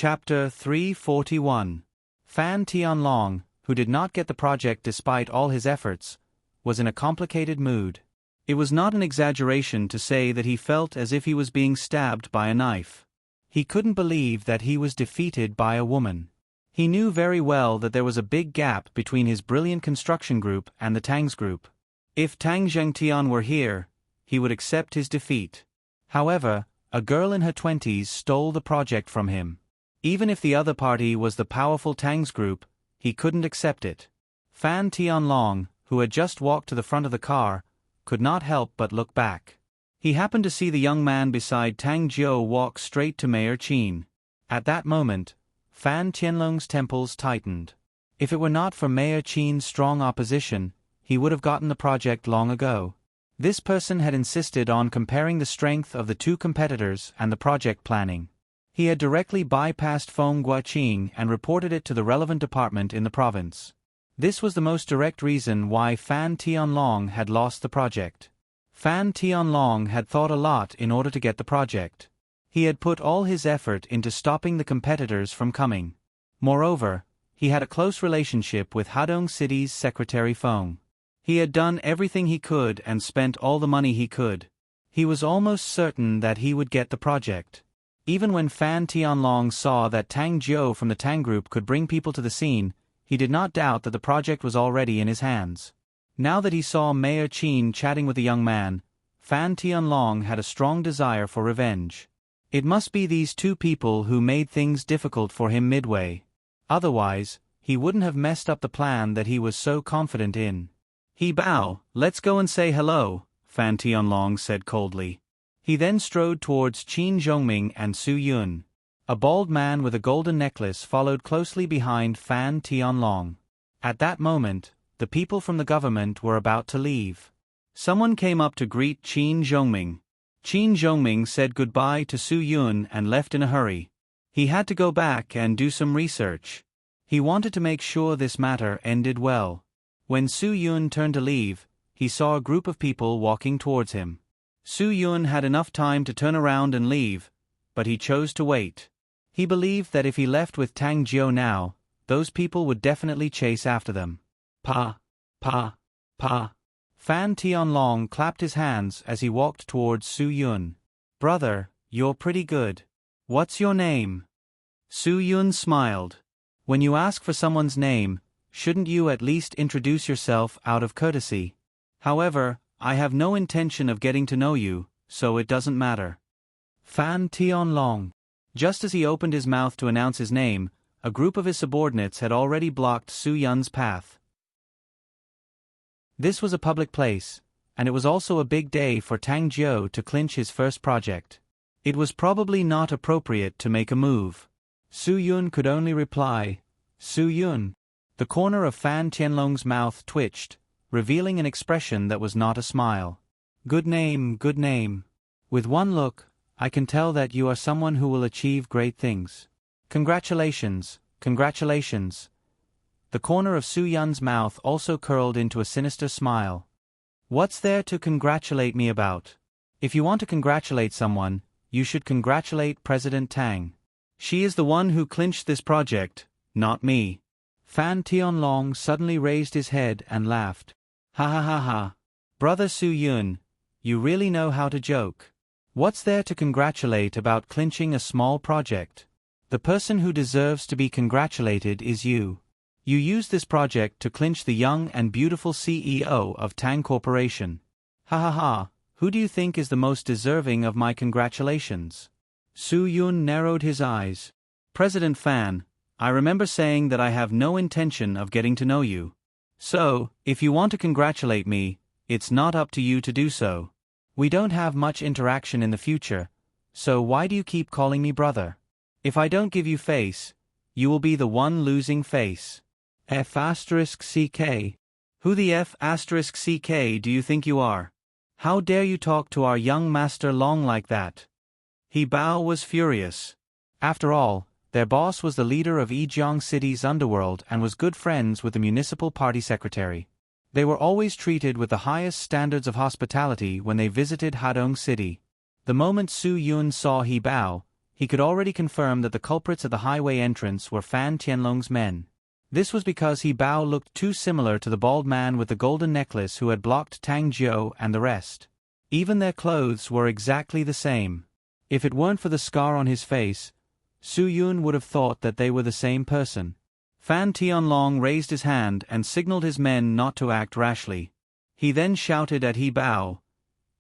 Chapter 341. Fan Tianlong, who did not get the project despite all his efforts, was in a complicated mood. It was not an exaggeration to say that he felt as if he was being stabbed by a knife. He couldn't believe that he was defeated by a woman. He knew very well that there was a big gap between his brilliant construction group and the Tang's group. If Tang Zhengtian were here, he would accept his defeat. However, a girl in her 20s stole the project from him. Even if the other party was the powerful Tang's group, he couldn't accept it. Fan Tianlong, who had just walked to the front of the car, could not help but look back. He happened to see the young man beside Tang Jiu walk straight to Mayor Qin. At that moment, Fan Tianlong's temples tightened. If it were not for Mayor Qin's strong opposition, he would have gotten the project long ago. This person had insisted on comparing the strength of the two competitors and the project planning. He had directly bypassed Feng Guoqing and reported it to the relevant department in the province. This was the most direct reason why Fan Tianlong had lost the project. Fan Tianlong had thought a lot in order to get the project. He had put all his effort into stopping the competitors from coming. Moreover, he had a close relationship with Hadong City's Secretary Feng. He had done everything he could and spent all the money he could. He was almost certain that he would get the project. Even when Fan Tianlong saw that Tang Jiu from the Tang Group could bring people to the scene, he did not doubt that the project was already in his hands. Now that he saw Mayor Qin chatting with the young man, Fan Tianlong had a strong desire for revenge. It must be these two people who made things difficult for him midway. Otherwise, he wouldn't have messed up the plan that he was so confident in. He bowed. "Let's go and say hello," Fan Tianlong said coldly. He then strode towards Qin Zhongming and Su Yun. A bald man with a golden necklace followed closely behind Fan Tianlong. At that moment, the people from the government were about to leave. Someone came up to greet Qin Zhongming. Qin Zhongming said goodbye to Su Yun and left in a hurry. He had to go back and do some research. He wanted to make sure this matter ended well. When Su Yun turned to leave, he saw a group of people walking towards him. Su Yun had enough time to turn around and leave, but he chose to wait. He believed that if he left with Tang Jiu now, those people would definitely chase after them. Pa! Pa! Pa! Fan Tianlong clapped his hands as he walked towards Su Yun. "Brother, you're pretty good. What's your name?" Su Yun smiled. "When you ask for someone's name, shouldn't you at least introduce yourself out of courtesy? However, I have no intention of getting to know you, so it doesn't matter." Fan Tianlong. Just as he opened his mouth to announce his name, a group of his subordinates had already blocked Su Yun's path. This was a public place, and it was also a big day for Tang Jiu to clinch his first project. It was probably not appropriate to make a move. Su Yun could only reply, "Su Yun." The corner of Fan Tianlong's mouth twitched, revealing an expression that was not a smile. "Good name, good name. With one look, I can tell that you are someone who will achieve great things. Congratulations, congratulations." The corner of Su Yun's mouth also curled into a sinister smile. "What's there to congratulate me about? If you want to congratulate someone, you should congratulate President Tang. She is the one who clinched this project, not me." Fan Tianlong suddenly raised his head and laughed. "Ha ha ha ha. Brother Su Yun, you really know how to joke. What's there to congratulate about clinching a small project? The person who deserves to be congratulated is you. You used this project to clinch the young and beautiful CEO of Tang Corporation. Ha ha ha, who do you think is the most deserving of my congratulations?" Su Yun narrowed his eyes. "President Fan, I remember saying that I have no intention of getting to know you. So, if you want to congratulate me, it's not up to you to do so. We don't have much interaction in the future, so why do you keep calling me brother? If I don't give you face, you will be the one losing face. F***CK. Who the F***CK do you think you are? How dare you talk to our young Master Long like that?" He Bao was furious. After all, their boss was the leader of Yijiang City's underworld and was good friends with the municipal party secretary. They were always treated with the highest standards of hospitality when they visited Hadong City. The moment Su Yun saw He Bao, he could already confirm that the culprits at the highway entrance were Fan Tianlong's men. This was because He Bao looked too similar to the bald man with the golden necklace who had blocked Tang Jiu and the rest. Even their clothes were exactly the same. If it weren't for the scar on his face, Su Yun would have thought that they were the same person. Fan Tianlong raised his hand and signaled his men not to act rashly. He then shouted at He Bao,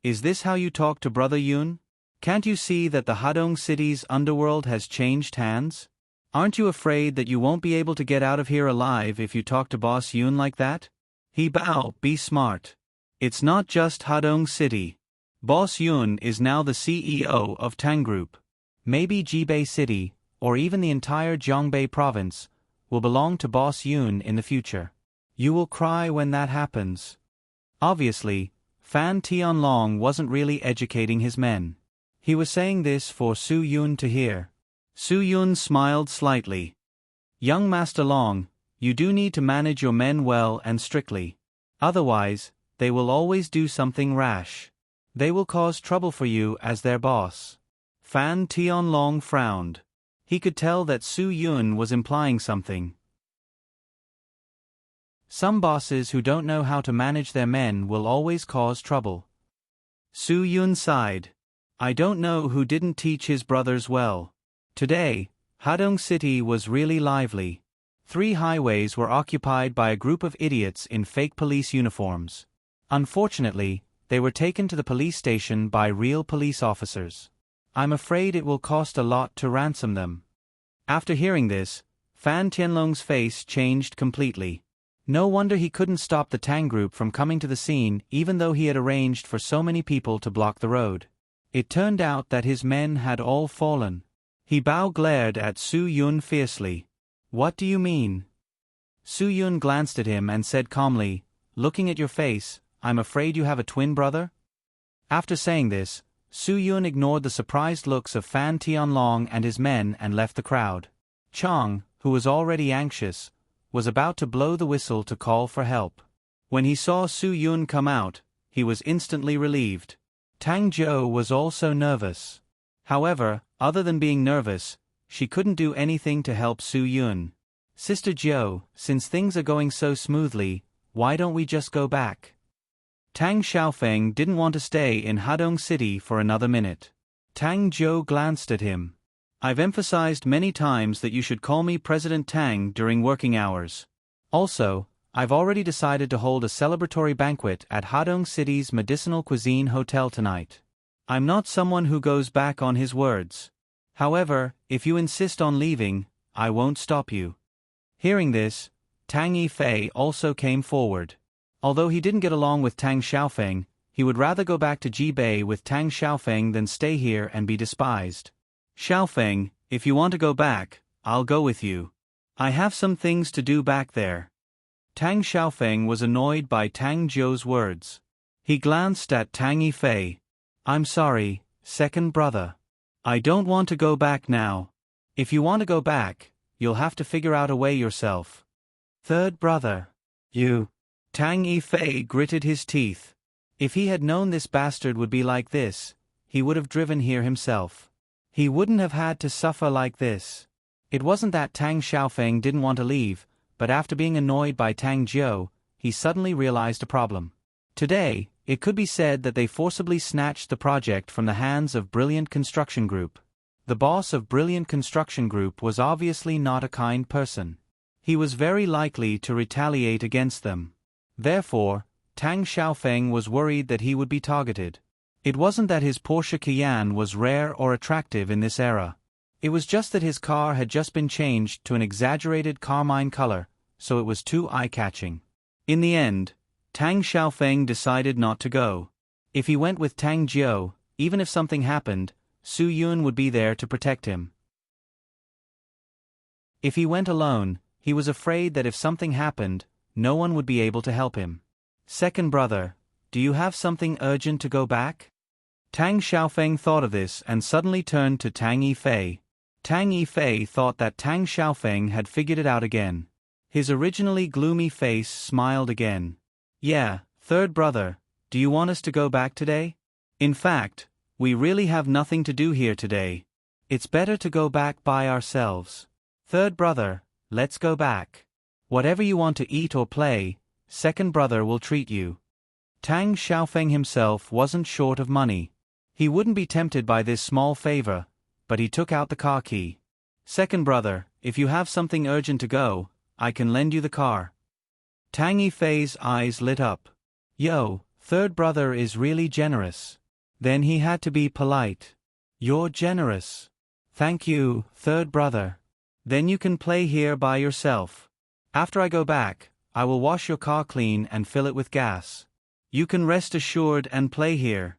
"Is this how you talk to Brother Yun? Can't you see that the Hadong city's underworld has changed hands? Aren't you afraid that you won't be able to get out of here alive if you talk to Boss Yun like that? He Bao, be smart. It's not just Hadong City. Boss Yun is now the CEO of Tang Group. Maybe Jibei City, or even the entire Jiangbei province, will belong to Boss Yun in the future. You will cry when that happens." Obviously, Fan Tianlong wasn't really educating his men. He was saying this for Su Yun to hear. Su Yun smiled slightly. "Young Master Long, you do need to manage your men well and strictly. Otherwise, they will always do something rash. They will cause trouble for you as their boss." Fan Tianlong frowned. He could tell that Su Yun was implying something. Some bosses who don't know how to manage their men will always cause trouble. Su Yun sighed. "I don't know who didn't teach his brothers well. Today, Hadong City was really lively. 3 highways were occupied by a group of idiots in fake police uniforms. Unfortunately, they were taken to the police station by real police officers. I'm afraid it will cost a lot to ransom them." After hearing this, Fan Tianlong's face changed completely. No wonder he couldn't stop the Tang Group from coming to the scene even though he had arranged for so many people to block the road. It turned out that his men had all fallen. He Bao glared at Su Yun fiercely. "What do you mean?" Su Yun glanced at him and said calmly, "Looking at your face, I'm afraid you have a twin brother?" After saying this, Su Yun ignored the surprised looks of Fan Tianlong and his men and left the crowd. Chang, who was already anxious, was about to blow the whistle to call for help. When he saw Su Yun come out, he was instantly relieved. Tang Jiu was also nervous. However, other than being nervous, she couldn't do anything to help Su Yun. "Sister Jiu, since things are going so smoothly, why don't we just go back?" Tang Xiaofeng didn't want to stay in Hadong City for another minute. Tang Jiu glanced at him. "I've emphasized many times that you should call me President Tang during working hours. Also, I've already decided to hold a celebratory banquet at Hadong City's Medicinal Cuisine Hotel tonight. I'm not someone who goes back on his words. However, if you insist on leaving, I won't stop you." Hearing this, Tang Yifei also came forward. Although he didn't get along with Tang Xiaofeng, he would rather go back to Jibei with Tang Xiaofeng than stay here and be despised. "Xiaofeng, if you want to go back, I'll go with you. I have some things to do back there." Tang Xiaofeng was annoyed by Tang Jiu's words. He glanced at Tang Yifei. "I'm sorry, second brother. I don't want to go back now. If you want to go back, you'll have to figure out a way yourself." "Third brother. You." Tang Yifei gritted his teeth. If he had known this bastard would be like this, he would have driven here himself. He wouldn't have had to suffer like this. It wasn't that Tang Xiaofeng didn't want to leave, but after being annoyed by Tang Jiu, he suddenly realized a problem. Today, it could be said that they forcibly snatched the project from the hands of Brilliant Construction Group. The boss of Brilliant Construction Group was obviously not a kind person. He was very likely to retaliate against them. Therefore, Tang Xiaofeng was worried that he would be targeted. It wasn't that his Porsche Cayenne was rare or attractive in this era. It was just that his car had just been changed to an exaggerated carmine color, so it was too eye-catching. In the end, Tang Xiaofeng decided not to go. If he went with Tang Jiu, even if something happened, Su Yun would be there to protect him. If he went alone, he was afraid that if something happened, no one would be able to help him. "Second brother, do you have something urgent to go back?" Tang Xiaofeng thought of this and suddenly turned to Tang Yifei. Tang Yifei thought that Tang Xiaofeng had figured it out again. His originally gloomy face smiled again. "Yeah, third brother, do you want us to go back today? In fact, we really have nothing to do here today. It's better to go back by ourselves. Third brother, let's go back. Whatever you want to eat or play, second brother will treat you. Tang Xiaofeng himself wasn't short of money. He wouldn't be tempted by this small favor, but he took out the car key. Second brother, if you have something urgent to go, I can lend you the car. Tang Yifei's eyes lit up. Yo, third brother is really generous. Then he had to be polite. You're generous. Thank you, third brother. Then you can play here by yourself. After I go back, I will wash your car clean and fill it with gas. You can rest assured and play here.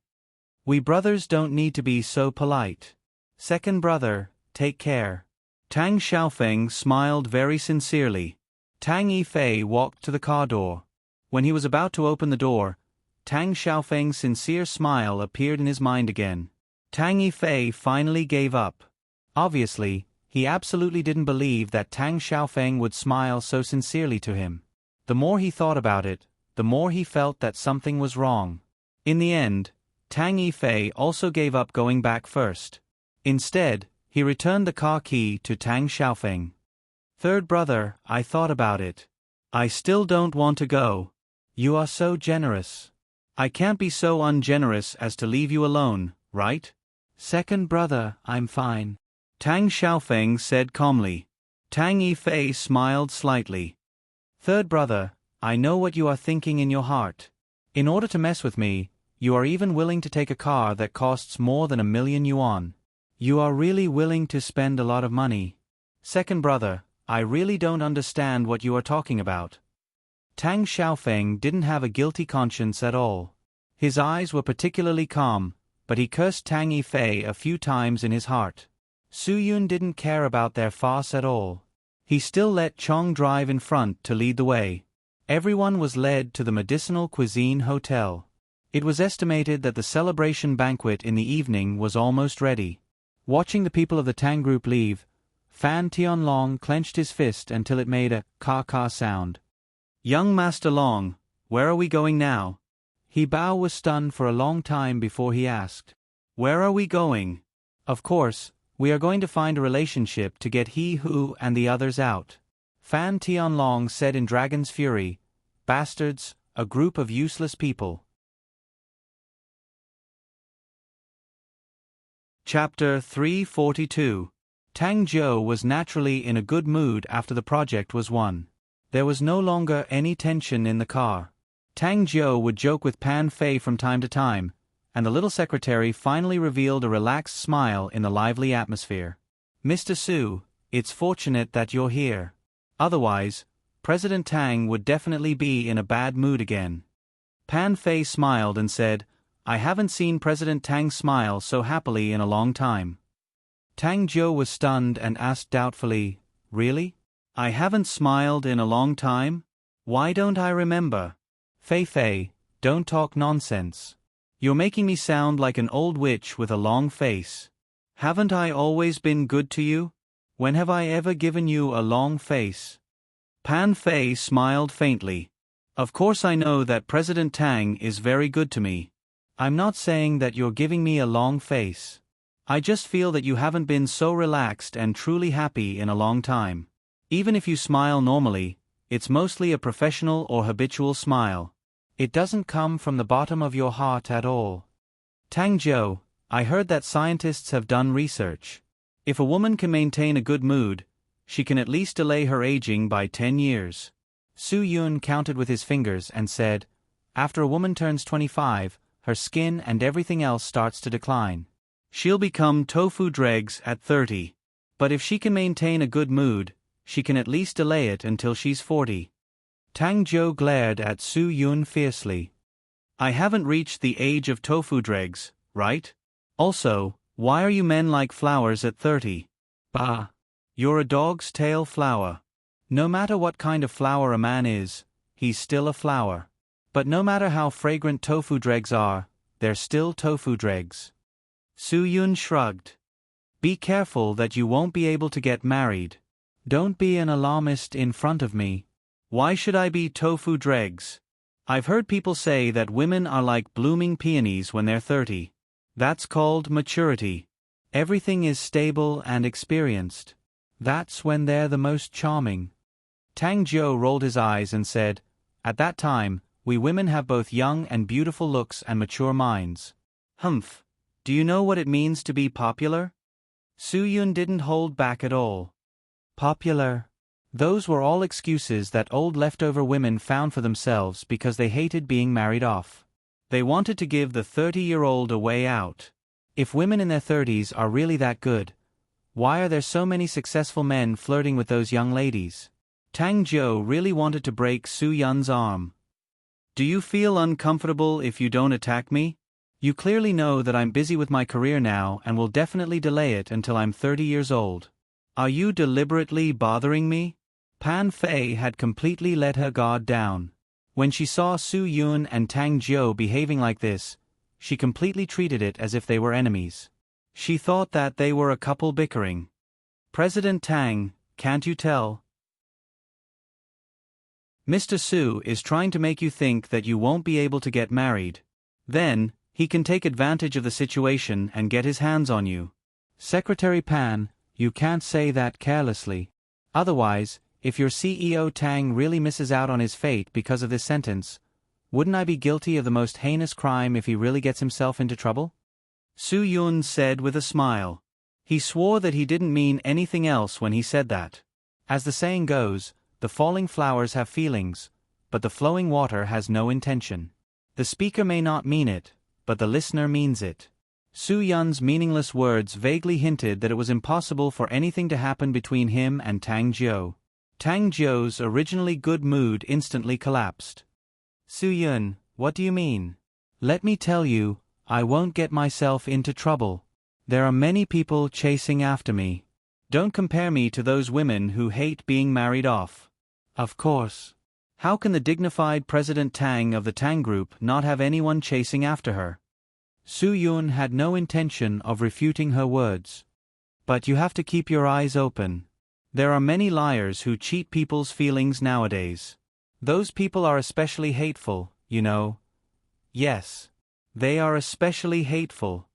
We brothers don't need to be so polite. Second brother, take care. Tang Xiaofeng smiled very sincerely. Tang Yifei walked to the car door. When he was about to open the door, Tang Xiaofeng's sincere smile appeared in his mind again. Tang Yifei finally gave up. Obviously, he absolutely didn't believe that Tang Xiaofeng would smile so sincerely to him. The more he thought about it, the more he felt that something was wrong. In the end, Tang Yifei also gave up going back first. Instead, he returned the car key to Tang Xiaofeng. Third brother, I thought about it. I still don't want to go. You are so generous. I can't be so ungenerous as to leave you alone, right? Second brother, I'm fine. Tang Xiaofeng said calmly. Tang Yifei smiled slightly. Third brother, I know what you are thinking in your heart. In order to mess with me, you are even willing to take a car that costs more than 1,000,000 yuan. You are really willing to spend a lot of money. Second brother, I really don't understand what you are talking about. Tang Xiaofeng didn't have a guilty conscience at all. His eyes were particularly calm, but he cursed Tang Yifei a few times in his heart. Su Yun didn't care about their farce at all. He still let Chong drive in front to lead the way. Everyone was led to the Medicinal Cuisine Hotel. It was estimated that the celebration banquet in the evening was almost ready. Watching the people of the Tang group leave, Fan Tianlong clenched his fist until it made a ka-ka sound. Young Master Long, where are we going now? He Bao was stunned for a long time before he asked. Where are we going? Of course, we are going to find a relationship to get He Hu and the others out. Fan Tianlong said in Dragon's Fury, bastards, a group of useless people. Chapter 342. Tang Zhou was naturally in a good mood after the project was won. There was no longer any tension in the car. Tang Zhou would joke with Pan Fei from time to time, and the little secretary finally revealed a relaxed smile in the lively atmosphere. Mr. Su, it's fortunate that you're here. Otherwise, President Tang would definitely be in a bad mood again. Pan Fei smiled and said, I haven't seen President Tang smile so happily in a long time. Tang Zhou was stunned and asked doubtfully, Really? I haven't smiled in a long time? Why don't I remember? Fei Fei, don't talk nonsense. You're making me sound like an old witch with a long face. Haven't I always been good to you? When have I ever given you a long face? Pan Fei smiled faintly. Of course I know that President Tang is very good to me. I'm not saying that you're giving me a long face. I just feel that you haven't been so relaxed and truly happy in a long time. Even if you smile normally, it's mostly a professional or habitual smile. It doesn't come from the bottom of your heart at all. Tang Zhou, I heard that scientists have done research. If a woman can maintain a good mood, she can at least delay her aging by 10 years. Su Yun counted with his fingers and said, after a woman turns 25, her skin and everything else starts to decline. She'll become tofu dregs at 30. But if she can maintain a good mood, she can at least delay it until she's 40. Tang Zhou glared at Su Yun fiercely. I haven't reached the age of tofu dregs, right? Also, why are you men like flowers at 30? Bah! You're a dog's tail flower. No matter what kind of flower a man is, he's still a flower. But no matter how fragrant tofu dregs are, they're still tofu dregs. Su Yun shrugged. Be careful that you won't be able to get married. Don't be an alarmist in front of me. Why should I be tofu dregs? I've heard people say that women are like blooming peonies when they're 30. That's called maturity. Everything is stable and experienced. That's when they're the most charming. Tang Jiu rolled his eyes and said, "At that time, we women have both young and beautiful looks and mature minds." Humph. Do you know what it means to be popular? Su Yun didn't hold back at all. Popular. Those were all excuses that old leftover women found for themselves because they hated being married off. They wanted to give the 30-year-old a way out. If women in their 30s are really that good, why are there so many successful men flirting with those young ladies? Tang Jiu really wanted to break Su Yun's arm. Do you feel uncomfortable if you don't attack me? You clearly know that I'm busy with my career now and will definitely delay it until I'm 30 years old. Are you deliberately bothering me? Pan Fei had completely let her guard down. When she saw Su Yun and Tang Jiu behaving like this, she completely treated it as if they were enemies. She thought that they were a couple bickering. President Tang, can't you tell? Mr. Su is trying to make you think that you won't be able to get married. Then, he can take advantage of the situation and get his hands on you. Secretary Pan, you can't say that carelessly. Otherwise, if your CEO Tang really misses out on his fate because of this sentence, wouldn't I be guilty of the most heinous crime if he really gets himself into trouble? Su Yun said with a smile. He swore that he didn't mean anything else when he said that. As the saying goes, the falling flowers have feelings, but the flowing water has no intention. The speaker may not mean it, but the listener means it. Su Yun's meaningless words vaguely hinted that it was impossible for anything to happen between him and Tang Jiu. Tang Jiu's originally good mood instantly collapsed. Su Yun, what do you mean? Let me tell you, I won't get myself into trouble. There are many people chasing after me. Don't compare me to those women who hate being married off. Of course. How can the dignified President Tang of the Tang Group not have anyone chasing after her? Su Yun had no intention of refuting her words. But you have to keep your eyes open. There are many liars who cheat people's feelings nowadays. Those people are especially hateful, you know. Yes. They are especially hateful.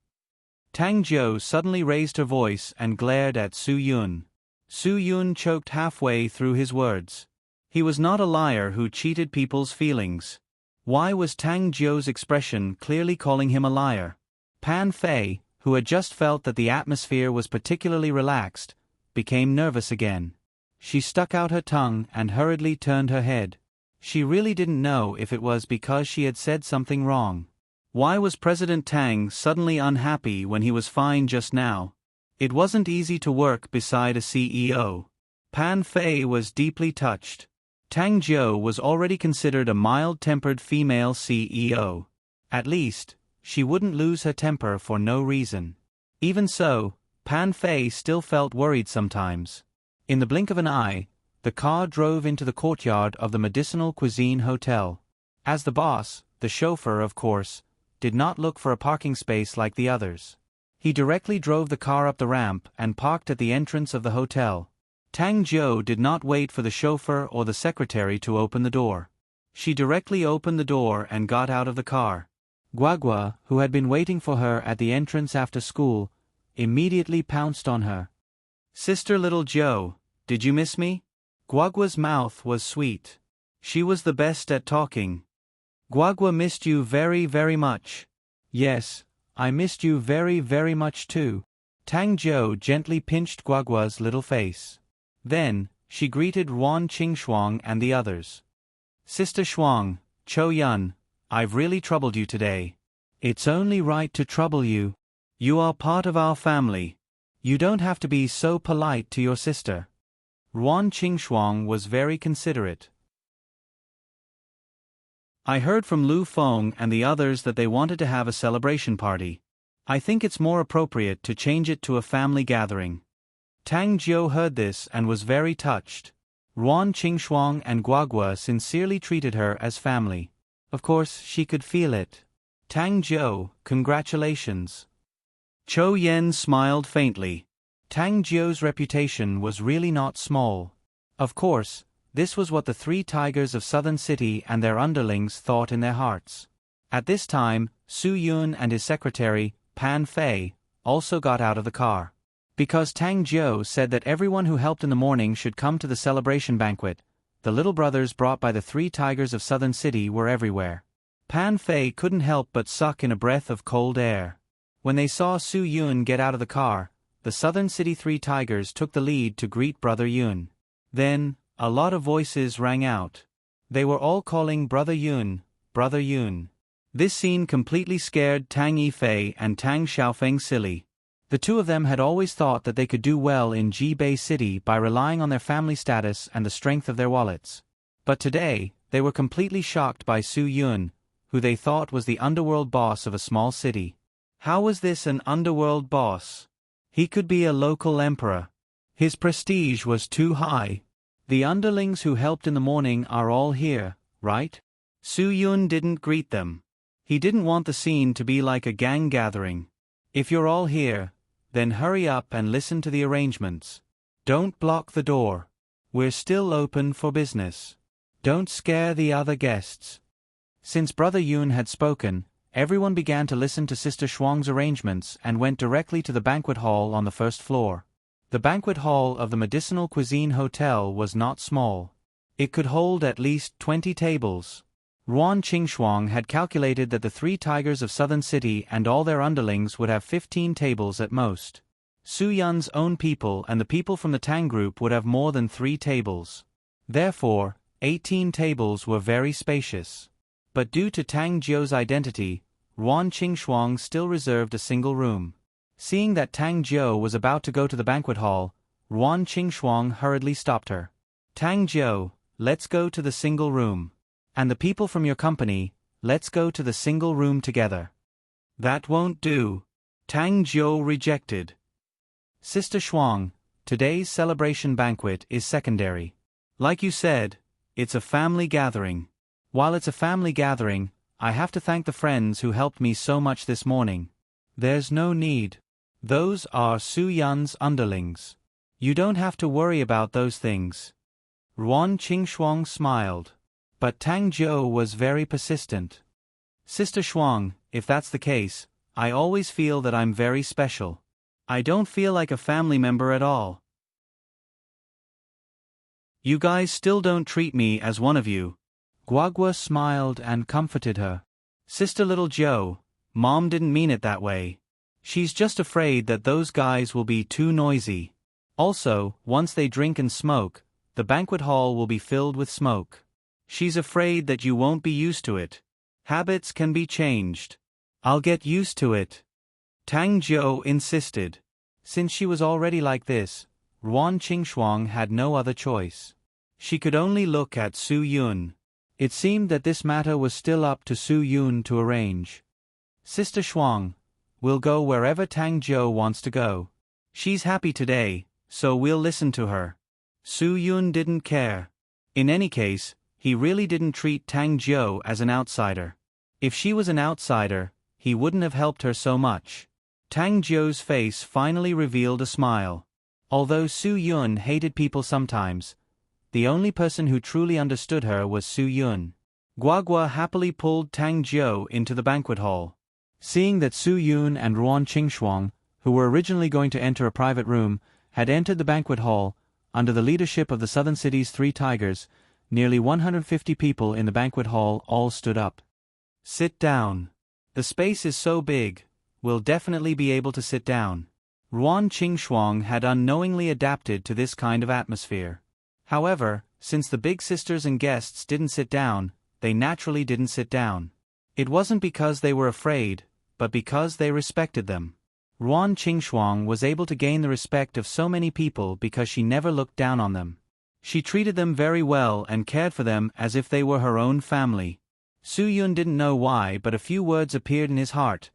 Tang Jiu suddenly raised her voice and glared at Su Yun. Su Yun choked halfway through his words. He was not a liar who cheated people's feelings. Why was Tang Jiu's expression clearly calling him a liar? Pan Fei, who had just felt that the atmosphere was particularly relaxed, became nervous again. She stuck out her tongue and hurriedly turned her head. She really didn't know if it was because she had said something wrong. Why was President Tang suddenly unhappy when he was fine just now? It wasn't easy to work beside a CEO. Pan Fei was deeply touched. Tang Jiu was already considered a mild-tempered female CEO. At least, she wouldn't lose her temper for no reason. Even so, Pan Fei still felt worried sometimes. In the blink of an eye, the car drove into the courtyard of the Medicinal Cuisine Hotel. As the boss, the chauffeur of course, did not look for a parking space like the others. He directly drove the car up the ramp and parked at the entrance of the hotel. Tang Jiu did not wait for the chauffeur or the secretary to open the door. She directly opened the door and got out of the car. Guagua, who had been waiting for her at the entrance after school, immediately pounced on her. "Sister little Jiu, did you miss me?" Guagua's mouth was sweet. She was the best at talking. "Guagua missed you very, very much." "Yes, I missed you very, very much too." Tang Jiu gently pinched Guagua's little face. Then, she greeted Ruan Qingxuang and the others. "Sister Shuang, Cho Yun, I've really troubled you today." "It's only right to trouble you. You are part of our family. You don't have to be so polite to your sister." Ruan Qingxuang was very considerate. "I heard from Lu Feng and the others that they wanted to have a celebration party. I think it's more appropriate to change it to a family gathering." Tang Jiu heard this and was very touched. Ruan Qingxuang and Guagua sincerely treated her as family. Of course, she could feel it. "Tang Jiu, congratulations." Cho Yen smiled faintly. Tang Jiu's reputation was really not small. Of course, this was what the three tigers of Southern City and their underlings thought in their hearts. At this time, Su Yun and his secretary, Pan Fei, also got out of the car. Because Tang Jiu said that everyone who helped in the morning should come to the celebration banquet, the little brothers brought by the 3 tigers of Southern City were everywhere. Pan Fei couldn't help but suck in a breath of cold air. When they saw Su Yun get out of the car, the Southern City 3 tigers took the lead to greet Brother Yun. Then, a lot of voices rang out. They were all calling Brother Yun, Brother Yun. This scene completely scared Tang Yifei and Tang Xiaofeng silly. The two of them had always thought that they could do well in Jibei City by relying on their family status and the strength of their wallets. But today, they were completely shocked by Su Yun, who they thought was the underworld boss of a small city. How was this an underworld boss? He could be a local emperor. His prestige was too high. The underlings who helped in the morning are all here, right? Su Yun didn't greet them. He didn't want the scene to be like a gang gathering. If you're all here, then hurry up and listen to the arrangements. Don't block the door. We're still open for business. Don't scare the other guests. Since Brother Yun had spoken, everyone began to listen to Sister Shuang's arrangements and went directly to the banquet hall on the first floor. The banquet hall of the Medicinal Cuisine Hotel was not small. It could hold at least 20 tables. Ruan Qingshuang had calculated that the 3 tigers of Southern City and all their underlings would have 15 tables at most. Su Yun's own people and the people from the Tang group would have more than 3 tables. Therefore, 18 tables were very spacious. But due to Tang Jiu's identity, Ruan Qingshuang still reserved a single room. Seeing that Tang Jiu was about to go to the banquet hall, Ruan Qingshuang hurriedly stopped her. Tang Jiu, let's go to the single room. And the people from your company, let's go to the single room together. That won't do. Tang Jiu rejected. Sister Shuang, today's celebration banquet is secondary. Like you said, it's a family gathering. While it's a family gathering, I have to thank the friends who helped me so much this morning. There's no need. Those are Su Yun's underlings. You don't have to worry about those things. Ruan Qingshuang smiled. But Tang Jiu was very persistent. Sister Shuang, if that's the case, I always feel that I'm very special. I don't feel like a family member at all. You guys still don't treat me as one of you. Guagua smiled and comforted her. Sister Little Jiu, Mom didn't mean it that way. She's just afraid that those guys will be too noisy. Also, once they drink and smoke, the banquet hall will be filled with smoke. She's afraid that you won't be used to it. Habits can be changed. I'll get used to it. Tang Jiu insisted. Since she was already like this, Ruan Qingshuang had no other choice. She could only look at Su Yun. It seemed that this matter was still up to Su Yun to arrange. Sister Shuang, we'll go wherever Tang Jiu wants to go. She's happy today, so we'll listen to her. Su Yun didn't care. In any case, he really didn't treat Tang Jiu as an outsider. If she was an outsider, he wouldn't have helped her so much. Tang Jiu's face finally revealed a smile. Although Su Yun hated people sometimes, the only person who truly understood her was Su Yun. Guagua happily pulled Tang Jiu into the banquet hall. Seeing that Su Yun and Ruan Qingshuang, who were originally going to enter a private room, had entered the banquet hall, under the leadership of the Southern City's 3 tigers, nearly 150 people in the banquet hall all stood up. Sit down. The space is so big, we'll definitely be able to sit down. Ruan Qingshuang had unknowingly adapted to this kind of atmosphere. However, since the big sisters and guests didn't sit down, they naturally didn't sit down. It wasn't because they were afraid, but because they respected them. Ruan Qingshuang was able to gain the respect of so many people because she never looked down on them. She treated them very well and cared for them as if they were her own family. Su Yun didn't know why, but a few words appeared in his heart.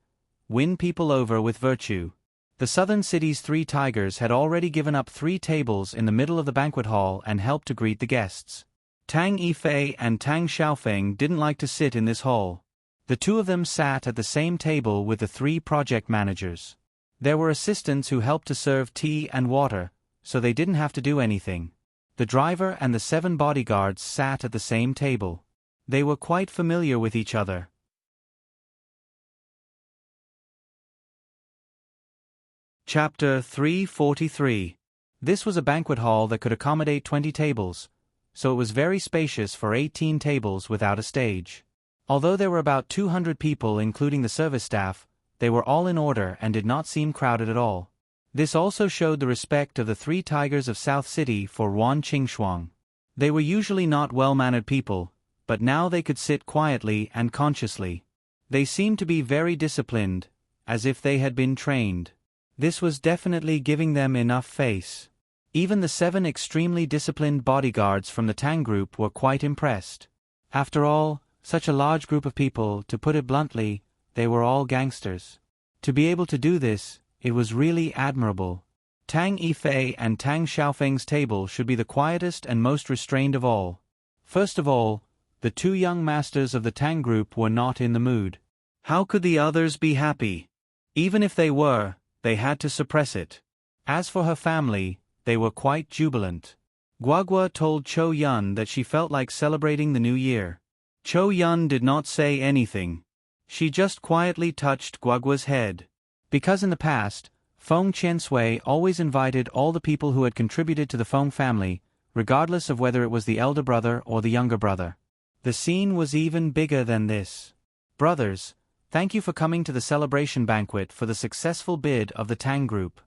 Win people over with virtue. The Southern City's 3 tigers had already given up 3 tables in the middle of the banquet hall and helped to greet the guests. Tang Yifei and Tang Xiaofeng didn't like to sit in this hall. The two of them sat at the same table with the 3 project managers. There were assistants who helped to serve tea and water, so they didn't have to do anything. The driver and the 7 bodyguards sat at the same table. They were quite familiar with each other. Chapter 343. This was a banquet hall that could accommodate 20 tables, so it was very spacious for 18 tables without a stage. Although there were about 200 people including the service staff, they were all in order and did not seem crowded at all. This also showed the respect of the three tigers of South City for Wan Qingshuang. They were usually not well-mannered people, but now they could sit quietly and consciously. They seemed to be very disciplined, as if they had been trained. This was definitely giving them enough face. Even the 7 extremely disciplined bodyguards from the Tang group were quite impressed. After all, such a large group of people, to put it bluntly, they were all gangsters. To be able to do this, it was really admirable. Tang Yifei and Tang Xiaofeng's table should be the quietest and most restrained of all. First of all, the 2 young masters of the Tang group were not in the mood. How could the others be happy? Even if they were, they had to suppress it. As for her family, they were quite jubilant. Guagua told Chou Yun that she felt like celebrating the new year. Chou Yun did not say anything. She just quietly touched Guagua's head. Because in the past, Feng Qiansui always invited all the people who had contributed to the Feng family, regardless of whether it was the elder brother or the younger brother. The scene was even bigger than this. Brothers, thank you for coming to the celebration banquet for the successful bid of the Tang group.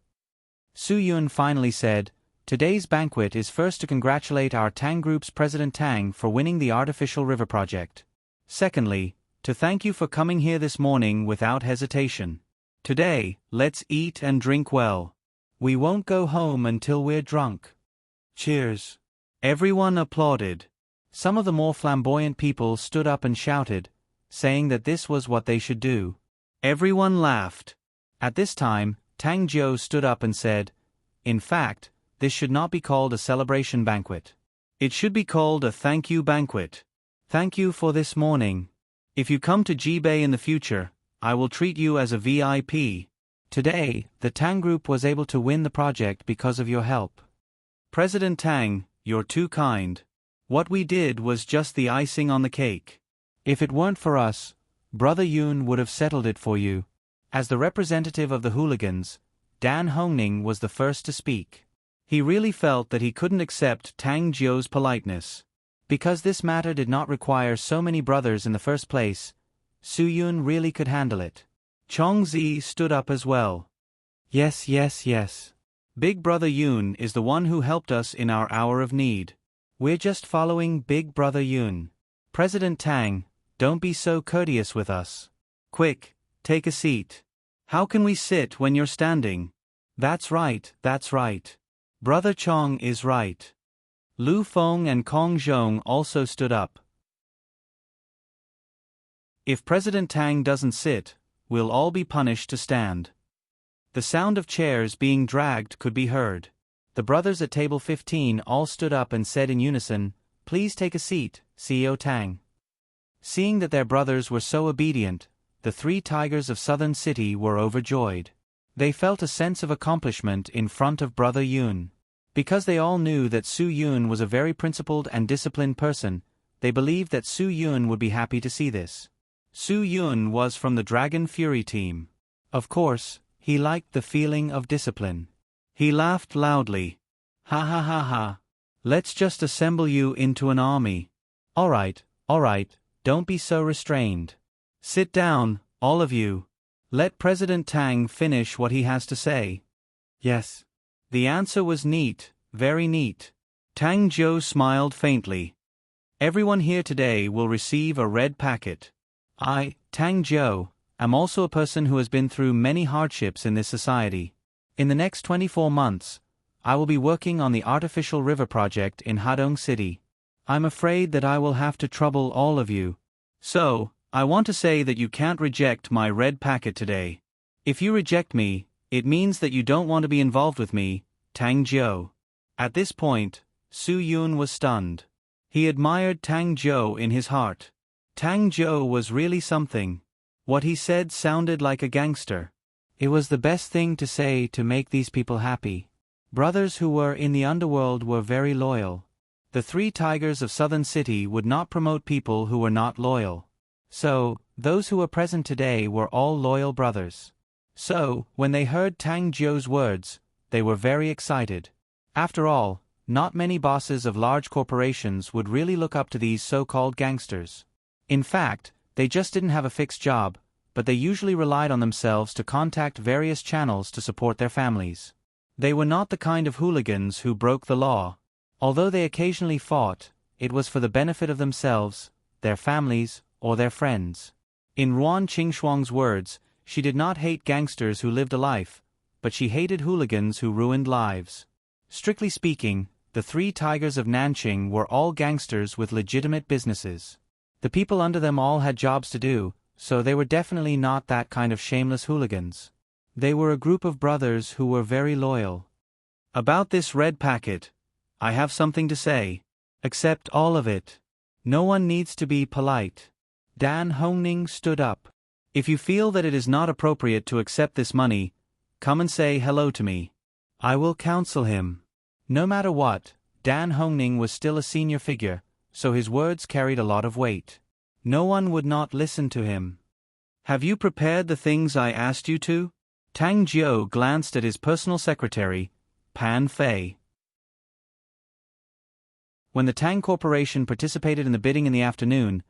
Su Yun finally said, today's banquet is first to congratulate our Tang group's President Tang for winning the artificial river project. Secondly, to thank you for coming here this morning without hesitation. Today, let's eat and drink well. We won't go home until we're drunk. Cheers. Everyone applauded. Some of the more flamboyant people stood up and shouted, saying that this was what they should do. Everyone laughed. At this time, Tang Jiu stood up and said, in fact, this should not be called a celebration banquet. It should be called a thank you banquet. Thank you for this morning. If you come to Jibei in the future, I will treat you as a VIP. Today, the Tang group was able to win the project because of your help. President Tang, you're too kind. What we did was just the icing on the cake. If it weren't for us, Brother Yun would have settled it for you. As the representative of the hooligans, Dan Hongning was the first to speak. He really felt that he couldn't accept Tang Jiu's politeness. Because this matter did not require so many brothers in the first place, Su Yun really could handle it. Chongzi stood up as well. Yes. Big Brother Yun is the one who helped us in our hour of need. We're just following Big Brother Yun. President Tang, don't be so courteous with us. Quick, take a seat. How can we sit when you're standing? That's right. Brother Chong is right. Lu Feng and Kong Zhong also stood up. If President Tang doesn't sit, we'll all be punished to stand. The sound of chairs being dragged could be heard. The brothers at table 15 all stood up and said in unison, please take a seat, CEO Tang. Seeing that their brothers were so obedient, the 3 tigers of Southern City were overjoyed. They felt a sense of accomplishment in front of Brother Yun. Because they all knew that Su Yun was a very principled and disciplined person, they believed that Su Yun would be happy to see this. Su Yun was from the Dragon Fury team. Of course, he liked the feeling of discipline. He laughed loudly. Ha. Let's just assemble you into an army. All right, don't be so restrained. Sit down, all of you. Let President Tang finish what he has to say. Yes. The answer was neat, very neat. Tang Jiu smiled faintly. Everyone here today will receive a red packet. I, Tang Jiu, am also a person who has been through many hardships in this society. In the next 24 months, I will be working on the artificial river project in Hadong City. I'm afraid that I will have to trouble all of you. So, I want to say that you can't reject my red packet today. If you reject me, it means that you don't want to be involved with me, Tang Jiu. At this point, Su Yun was stunned. He admired Tang Jiu in his heart. Tang Jiu was really something. What he said sounded like a gangster. It was the best thing to say to make these people happy. Brothers who were in the underworld were very loyal. The 3 tigers of Southern City would not promote people who were not loyal. So, those who were present today were all loyal brothers. So, when they heard Tang Jiu's words, they were very excited. After all, not many bosses of large corporations would really look up to these so-called gangsters. In fact, they just didn't have a fixed job, but they usually relied on themselves to contact various channels to support their families. They were not the kind of hooligans who broke the law. Although they occasionally fought, it was for the benefit of themselves, their families, or their friends. In Ruan Qingxuang's words, she did not hate gangsters who lived a life, but she hated hooligans who ruined lives. Strictly speaking, the three tigers of Nanqing were all gangsters with legitimate businesses. The people under them all had jobs to do, so they were definitely not that kind of shameless hooligans. They were a group of brothers who were very loyal. About this red packet, I have something to say. Accept all of it. No one needs to be polite. Dan Hongning stood up. If you feel that it is not appropriate to accept this money, come and say hello to me. I will counsel him. No matter what, Dan Hongning was still a senior figure, so his words carried a lot of weight. No one would not listen to him. Have you prepared the things I asked you to? Tang Jiu glanced at his personal secretary, Pan Fei. When the Tang Corporation participated in the bidding in the afternoon,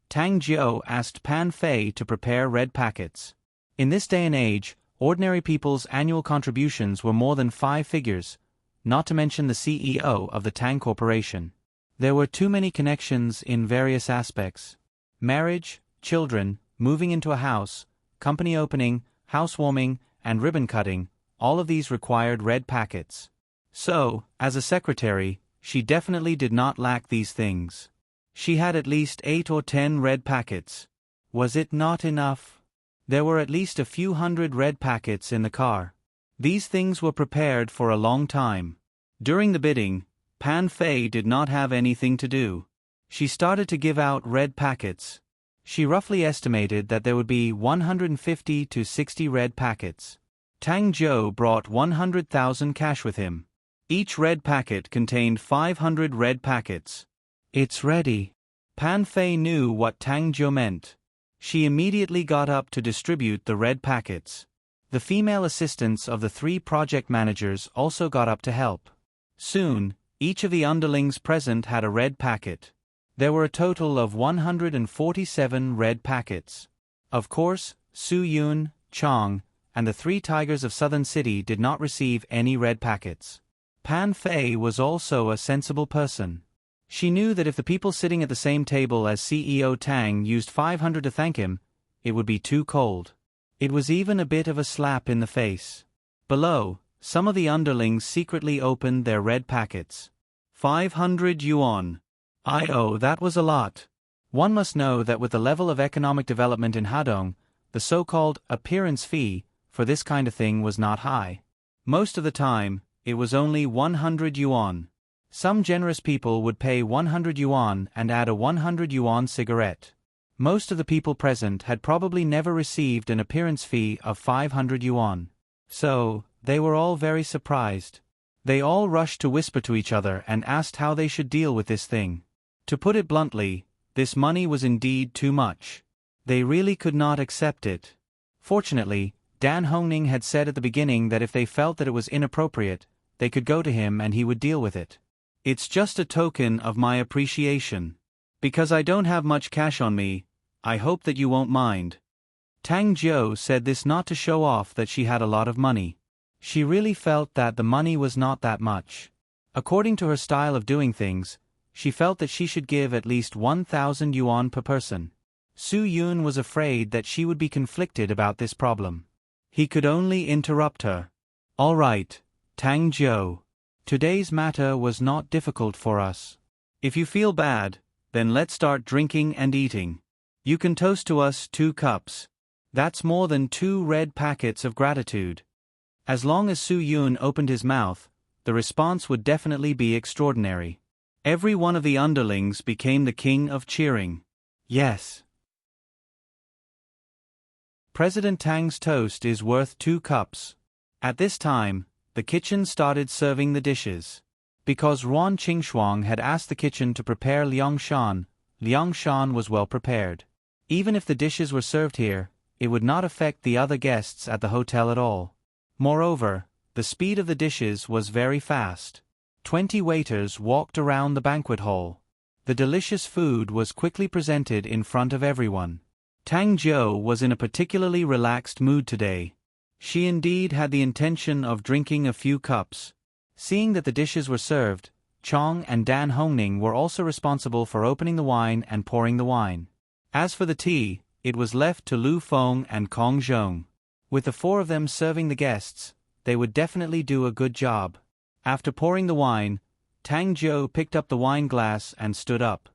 Tang Jiu asked Pan Fei to prepare red packets. In this day and age, ordinary people's annual contributions were more than 5 figures, not to mention the CEO of the Tang Corporation. There were too many connections in various aspects. Marriage, children, moving into a house, company opening, housewarming, and ribbon cutting, all of these required red packets. So, as a secretary, she definitely did not lack these things. She had at least 8 or 10 red packets. Was it not enough? There were at least a few hundred red packets in the car. These things were prepared for a long time. During the bidding, Pan Fei did not have anything to do. She started to give out red packets. She roughly estimated that there would be 150 to 60 red packets. Tang Jiu brought 100,000 cash with him. Each red packet contained 500 red packets. It's ready. Pan Fei knew what Tang Jiu meant. She immediately got up to distribute the red packets. The female assistants of the 3 project managers also got up to help. Soon, each of the underlings present had a red packet. There were a total of 147 red packets. Of course, Su Yun, Chong, and the 3 tigers of Southern City did not receive any red packets. Pan Fei was also a sensible person. She knew that if the people sitting at the same table as CEO Tang used 500 to thank him, it would be too cold. It was even a bit of a slap in the face. Below, some of the underlings secretly opened their red packets. 500 yuan. That was a lot. One must know that with the level of economic development in Hadong, the so-called appearance fee for this kind of thing was not high. Most of the time, it was only 100 yuan. Some generous people would pay 100 yuan and add a 100 yuan cigarette. Most of the people present had probably never received an appearance fee of 500 yuan. So, they were all very surprised. They all rushed to whisper to each other and asked how they should deal with this thing. To put it bluntly, this money was indeed too much. They really could not accept it. Fortunately, Dan Hongning had said at the beginning that if they felt that it was inappropriate, they could go to him and he would deal with it. It's just a token of my appreciation. Because I don't have much cash on me, I hope that you won't mind. Tang Jiu said this not to show off that she had a lot of money. She really felt that the money was not that much. According to her style of doing things, she felt that she should give at least 1,000 yuan per person. Su Yun was afraid that she would be conflicted about this problem. He could only interrupt her. All right, Tang Jiu. Today's matter was not difficult for us. If you feel bad, then let's start drinking and eating. You can toast to us 2 cups. That's more than 2 red packets of gratitude. As long as Su Yun opened his mouth, the response would definitely be extraordinary. Every one of the underlings became the king of cheering. Yes. President Tang's toast is worth 2 cups. At this time, the kitchen started serving the dishes. Because Ruan Qingxuang had asked the kitchen to prepare Liangshan was well prepared. Even if the dishes were served here, it would not affect the other guests at the hotel at all. Moreover, the speed of the dishes was very fast. 20 waiters walked around the banquet hall. The delicious food was quickly presented in front of everyone. Tang Jiu was in a particularly relaxed mood today. She indeed had the intention of drinking a few cups. Seeing that the dishes were served, Chong and Dan Hongning were also responsible for opening the wine and pouring the wine. As for the tea, it was left to Lu Feng and Kong Zhong. With the 4 of them serving the guests, they would definitely do a good job. After pouring the wine, Tang Jiu picked up the wine glass and stood up.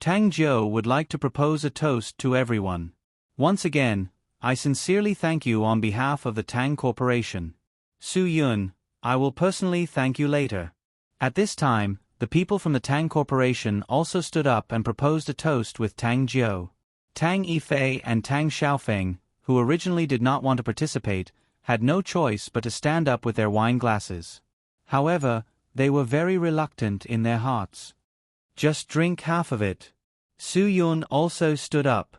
Tang Jiu would like to propose a toast to everyone. Once again, I sincerely thank you on behalf of the Tang Corporation. Su Yun, I will personally thank you later. At this time, the people from the Tang Corporation also stood up and proposed a toast with Tang Jiu. Tang Yifei and Tang Xiaofeng, who originally did not want to participate, had no choice but to stand up with their wine glasses. However, they were very reluctant in their hearts. Just drink half of it. Su Yun also stood up.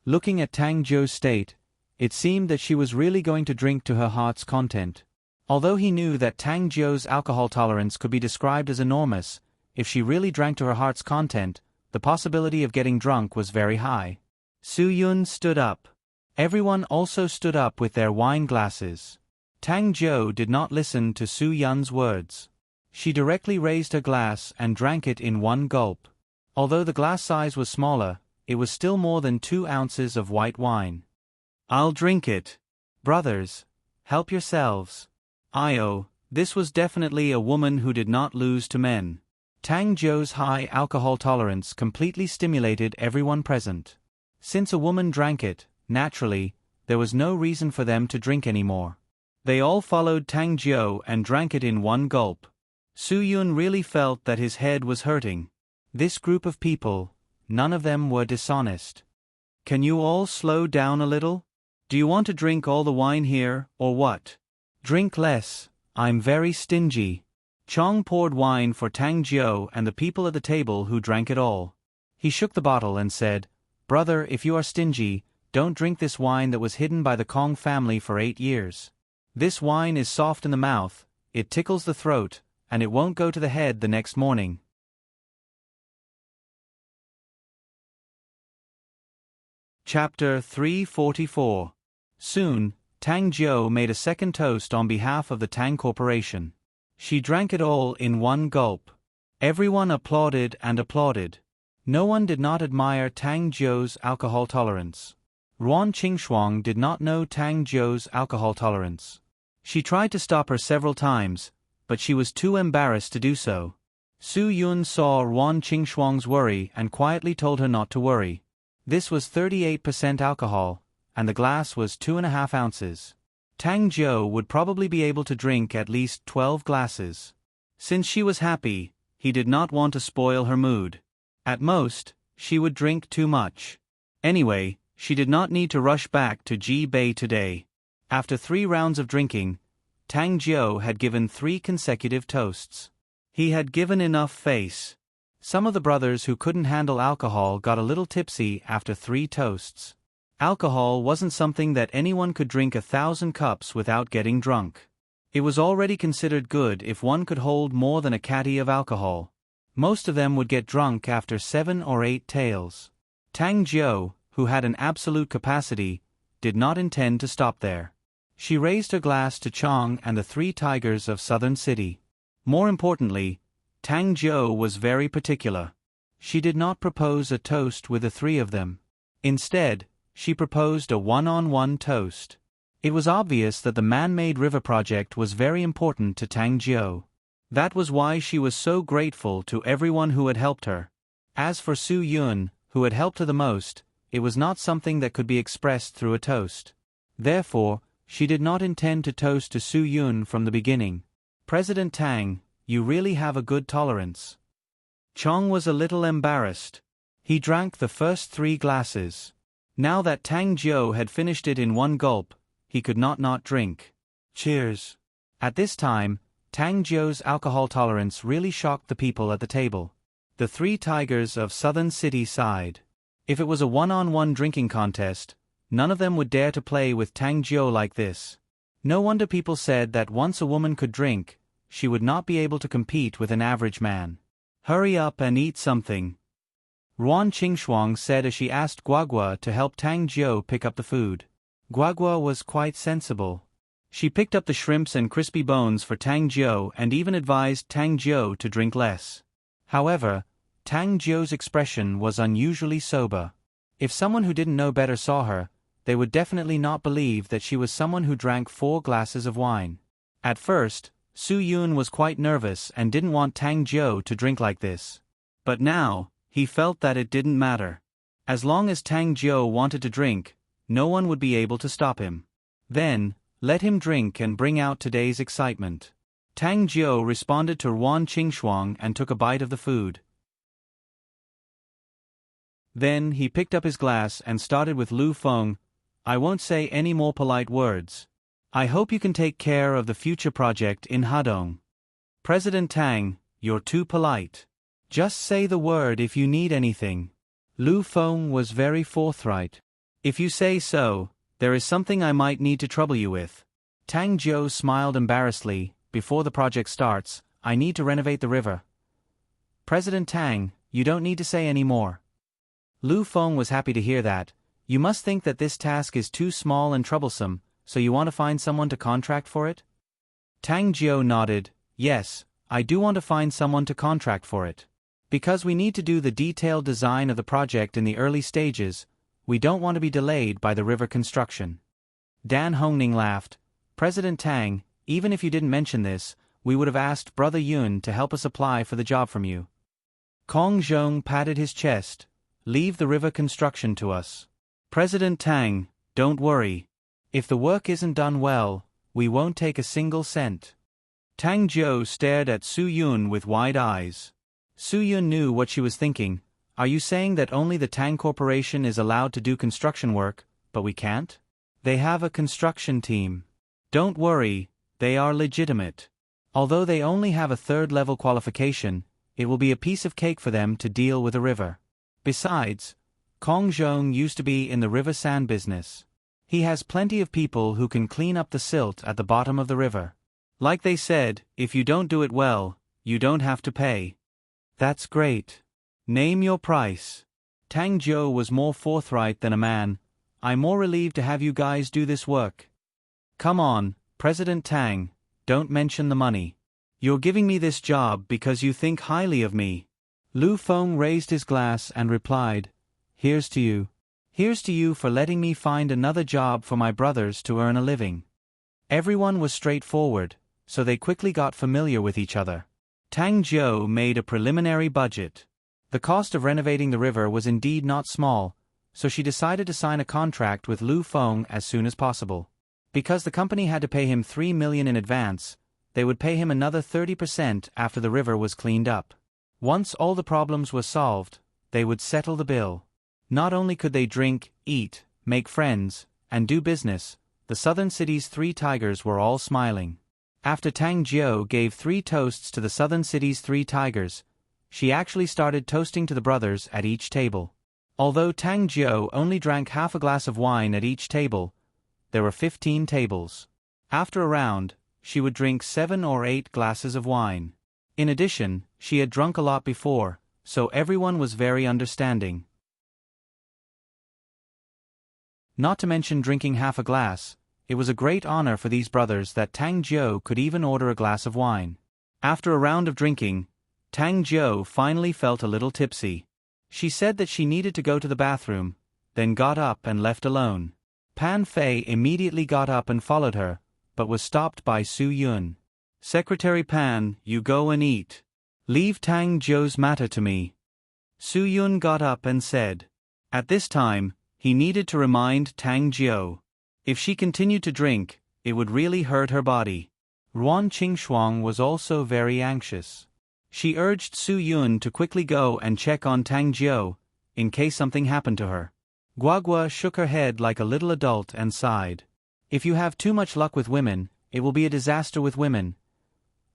Looking at Tang Jiu's state, it seemed that she was really going to drink to her heart's content. Although he knew that Tang Jiu's alcohol tolerance could be described as enormous, if she really drank to her heart's content, the possibility of getting drunk was very high. Su Yun stood up. Everyone also stood up with their wine glasses. Tang Jiu did not listen to Su Yun's words. She directly raised her glass and drank it in one gulp. Although the glass size was smaller, it was still more than 2 ounces of white wine. I'll drink it. Brothers, help yourselves. This was definitely a woman who did not lose to men. Tang Jiu's high alcohol tolerance completely stimulated everyone present. Since a woman drank it, naturally, there was no reason for them to drink anymore. They all followed Tang Jiu and drank it in one gulp. Su Yun really felt that his head was hurting. This group of people, none of them were dishonest. Can you all slow down a little? Do you want to drink all the wine here, or what? Drink less, I'm very stingy. Chong poured wine for Tang Jiu and the people at the table who drank it all. He shook the bottle and said, "Brother, if you are stingy, don't drink this wine that was hidden by the Kong family for 8 years. This wine is soft in the mouth, it tickles the throat, and it won't go to the head the next morning." Chapter 344. Soon, Tang Jiu made a second toast on behalf of the Tang Corporation. She drank it all in one gulp. Everyone applauded and applauded. No one did not admire Tang Jiu's alcohol tolerance. Ruan Qingshuang did not know Tang Jiu's alcohol tolerance. She tried to stop her several times, but she was too embarrassed to do so. Su Yun saw Ruan Qingshuang's worry and quietly told her not to worry. This was 38% alcohol, and the glass was 2.5 ounces. Tang Jiu would probably be able to drink at least 12 glasses. Since she was happy, he did not want to spoil her mood. At most, she would drink too much. Anyway, she did not need to rush back to Ji Bei today. After 3 rounds of drinking, Tang Jiu had given 3 consecutive toasts. He had given enough face. Some of the brothers who couldn't handle alcohol got a little tipsy after 3 toasts. Alcohol wasn't something that anyone could drink 1,000 cups without getting drunk. It was already considered good if one could hold more than a caddy of alcohol. Most of them would get drunk after 7 or 8 tails. Tang Jiu, who had an absolute capacity, did not intend to stop there. She raised her glass to Chong and the 3 tigers of Southern City. More importantly, Tang Jiu was very particular. She did not propose a toast with the 3 of them. Instead, she proposed a one-on-one toast. It was obvious that the man-made river project was very important to Tang Jiu. That was why she was so grateful to everyone who had helped her. As for Su Yun, who had helped her the most, it was not something that could be expressed through a toast. Therefore, she did not intend to toast to Su Yun from the beginning. "President Tang, you really have a good tolerance." Chong was a little embarrassed. He drank the first 3 glasses. Now that Tang Jiu had finished it in one gulp, he could not drink. Cheers. At this time, Tang Jiu's alcohol tolerance really shocked the people at the table. The 3 tigers of Southern City sighed. If it was a one-on-one drinking contest, None of them would dare to play with Tang Jiu like this. No wonder people said that once a woman could drink, she would not be able to compete with an average man. Hurry up and eat something, Ruan Qingshuang said as she asked Guagua to help Tang Jiu pick up the food. Guagua was quite sensible. She picked up the shrimps and crispy bones for Tang Jiu and even advised Tang Jiu to drink less. However, Tang Jiu's expression was unusually sober. If someone who didn't know better saw her, they would definitely not believe that she was someone who drank 4 glasses of wine. At first, Su Yun was quite nervous and didn't want Tang Jiu to drink like this. But now, he felt that it didn't matter. As long as Tang Jiu wanted to drink, no one would be able to stop him. Then, let him drink and bring out today's excitement. Tang Jiu responded to Ruan Qingshuang and took a bite of the food. Then he picked up his glass and started with Lu Feng. I won't say any more polite words. I hope you can take care of the future project in Hadong. President Tang, you're too polite. Just say the word if you need anything. Lu Feng was very forthright. If you say so, there is something I might need to trouble you with. Tang Jiu smiled embarrassedly. Before the project starts, I need to renovate the river. President Tang, you don't need to say any more. Lu Feng was happy to hear that. You must think that this task is too small and troublesome, so you want to find someone to contract for it? Tang Jiu nodded. Yes, I do want to find someone to contract for it. Because we need to do the detailed design of the project in the early stages, we don't want to be delayed by the river construction. Dan Hongning laughed. President Tang, even if you didn't mention this, we would have asked Brother Yun to help us apply for the job from you. Kong Zhong patted his chest. Leave the river construction to us. President Tang, don't worry. If the work isn't done well, we won't take a single cent. Tang Jiu stared at Su Yun with wide eyes. Su Yun knew what she was thinking. Are you saying that only the Tang Corporation is allowed to do construction work, but we can't? They have a construction team. Don't worry, they are legitimate. Although they only have a 3rd-level qualification, it will be a piece of cake for them to deal with a river. Besides, Kong Zhong used to be in the river sand business. He has plenty of people who can clean up the silt at the bottom of the river. Like they said, if you don't do it well, you don't have to pay. That's great. Name your price. Tang Jiu was more forthright than a man. I'm more relieved to have you guys do this work. Come on, President Tang, don't mention the money. You're giving me this job because you think highly of me. Lu Feng raised his glass and replied, Here's to you. Here's to you for letting me find another job for my brothers to earn a living. Everyone was straightforward, so they quickly got familiar with each other. Tang Jiu made a preliminary budget. The cost of renovating the river was indeed not small, so she decided to sign a contract with Lu Feng as soon as possible. Because the company had to pay him 3 million in advance, they would pay him another 30% after the river was cleaned up. Once all the problems were solved, they would settle the bill. Not only could they drink, eat, make friends, and do business, the southern city's 3 tigers were all smiling. After Tang Jiu gave 3 toasts to the southern city's 3 tigers, she actually started toasting to the brothers at each table. Although Tang Jiu only drank half a glass of wine at each table, there were 15 tables. After a round, she would drink 7 or 8 glasses of wine. In addition, she had drunk a lot before, so everyone was very understanding. Not to mention drinking half a glass, it was a great honor for these brothers that Tang Jiu could even order a glass of wine. After a round of drinking, Tang Jiu finally felt a little tipsy. She said that she needed to go to the bathroom, then got up and left alone. Pan Fei immediately got up and followed her, but was stopped by Su Yun. Secretary Pan, you go and eat. Leave Tang Jiu's matter to me. Su Yun got up and said. At this time, he needed to remind Tang Jiu. If she continued to drink, it would really hurt her body. Ruan Qingshuang was also very anxious. She urged Su Yun to quickly go and check on Tang Jiu, in case something happened to her. Guagua shook her head like a little adult and sighed. If you have too much luck with women, it will be a disaster with women.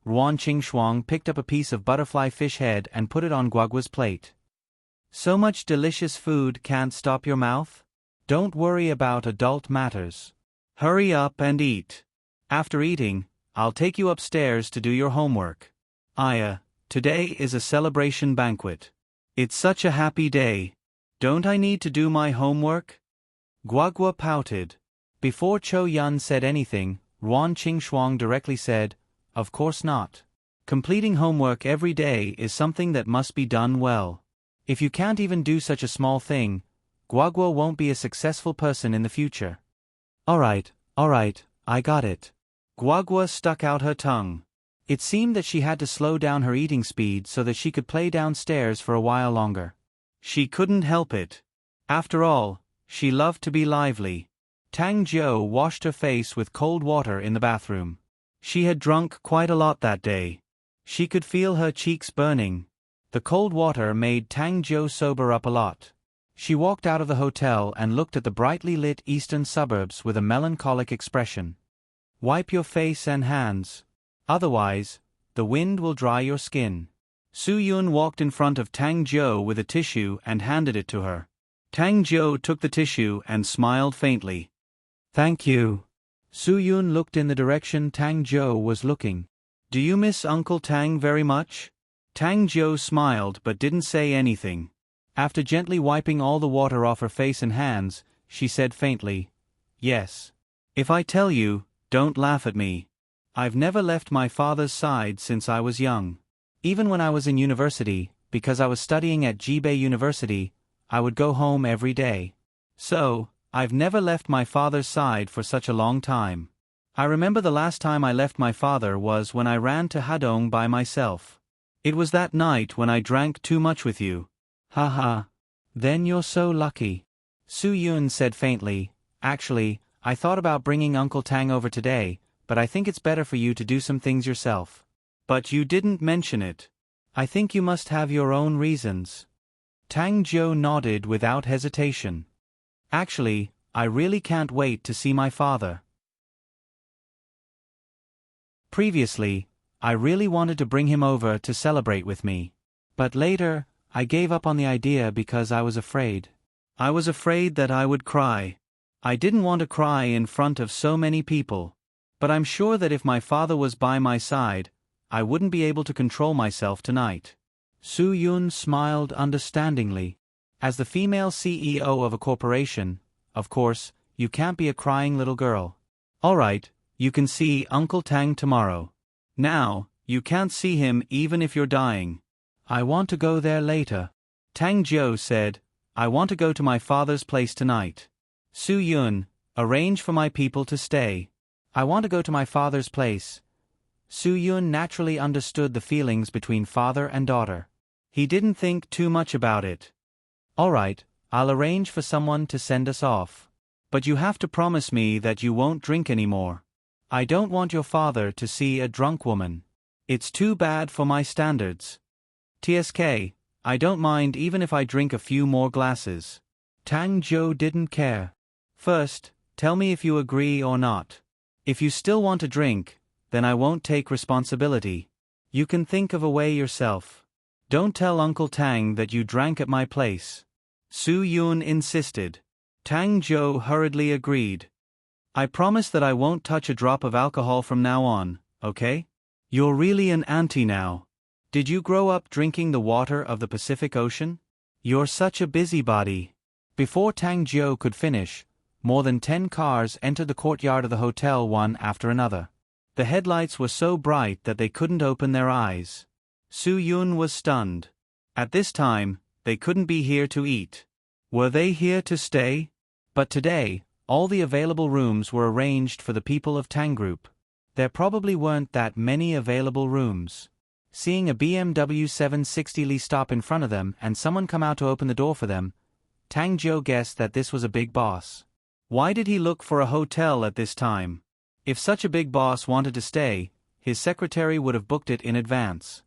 Ruan Qingshuang picked up a piece of butterfly fish head and put it on Guagua's plate. So much delicious food can't stop your mouth? Don't worry about adult matters. Hurry up and eat. After eating, I'll take you upstairs to do your homework. Aya, today is a celebration banquet. It's such a happy day. Don't I need to do my homework? Guagua pouted. Before Cho Yun said anything, Ruan Qingxuang directly said, "Of course not. Completing homework every day is something that must be done well. If you can't even do such a small thing, Guagua won't be a successful person in the future." All right, I got it. Guagua stuck out her tongue. It seemed that she had to slow down her eating speed so that she could play downstairs for a while longer. She couldn't help it. After all, she loved to be lively. Tang Jiu washed her face with cold water in the bathroom. She had drunk quite a lot that day. She could feel her cheeks burning. The cold water made Tang Jiu sober up a lot. She walked out of the hotel and looked at the brightly lit eastern suburbs with a melancholic expression. Wipe your face and hands. Otherwise, the wind will dry your skin. Su Yun walked in front of Tang Jiu with a tissue and handed it to her. Tang Jiu took the tissue and smiled faintly. Thank you. Su Yun looked in the direction Tang Jiu was looking. Do you miss Uncle Tang very much? Tang Jiu smiled but didn't say anything. After gently wiping all the water off her face and hands, she said faintly, "Yes. If I tell you, don't laugh at me. I've never left my father's side since I was young. Even when I was in university, because I was studying at Jibei University, I would go home every day. So, I've never left my father's side for such a long time. I remember the last time I left my father was when I ran to Hadong by myself. It was that night when I drank too much with you. Haha. Then you're so lucky." Su Yun said faintly, "Actually, I thought about bringing Uncle Tang over today, but I think it's better for you to do some things yourself. But you didn't mention it. I think you must have your own reasons." Tang Jiu nodded without hesitation. "Actually, I really can't wait to see my father. Previously, I really wanted to bring him over to celebrate with me. But later, I gave up on the idea because I was afraid. I was afraid that I would cry. I didn't want to cry in front of so many people. But I'm sure that if my father was by my side, I wouldn't be able to control myself tonight." Su Yun smiled understandingly. As the female CEO of a corporation, of course, you can't be a crying little girl. All right, you can see Uncle Tang tomorrow. Now, you can't see him even if you're dying. I want to go there later. Tang Jiu said, "I want to go to my father's place tonight." Su Yun, arrange for my people to stay. I want to go to my father's place. Su Yun naturally understood the feelings between father and daughter. He didn't think too much about it. All right, I'll arrange for someone to send us off. But you have to promise me that you won't drink anymore. I don't want your father to see a drunk woman. It's too bad for my standards. TSK, I don't mind even if I drink a few more glasses. Tang Jiu didn't care. First, tell me if you agree or not. If you still want to drink, then I won't take responsibility. You can think of a way yourself. Don't tell Uncle Tang that you drank at my place." Su Yun insisted. Tang Jiu hurriedly agreed. "I promise that I won't touch a drop of alcohol from now on, okay? You're really an auntie now. Did you grow up drinking the water of the Pacific Ocean? You're such a busybody." Before Tang Jiu could finish, more than 10 cars entered the courtyard of the hotel one after another. The headlights were so bright that they couldn't open their eyes. Su Yun was stunned. At this time, they couldn't be here to eat. Were they here to stay? But today, all the available rooms were arranged for the people of Tang Group. There probably weren't that many available rooms. Seeing a BMW 760Li stop in front of them and someone come out to open the door for them, Tang Jiu guessed that this was a big boss. Why did he look for a hotel at this time? If such a big boss wanted to stay, his secretary would have booked it in advance.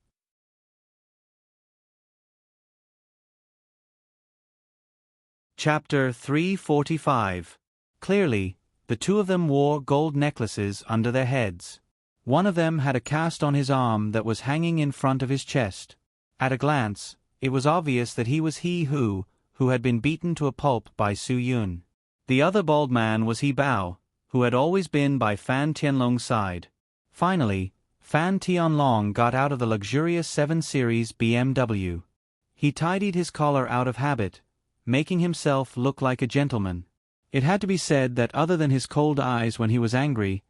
Chapter 345. Clearly, the two of them wore gold necklaces under their heads. One of them had a cast on his arm that was hanging in front of his chest. At a glance, it was obvious that he was he who had been beaten to a pulp by Su Yun. The other bald man was He Bao, who had always been by Fan Tianlong's side. Finally, Fan Tianlong got out of the luxurious 7 Series BMW. He tidied his collar out of habit, making himself look like a gentleman. It had to be said that other than his cold eyes when he was angry,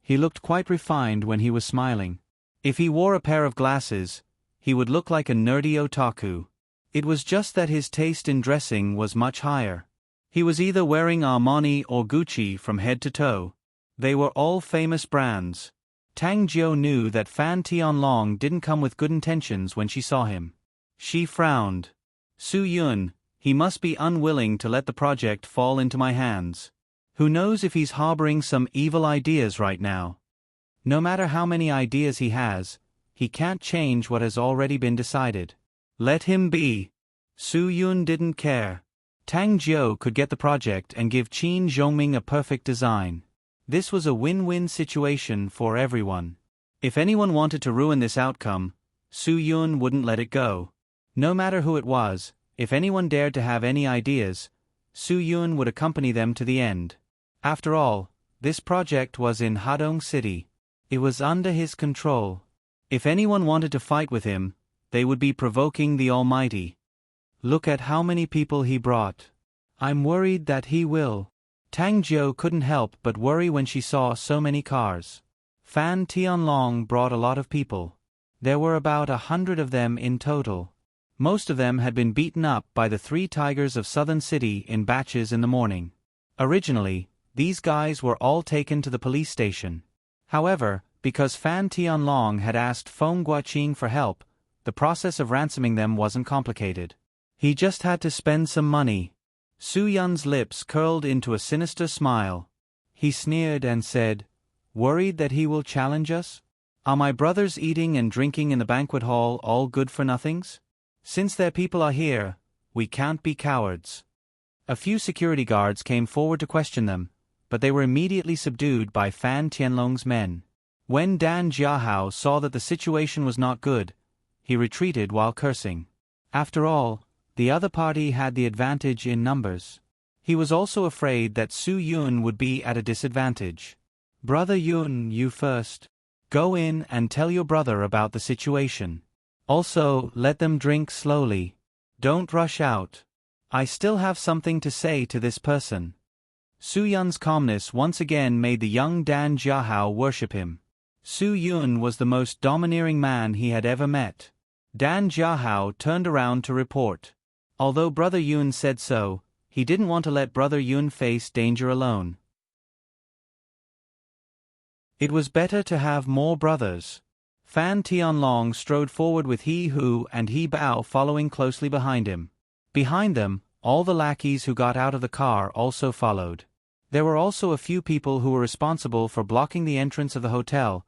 he looked quite refined when he was smiling. If he wore a pair of glasses, he would look like a nerdy otaku. It was just that his taste in dressing was much higher. He was either wearing Armani or Gucci from head to toe. They were all famous brands. Tang Jiu knew that Fan Tianlong didn't come with good intentions when she saw him. She frowned. Su Yun, he must be unwilling to let the project fall into my hands. Who knows if he's harboring some evil ideas right now. No matter how many ideas he has, he can't change what has already been decided. Let him be. Su Yun didn't care. Tang Jiu could get the project and give Qin Zhongming a perfect design. This was a win-win situation for everyone. If anyone wanted to ruin this outcome, Su Yun wouldn't let it go. No matter who it was, if anyone dared to have any ideas, Su Yun would accompany them to the end. After all, this project was in Hadong City. It was under his control. If anyone wanted to fight with him, they would be provoking the Almighty. Look at how many people he brought. I'm worried that he will. Tang Jiu couldn't help but worry when she saw so many cars. Fan Tianlong brought a lot of people. There were about 100 of them in total. Most of them had been beaten up by the 3 tigers of Southern City in batches in the morning. Originally, these guys were all taken to the police station. However, because Fan Tianlong had asked Feng Guoqing for help, the process of ransoming them wasn't complicated. He just had to spend some money. Su Yun's lips curled into a sinister smile. He sneered and said, "Worried that he will challenge us? Are my brothers eating and drinking in the banquet hall all good-for-nothings? Since their people are here, we can't be cowards." A few security guards came forward to question them, but they were immediately subdued by Fan Tianlong's men. When Dan Jiahao saw that the situation was not good, he retreated while cursing. After all, the other party had the advantage in numbers. He was also afraid that Su Yun would be at a disadvantage. "Brother Yun, you first. Go in and tell your brother about the situation. Also, let them drink slowly. Don't rush out. I still have something to say to this person." Su Yun's calmness once again made the young Dan Jiahao worship him. Su Yun was the most domineering man he had ever met. Dan Jiahao turned around to report. Although Brother Yun said so, he didn't want to let Brother Yun face danger alone. It was better to have more brothers. Fan Tianlong strode forward with He Hu and He Bao following closely behind him. Behind them, all the lackeys who got out of the car also followed. There were also a few people who were responsible for blocking the entrance of the hotel,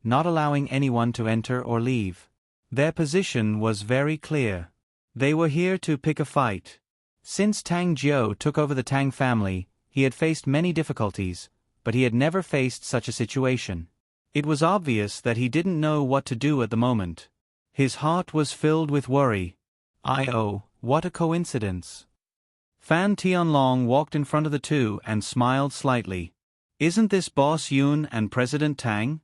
not allowing anyone to enter or leave. Their position was very clear. They were here to pick a fight. Since Tang Jiu took over the Tang family, he had faced many difficulties, but he had never faced such a situation. It was obvious that he didn't know what to do at the moment. His heart was filled with worry. Oh, what a coincidence. Fan Tianlong walked in front of the two and smiled slightly. "Isn't this Boss Yun and President Tang?"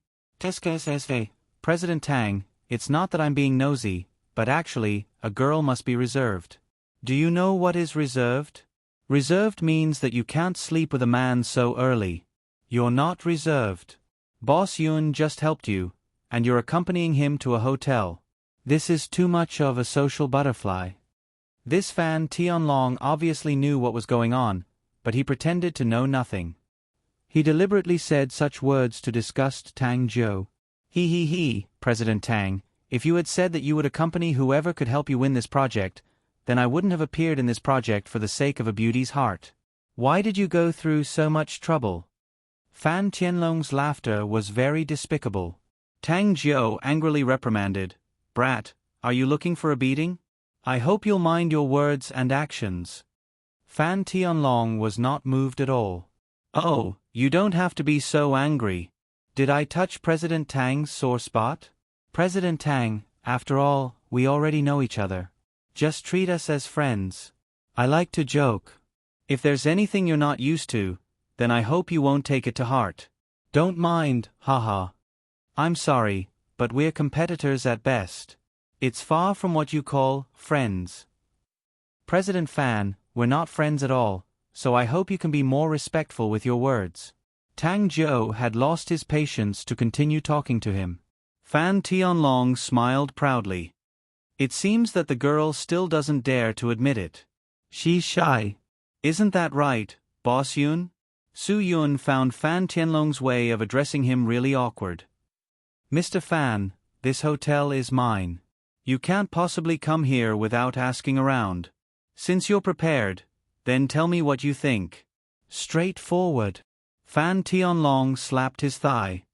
"President Tang, it's not that I'm being nosy, but actually, a girl must be reserved." "Do you know what is reserved?" "Reserved means that you can't sleep with a man so early. You're not reserved. Boss Yun just helped you, and you're accompanying him to a hotel. This is too much of a social butterfly." This Fan Tianlong obviously knew what was going on, but he pretended to know nothing. He deliberately said such words to disgust Tang Jiu. He, President Tang, if you had said that you would accompany whoever could help you win this project, then I wouldn't have appeared in this project for the sake of a beauty's heart. Why did you go through so much trouble?" Fan Tianlong's laughter was very despicable. Tang Jiu angrily reprimanded, "Brat, are you looking for a beating? I hope you'll mind your words and actions." Fan Tianlong was not moved at all. "Oh, you don't have to be so angry. Did I touch President Tang's sore spot?" "President Tang, after all, we already know each other. Just treat us as friends. I like to joke." If there's anything you're not used to, then I hope you won't take it to heart. Don't mind, haha. I'm sorry, but we're competitors at best. It's far from what you call friends. President Fan, we're not friends at all, so I hope you can be more respectful with your words. Tang Zhou had lost his patience to continue talking to him. Fan Tianlong smiled proudly. It seems that the girl still doesn't dare to admit it. She's shy. Isn't that right, Boss Yun? Su Yun found Fan Tianlong's way of addressing him really awkward. Mr. Fan, this hotel is mine. You can't possibly come here without asking around. Since you're prepared, then tell me what you think. Straightforward. Fan Tianlong slapped his thigh.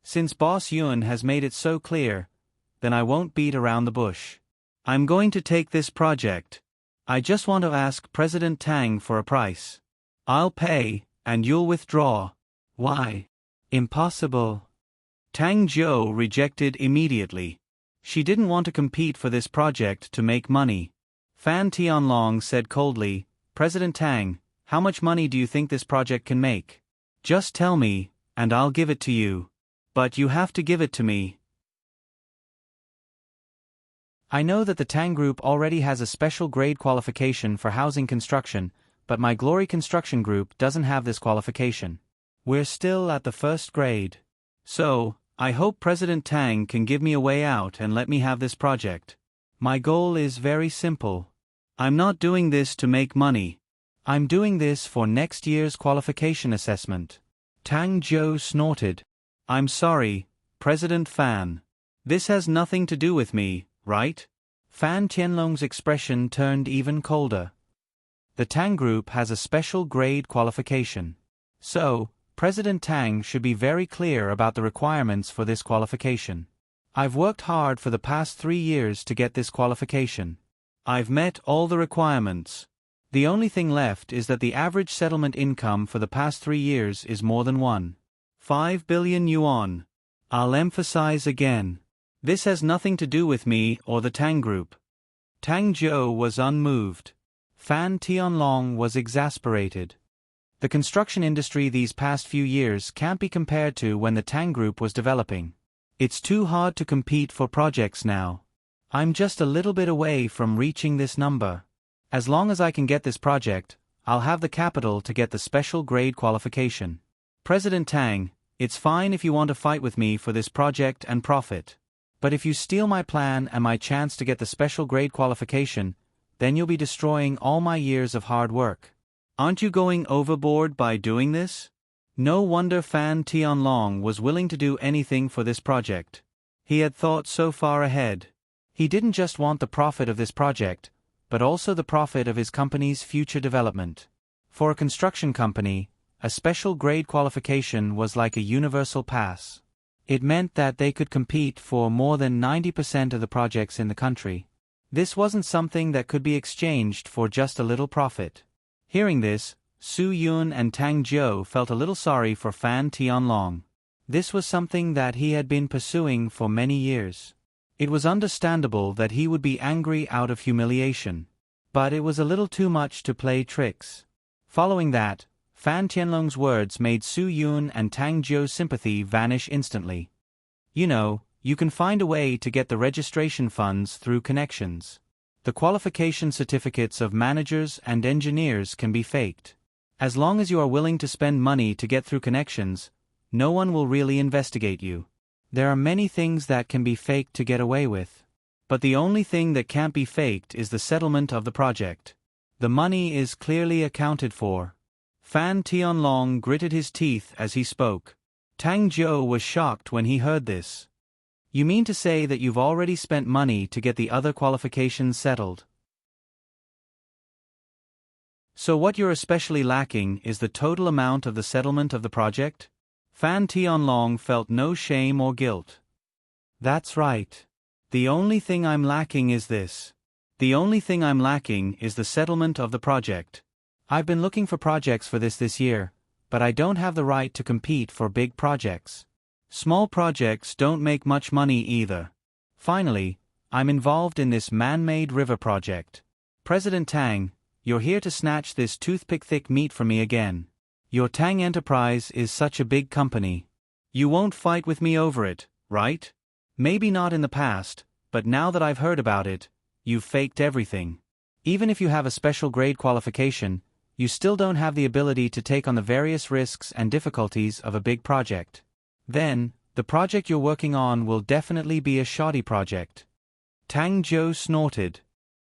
Since Boss Yun has made it so clear, then I won't beat around the bush. I'm going to take this project. I just want to ask President Tang for a price. I'll pay, and you'll withdraw. Why? Impossible. Tang Zhou rejected immediately. She didn't want to compete for this project to make money. Fan Tianlong said coldly, President Tang, how much money do you think this project can make? Just tell me, and I'll give it to you. But you have to give it to me. I know that the Tang Group already has a special grade qualification for housing construction, but my Glory Construction Group doesn't have this qualification. We're still at the first grade. So, I hope President Tang can give me a way out and let me have this project. My goal is very simple. I'm not doing this to make money. I'm doing this for next year's qualification assessment. Tang Zhou snorted. I'm sorry, President Fan. This has nothing to do with me, right? Fan Tianlong's expression turned even colder. The Tang Group has a special grade qualification. So, President Tang should be very clear about the requirements for this qualification. I've worked hard for the past 3 years to get this qualification. I've met all the requirements. The only thing left is that the average settlement income for the past 3 years is more than 1.5 billion yuan. I'll emphasize again. This has nothing to do with me or the Tang Group. Tang Zhou was unmoved. Fan Tianlong was exasperated. The construction industry these past few years can't be compared to when the Tang Group was developing. It's too hard to compete for projects now. I'm just a little bit away from reaching this number. As long as I can get this project, I'll have the capital to get the special grade qualification. President Tang, it's fine if you want to fight with me for this project and profit. But if you steal my plan and my chance to get the special grade qualification, then you'll be destroying all my years of hard work. Aren't you going overboard by doing this? No wonder Fan Tianlong was willing to do anything for this project. He had thought so far ahead. He didn't just want the profit of this project, but also the profit of his company's future development. For a construction company, a special grade qualification was like a universal pass. It meant that they could compete for more than 90% of the projects in the country. This wasn't something that could be exchanged for just a little profit. Hearing this, Su Yun and Tang Zhou felt a little sorry for Fan Tianlong. This was something that he had been pursuing for many years. It was understandable that he would be angry out of humiliation. But it was a little too much to play tricks. Following that, Fan Tianlong's words made Su Yun and Tang Zhou's sympathy vanish instantly. You know, you can find a way to get the registration funds through connections. The qualification certificates of managers and engineers can be faked. As long as you are willing to spend money to get through connections, no one will really investigate you. There are many things that can be faked to get away with. But the only thing that can't be faked is the settlement of the project. The money is clearly accounted for. Fan Tianlong gritted his teeth as he spoke. Tang Zhou was shocked when he heard this. You mean to say that you've already spent money to get the other qualifications settled? So what you're especially lacking is the total amount of the settlement of the project? Fan Tianlong felt no shame or guilt. That's right. The only thing I'm lacking is this. The only thing I'm lacking is the settlement of the project. I've been looking for projects for this year, but I don't have the right to compete for big projects. Small projects don't make much money either. Finally, I'm involved in this man-made river project. President Tang, you're here to snatch this toothpick-thick meat from me again. Your Tang Enterprise is such a big company. You won't fight with me over it, right? Maybe not in the past, but now that I've heard about it, you've faked everything. Even if you have a special grade qualification, you still don't have the ability to take on the various risks and difficulties of a big project. Then, the project you're working on will definitely be a shoddy project. Tang Zhou snorted.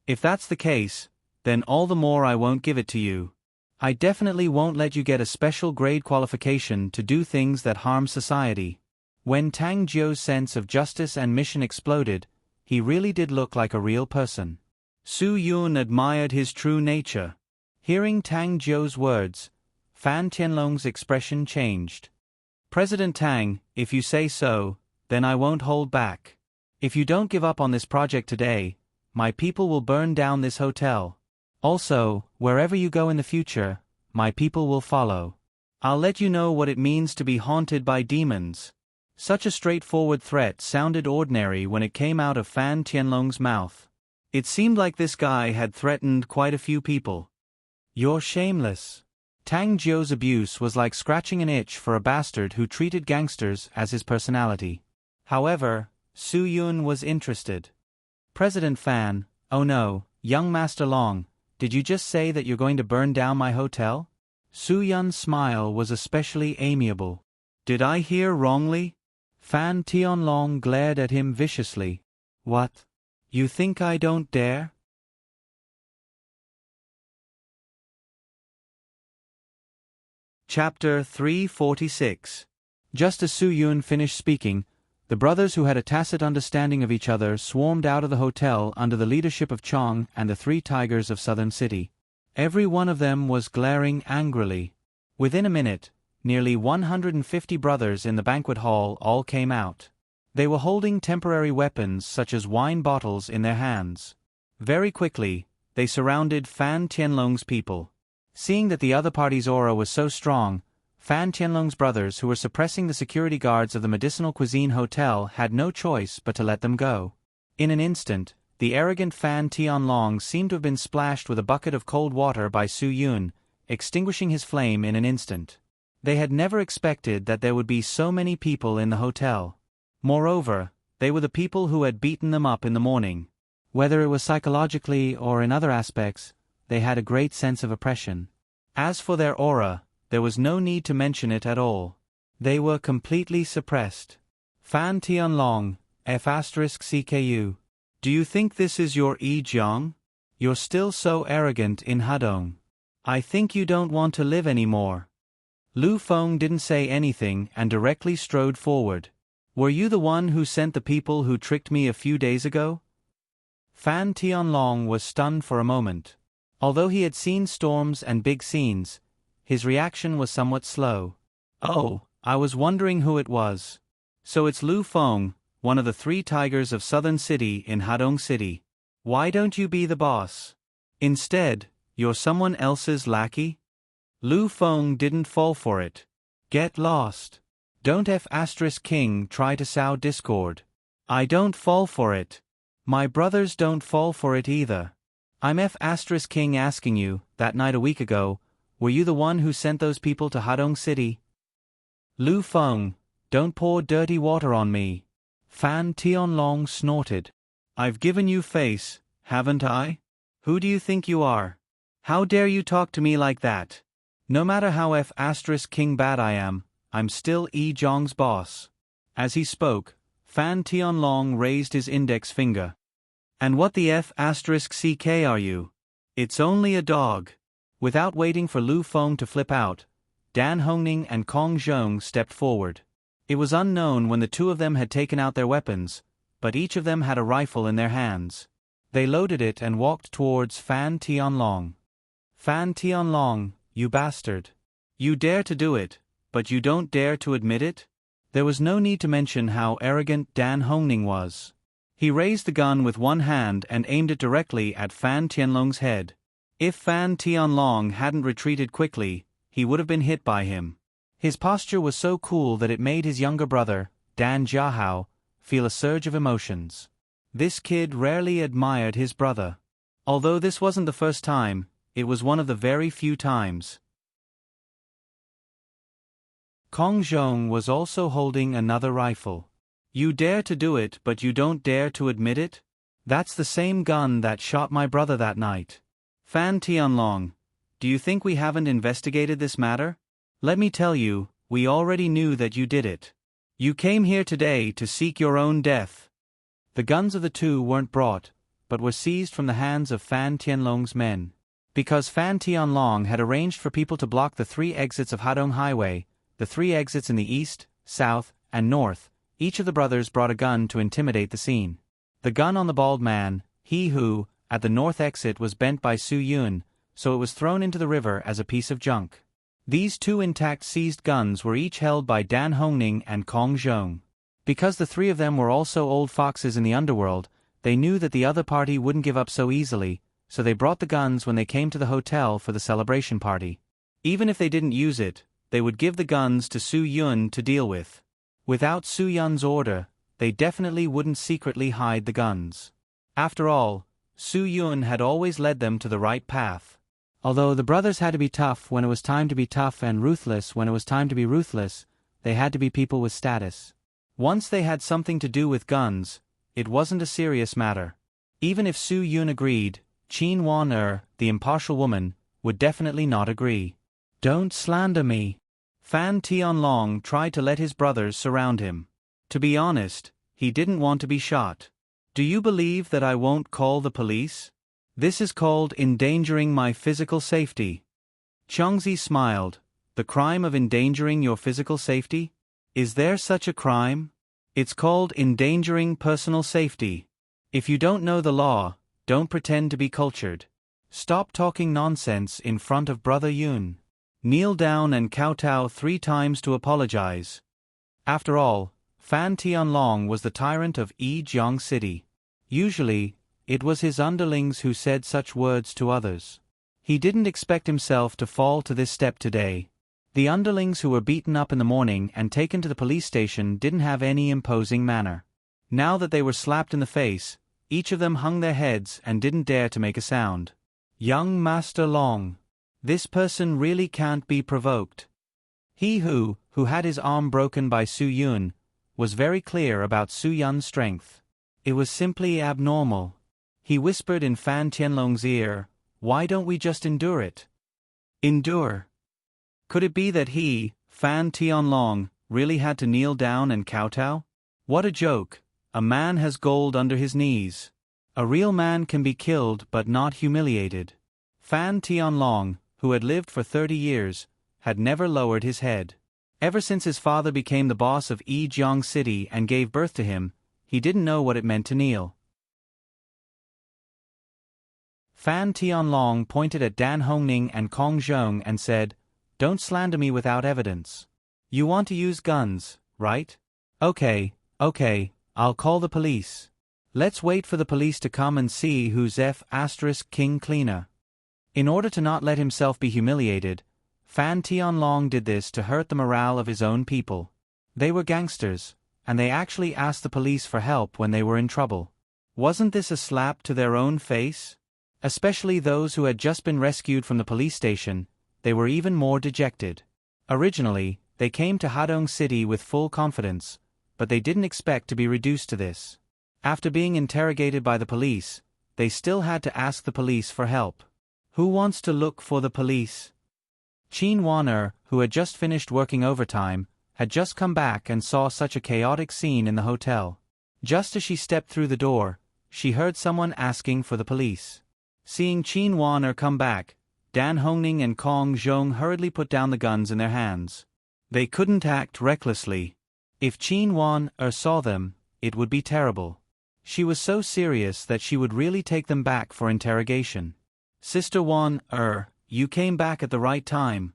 If that's the case, then all the more I won't give it to you. I definitely won't let you get a special grade qualification to do things that harm society. When Tang Zhou's sense of justice and mission exploded, he really did look like a real person. Su Yun admired his true nature. Hearing Tang Zhou's words, Fan Tianlong's expression changed. President Tang, if you say so, then I won't hold back. If you don't give up on this project today, my people will burn down this hotel. Also, wherever you go in the future, my people will follow. I'll let you know what it means to be haunted by demons. Such a straightforward threat sounded ordinary when it came out of Fan Tianlong's mouth. It seemed like this guy had threatened quite a few people. You're shameless. Tang Zhou's abuse was like scratching an itch for a bastard who treated gangsters as his personality. However, Su Yun was interested. President Fan, oh no, young Master Long, did you just say that you're going to burn down my hotel? Su Yun's smile was especially amiable. Did I hear wrongly? Fan Tianlong glared at him viciously. What? You think I don't dare? Chapter 346. Just as Su Yun finished speaking, the brothers who had a tacit understanding of each other swarmed out of the hotel under the leadership of Chong and the 3 tigers of Southern City. Every one of them was glaring angrily. Within a minute, nearly 150 brothers in the banquet hall all came out. They were holding temporary weapons such as wine bottles in their hands. Very quickly, they surrounded Fan Tianlong's people. Seeing that the other party's aura was so strong, Fan Tianlong's brothers who were suppressing the security guards of the Medicinal Cuisine Hotel had no choice but to let them go. In an instant, the arrogant Fan Tianlong seemed to have been splashed with a bucket of cold water by Su Yun, extinguishing his flame in an instant. They had never expected that there would be so many people in the hotel. Moreover, they were the people who had beaten them up in the morning. Whether it was psychologically or in other aspects, they had a great sense of oppression. As for their aura, there was no need to mention it at all. They were completely suppressed. Fan Tianlong, F*CKU. Do you think this is your Yi Jiang? You're still so arrogant in Hadong. I think you don't want to live anymore. Lu Feng didn't say anything and directly strode forward. Were you the one who sent the people who tricked me a few days ago? Fan Tianlong was stunned for a moment. Although he had seen storms and big scenes, his reaction was somewhat slow. Oh, I was wondering who it was. So it's Lu Feng, one of the 3 tigers of Southern City in Hadong City. Why don't you be the boss? Instead, you're someone else's lackey? Lu Feng didn't fall for it. Get lost. Don't F*King try to sow discord. I don't fall for it. My brothers don't fall for it either. I'm F*King asking you, that night a week ago, were you the one who sent those people to Hadong City? Lu Feng, don't pour dirty water on me. Fan Tianlong snorted. I've given you face, haven't I? Who do you think you are? How dare you talk to me like that? No matter how F*King bad I am, I'm still Yi Jiang's boss. As he spoke, Fan Tianlong raised his index finger. And what the F*CK are you? It's only a dog. Without waiting for Lu Feng to flip out, Dan Hongning and Kong Zhong stepped forward. It was unknown when the 2 of them had taken out their weapons, but each of them had a rifle in their hands. They loaded it and walked towards Fan Tianlong. Fan Tianlong, you bastard. You dare to do it, but you don't dare to admit it? There was no need to mention how arrogant Dan Hongning was. He raised the gun with one hand and aimed it directly at Fan Tianlong's head. If Fan Tianlong hadn't retreated quickly, he would have been hit by him. His posture was so cool that it made his younger brother, Dan Jiahao, feel a surge of emotions. This kid rarely admired his brother. Although this wasn't the first time, it was one of the very few times. Kong Zhong was also holding another rifle. You dare to do it, but you don't dare to admit it? That's the same gun that shot my brother that night. Fan Tianlong, do you think we haven't investigated this matter? Let me tell you, we already knew that you did it. You came here today to seek your own death. The guns of the two weren't brought, but were seized from the hands of Fan Tianlong's men. Because Fan Tianlong had arranged for people to block the 3 exits of Hadong Highway, the 3 exits in the east, south, and north, each of the brothers brought a gun to intimidate the scene. The gun on the bald man, he who, at the north exit, was bent by Su Yun, so it was thrown into the river as a piece of junk. These 2 intact seized guns were each held by Dan Hongning and Kong Zhong. Because the 3 of them were also old foxes in the underworld, they knew that the other party wouldn't give up so easily, so they brought the guns when they came to the hotel for the celebration party. Even if they didn't use it, they would give the guns to Su Yun to deal with. Without Su Yun's order, they definitely wouldn't secretly hide the guns. After all, Su Yun had always led them to the right path. Although the brothers had to be tough when it was time to be tough and ruthless when it was time to be ruthless, they had to be people with status. Once they had something to do with guns, it wasn't a serious matter. Even if Su Yun agreed, Qin Wan the impartial woman, would definitely not agree. Don't slander me. Fan Tianlong tried to let his brothers surround him. To be honest, he didn't want to be shot. Do you believe that I won't call the police? This is called endangering my physical safety. Chongzi smiled. The crime of endangering your physical safety? Is there such a crime? It's called endangering personal safety. If you don't know the law, don't pretend to be cultured. Stop talking nonsense in front of Brother Yun. Kneel down and kowtow 3 times to apologize. After all, Fan Tianlong was the tyrant of Yijiang City. Usually, it was his underlings who said such words to others. He didn't expect himself to fall to this step today. The underlings who were beaten up in the morning and taken to the police station didn't have any imposing manner. Now that they were slapped in the face, each of them hung their heads and didn't dare to make a sound. Young Master Long. This person really can't be provoked. He who had his arm broken by Su Yun, was very clear about Su Yun's strength. It was simply abnormal. He whispered in Fan Tianlong's ear, "Why don't we just endure it?" Endure? Could it be that he, Fan Tianlong, really had to kneel down and kowtow? What a joke. A man has gold under his knees. A real man can be killed but not humiliated. Fan Tianlong, who had lived for 30 years, had never lowered his head. Ever since his father became the boss of Yijiang City and gave birth to him, he didn't know what it meant to kneel. Fan Tianlong pointed at Dan Hongning and Kong Zhong and said, "Don't slander me without evidence. You want to use guns, right? Okay, I'll call the police. Let's wait for the police to come and see who's King cleaner." In order to not let himself be humiliated, Fan Tianlong did this to hurt the morale of his own people. They were gangsters, and they actually asked the police for help when they were in trouble. Wasn't this a slap to their own face? Especially those who had just been rescued from the police station, they were even more dejected. Originally, they came to Hadong City with full confidence, but they didn't expect to be reduced to this. After being interrogated by the police, they still had to ask the police for help. Who wants to look for the police? Qin Wan, who had just finished working overtime, had just come back and saw such a chaotic scene in the hotel. Just as she stepped through the door, she heard someone asking for the police. Seeing Qin Wan come back, Dan Hongning and Kong Zhong hurriedly put down the guns in their hands. They couldn't act recklessly. If Qin Wan saw them, it would be terrible. She was so serious that she would really take them back for interrogation. "Sister Wan, you came back at the right time,"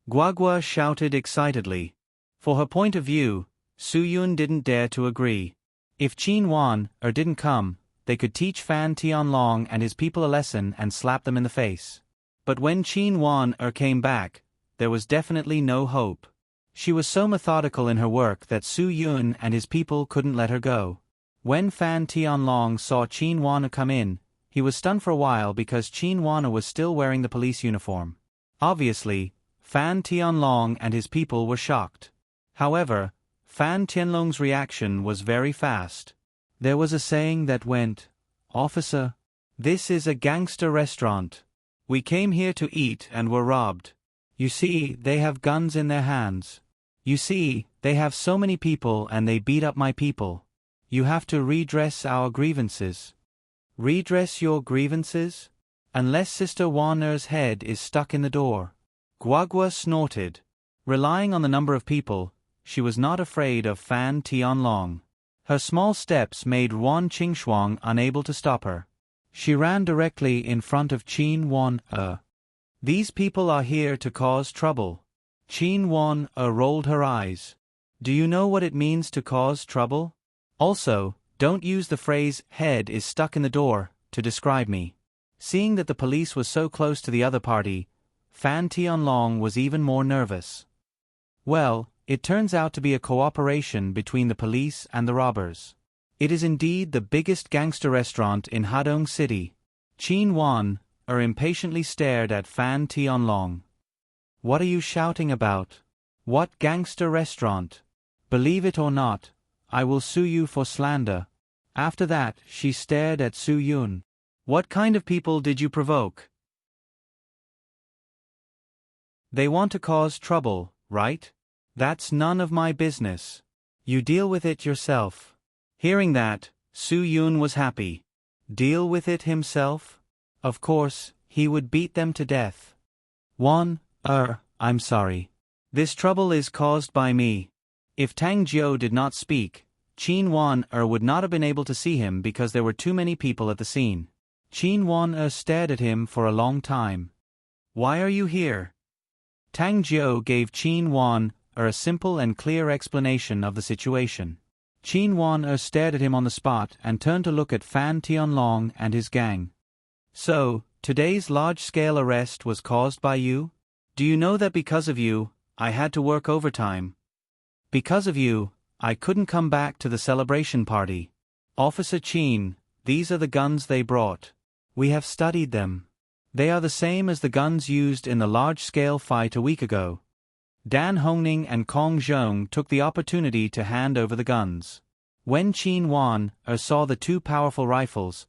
Guagua shouted excitedly. For her point of view, Su Yun didn't dare to agree. If Qin Wan didn't come, they could teach Fan Tianlong and his people a lesson and slap them in the face. But when Qin Wan came back, there was definitely no hope. She was so methodical in her work that Su Yun and his people couldn't let her go. When Fan Tianlong saw Qin Wan come in, he He was stunned for a while because Qin Wan was still wearing the police uniform. Obviously, Fan Tianlong and his people were shocked. However, Fan Tianlong's reaction was very fast. There was a saying that went, "Officer, this is a gangster restaurant. We came here to eat and were robbed. You see, they have guns in their hands. You see, they have so many people and they beat up my people. You have to redress our grievances." Redress your grievances? Unless Sister Warner's head is stuck in the door. Guagua snorted. Relying on the number of people, she was not afraid of Fan Tianlong. Her small steps made Wan Qingxuang unable to stop her. She ran directly in front of Qin Wan. These people are here to cause trouble. Qin Wan rolled her eyes. Do you know what it means to cause trouble? Also, don't use the phrase "head is stuck in the door" to describe me. Seeing that the police was so close to the other party, Fan Tianlong was even more nervous. Well, it turns out to be a cooperation between the police and the robbers. It is indeed the biggest gangster restaurant in Hadong City. Qin Wan impatiently stared at Fan Tianlong. What are you shouting about? What gangster restaurant? Believe it or not, I will sue you for slander. After that, she stared at Su Yun. What kind of people did you provoke? They want to cause trouble, right? That's none of my business. You deal with it yourself. Hearing that, Su Yun was happy. Deal with it himself? Of course, he would beat them to death. I'm sorry. This trouble is caused by me. If Tang Jiu did not speak, Qin Wan would not have been able to see him because there were too many people at the scene. Qin Wan stared at him for a long time. Why are you here? Tang Jiu gave Qin Wan a simple and clear explanation of the situation. Qin Wan stared at him on the spot and turned to look at Fan Tianlong and his gang. So, today's large-scale arrest was caused by you? Do you know that because of you, I had to work overtime? Because of you, I couldn't come back to the celebration party. Officer Qin, these are the guns they brought. We have studied them. They are the same as the guns used in the large-scale fight a week ago. Dan Hongning and Kong Zhong took the opportunity to hand over the guns. When Qin Wan saw the two powerful rifles,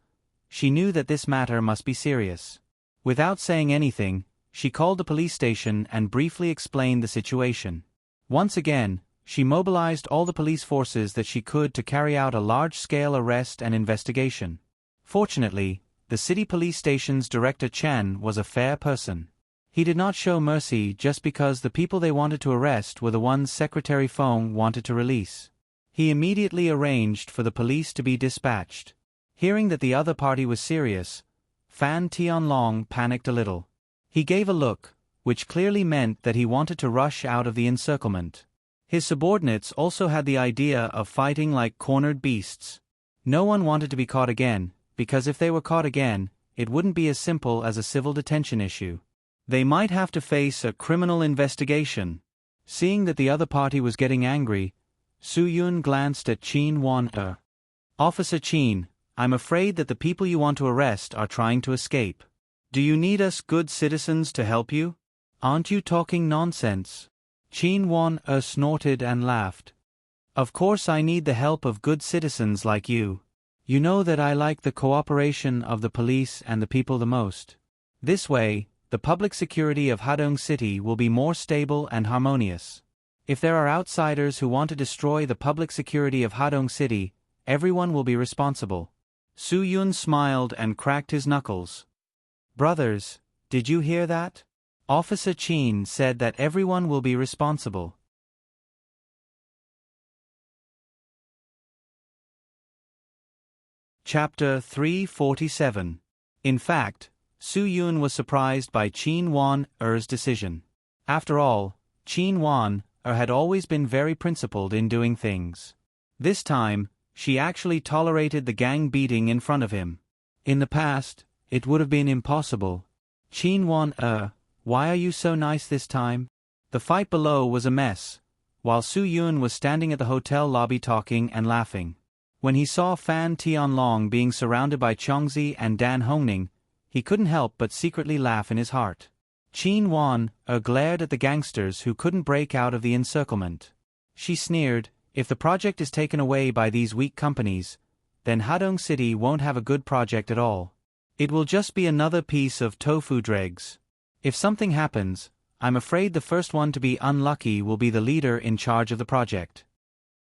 she knew that this matter must be serious. Without saying anything, she called the police station and briefly explained the situation. Once again, she mobilized all the police forces that she could to carry out a large-scale arrest and investigation. Fortunately, the city police station's director Chen was a fair person. He did not show mercy just because the people they wanted to arrest were the ones Secretary Feng wanted to release. He immediately arranged for the police to be dispatched. Hearing that the other party was serious, Fan Tianlong panicked a little. He gave a look, which clearly meant that he wanted to rush out of the encirclement. His subordinates also had the idea of fighting like cornered beasts. No one wanted to be caught again, because if they were caught again, it wouldn't be as simple as a civil detention issue. They might have to face a criminal investigation. Seeing that the other party was getting angry, Su Yun glanced at Qin Wan. Officer Qin, I'm afraid that the people you want to arrest are trying to escape. Do you need us good citizens to help you? Aren't you talking nonsense? Qin Wan snorted and laughed. Of course I need the help of good citizens like you. You know that I like the cooperation of the police and the people the most. This way, the public security of Hadong City will be more stable and harmonious. If there are outsiders who want to destroy the public security of Hadong City, everyone will be responsible. Su Yun smiled and cracked his knuckles. Brothers, did you hear that? Officer Qin said that everyone will be responsible. Chapter 347. In fact, Su Yun was surprised by Qin Wan-er's decision. After all, Qin Wan-er had always been very principled in doing things. This time, she actually tolerated the gang beating in front of him. In the past, it would have been impossible. Qin Wan-er, why are you so nice this time? The fight below was a mess, while Su Yun was standing at the hotel lobby talking and laughing. When he saw Fan Tianlong being surrounded by Chongzi and Dan Hongning, he couldn't help but secretly laugh in his heart. Qin Wan glared at the gangsters who couldn't break out of the encirclement. She sneered, "If the project is taken away by these weak companies, then Hadong City won't have a good project at all. It will just be another piece of tofu dregs. If something happens, I'm afraid the first one to be unlucky will be the leader in charge of the project."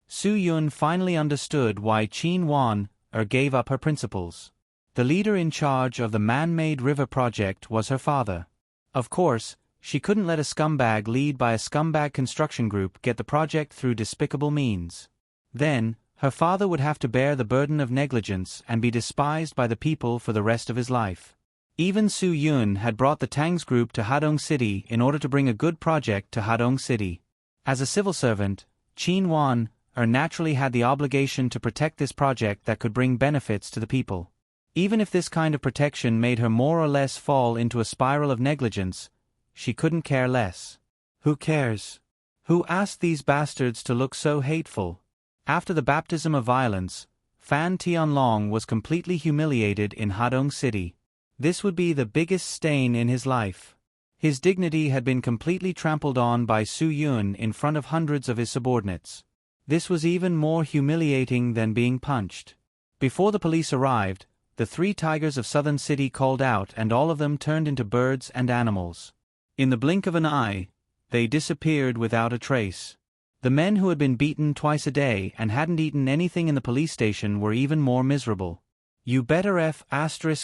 Su Yun finally understood why Qin Wan gave up her principles. The leader in charge of the man-made river project was her father. Of course, she couldn't let a scumbag lead by a scumbag construction group get the project through despicable means. Then, her father would have to bear the burden of negligence and be despised by the people for the rest of his life. Even Su Yun had brought the Tangs Group to Hadong City in order to bring a good project to Hadong City. As a civil servant, Qin Wan naturally had the obligation to protect this project that could bring benefits to the people. Even if this kind of protection made her more or less fall into a spiral of negligence, she couldn't care less. Who cares? Who asked these bastards to look so hateful? After the baptism of violence, Fan Tianlong was completely humiliated in Hadong City. This would be the biggest stain in his life. His dignity had been completely trampled on by Su Yun in front of hundreds of his subordinates. This was even more humiliating than being punched. Before the police arrived, the 3 tigers of Southern City called out and all of them turned into birds and animals. In the blink of an eye, they disappeared without a trace. The men who had been beaten twice a day and hadn't eaten anything in the police station were even more miserable. "You better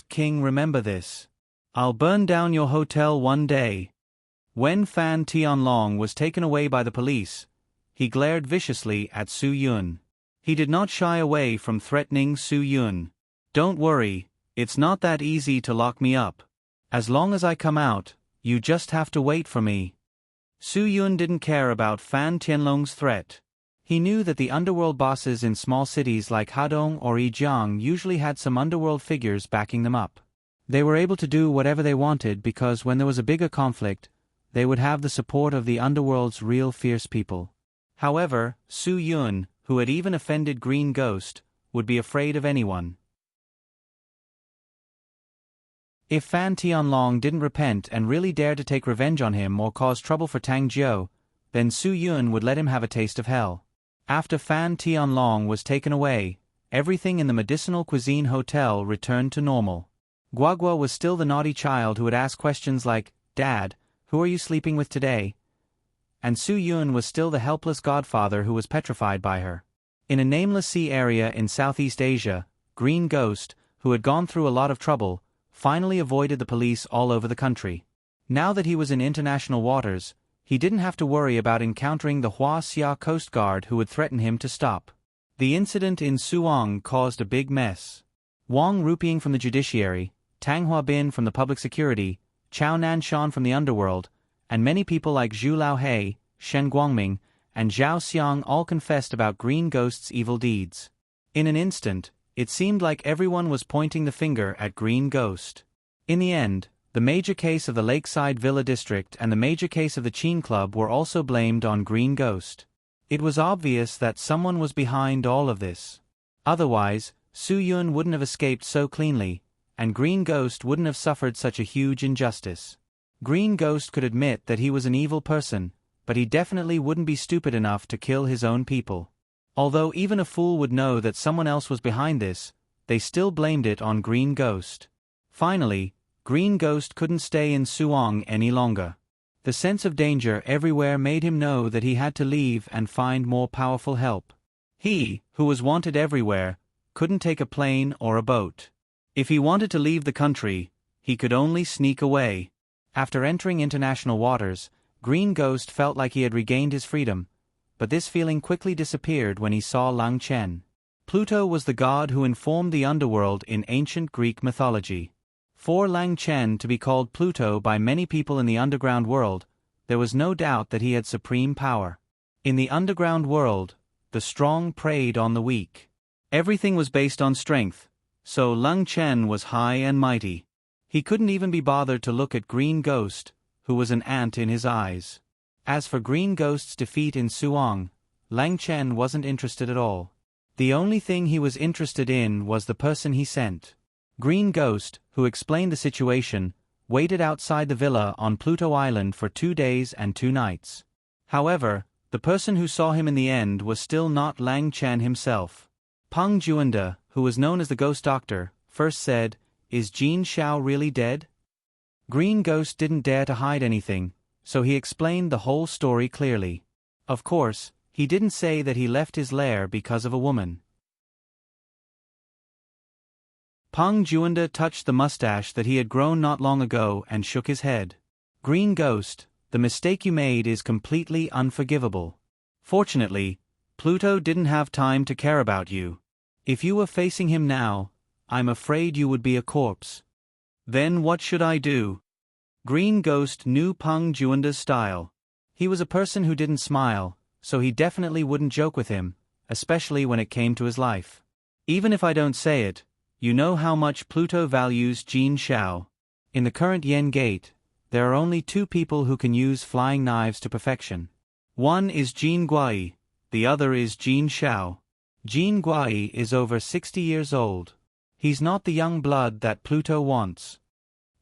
King remember this. I'll burn down your hotel one day." When Fan Tianlong was taken away by the police, he glared viciously at Su Yun. He did not shy away from threatening Su Yun. "Don't worry, it's not that easy to lock me up. As long as I come out, you just have to wait for me." Su Yun didn't care about Fan Tianlong's threat. He knew that the underworld bosses in small cities like Hadong or Yijiang usually had some underworld figures backing them up. They were able to do whatever they wanted because when there was a bigger conflict, they would have the support of the underworld's real fierce people. However, Su Yun, who had even offended Green Ghost, would be afraid of anyone. If Fan Tianlong didn't repent and really dared to take revenge on him or cause trouble for Tang Jiu, then Su Yun would let him have a taste of hell. After Fan Tianlong was taken away, everything in the medicinal cuisine hotel returned to normal. Guagua was still the naughty child who would ask questions like, "Dad, who are you sleeping with today?" And Su Yun was still the helpless godfather who was petrified by her. In a nameless sea area in Southeast Asia, Green Ghost, who had gone through a lot of trouble, finally avoided the police all over the country. Now that he was in international waters, he didn't have to worry about encountering the Hua Xia Coast Guard who would threaten him to stop. The incident in Suong caused a big mess. Wang Rupiang from the judiciary, Tang Huabin from the public security, Chao Nanshan from the underworld, and many people like Zhu Laohei, Shen Guangming, and Zhao Xiang all confessed about Green Ghost's evil deeds. In an instant, it seemed like everyone was pointing the finger at Green Ghost. In the end, the major case of the Lakeside Villa District and the major case of the Qin Club were also blamed on Green Ghost. It was obvious that someone was behind all of this. Otherwise, Su Yun wouldn't have escaped so cleanly, and Green Ghost wouldn't have suffered such a huge injustice. Green Ghost could admit that he was an evil person, but he definitely wouldn't be stupid enough to kill his own people. Although even a fool would know that someone else was behind this, they still blamed it on Green Ghost. Finally, Green Ghost couldn't stay in Suong any longer. The sense of danger everywhere made him know that he had to leave and find more powerful help. He, who was wanted everywhere, couldn't take a plane or a boat. If he wanted to leave the country, he could only sneak away. After entering international waters, Green Ghost felt like he had regained his freedom, but this feeling quickly disappeared when he saw Lang Chen. Pluto was the god who informed the underworld in ancient Greek mythology. For Lang Chen to be called Pluto by many people in the underground world, there was no doubt that he had supreme power. In the underground world, the strong preyed on the weak. Everything was based on strength, so Lang Chen was high and mighty. He couldn't even be bothered to look at Green Ghost, who was an ant in his eyes. As for Green Ghost's defeat in Suong, Lang Chen wasn't interested at all. The only thing he was interested in was the person he sent. Green Ghost, who explained the situation, waited outside the villa on Pluto Island for 2 days and 2 nights. However, the person who saw him in the end was still not Lang Chen himself. Peng Juanda, who was known as the Ghost Doctor, first said, "Is Jin Xiao really dead?" Green Ghost didn't dare to hide anything, so he explained the whole story clearly. Of course, he didn't say that he left his lair because of a woman. Peng Juanda touched the mustache that he had grown not long ago and shook his head. Green Ghost, the mistake you made is completely unforgivable. Fortunately, Pluto didn't have time to care about you. If you were facing him now, I'm afraid you would be a corpse. Then what should I do? Green Ghost knew Peng Juanda's style. He was a person who didn't smile, so he definitely wouldn't joke with him, especially when it came to his life. Even if I don't say it, you know how much Pluto values Jin Xiao. In the current Yen Gate, there are only 2 people who can use flying knives to perfection. One is Jin Guai, the other is Jin Xiao. Jin Guai is over 60 years old. He's not the young blood that Pluto wants.